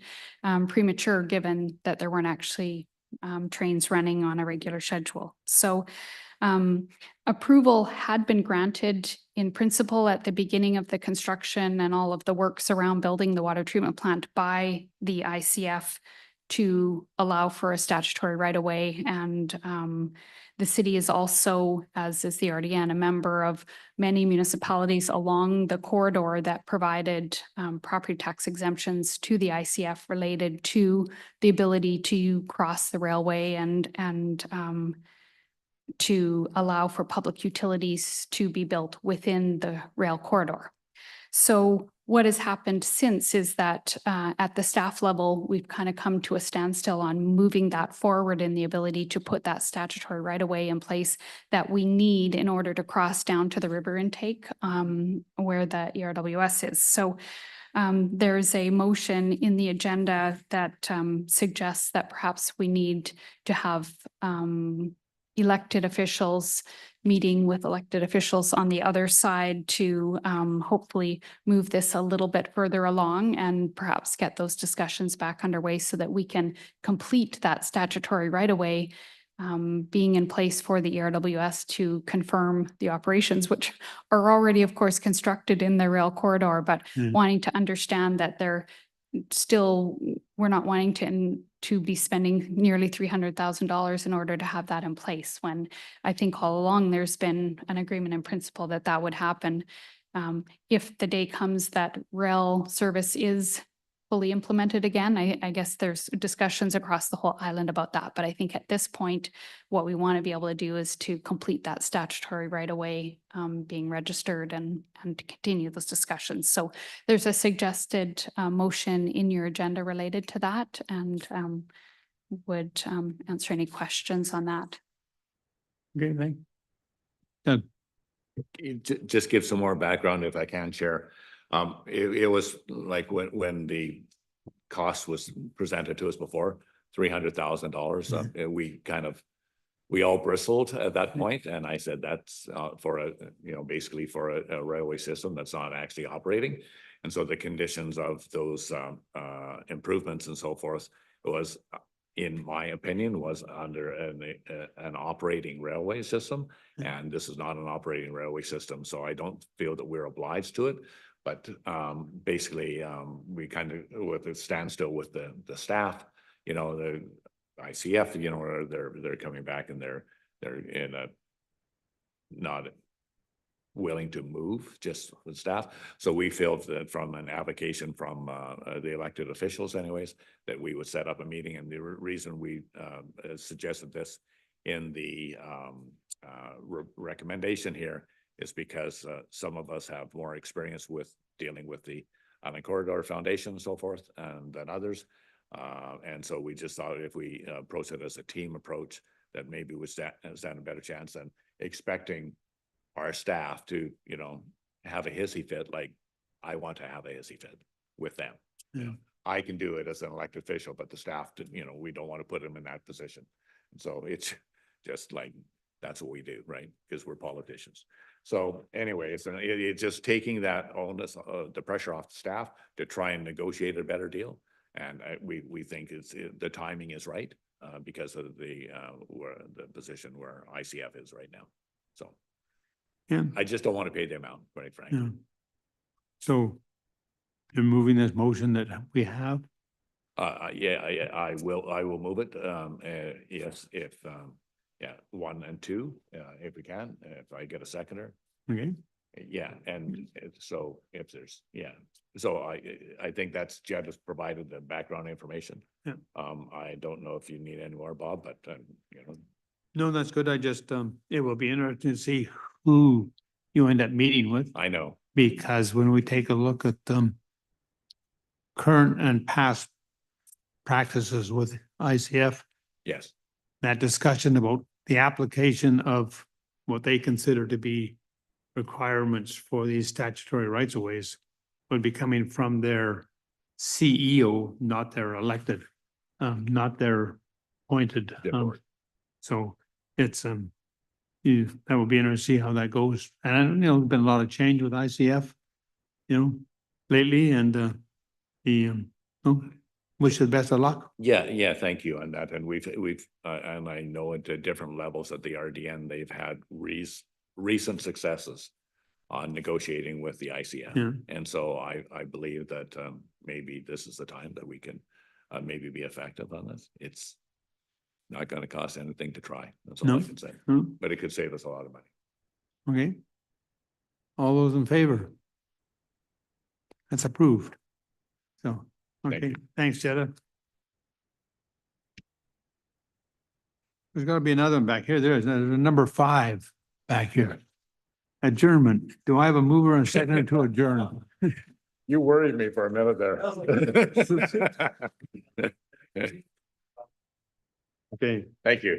premature, given that there weren't actually trains running on a regular schedule. So approval had been granted in principle at the beginning of the construction and all of the works around building the water treatment plant by the ICF to allow for a statutory right of way. And the city is also, as is the RDN, a member of many municipalities along the corridor that provided property tax exemptions to the ICF related to the ability to cross the railway and to allow for public utilities to be built within the rail corridor. So what has happened since is that at the staff level, we've kind of come to a standstill on moving that forward in the ability to put that statutory right of way in place that we need in order to cross down to the river intake where the ERWS is. So there's a motion in the agenda that suggests that perhaps we need to have elected officials meeting with elected officials on the other side to hopefully move this a little bit further along and perhaps get those discussions back underway so that we can complete that statutory right away being in place for the ERWS to confirm the operations, which are already, of course, constructed in the rail corridor, but wanting to understand that they're still, we're not wanting to be spending nearly $300,000 in order to have that in place, when I think all along there's been an agreement in principle that that would happen. If the day comes that rail service is fully implemented again, I guess there's discussions across the whole island about that. But I think at this point, what we want to be able to do is to complete that statutory right away being registered and to continue those discussions. So there's a suggested motion in your agenda related to that, and would answer any questions on that. Okay, thank Just give some more background if I can, Chair. It was like when the cost was presented to us before, $300,000. We all bristled at that point, and I said that's for basically for a railway system that's not actually operating. And so the conditions of those improvements and so forth was in my opinion, was under an operating railway system. And this is not an operating railway system, so I don't feel that we're obliged to it. But basically, we kind of, with a standstill with the staff, you know, the ICF, you know, they're coming back and they're in a not willing to move just with staff. So we feel that from an application from the elected officials anyways, that we would set up a meeting. And the reason we suggested this in the recommendation here is because some of us have more experience with dealing with the Island Corridor Foundation and so forth than others. And so we just thought if we approach it as a team approach, that maybe we stand a better chance than expecting our staff to, you know, have a hissy fit. Like I want to have a hissy fit with them. Yeah. I can do it as an elected official, but the staff, you know, we don't want to put them in that position. And so it's just like, that's what we do, right? Because we're politicians. So anyways, it's just taking that onus, the pressure off the staff to try and negotiate a better deal. And we think the timing is right because of the position where ICF is right now. So Yeah. I just don't want to pay the amount, quite frankly. Yeah. So you're moving this motion that we have? Yeah, I will move it. Yes, if, yeah, 1 and 2, if we can, if I get a seconder. Okay. Yeah, and so if there's, yeah, so I think that's Jed has provided the background information. Yeah. I don't know if you need any more, Bob, but you know. No, that's good. I just, it will be interesting to see who you end up meeting with, I know, because when we take a look at current and past practices with ICF, yes, that discussion about the application of what they consider to be requirements for these statutory rights of ways would be coming from their CEO, not their elected, not their appointed. Yeah, board. So it's, that will be interesting to see how that goes. And you know, there's been a lot of change with ICF, you know, lately, and wish you the best of luck. yeah, thank you on that. And we've and I know at the different levels at the RDN, they've had recent successes on negotiating with the ICF. Yeah. And so I believe that maybe this is the time that we can maybe be effective on this. It's not going to cost anything to try. That's all No. I can say. No. But it could save us a lot of money. Okay. All those in favor? That's approved. So, Thank okay, you. thanks, Jetta. There's gotta be another one back here. There's a number 5 back here. Adjournment. Do I have a mover and seconder to adjourn? You worried me for a minute there. Okay. Thank you.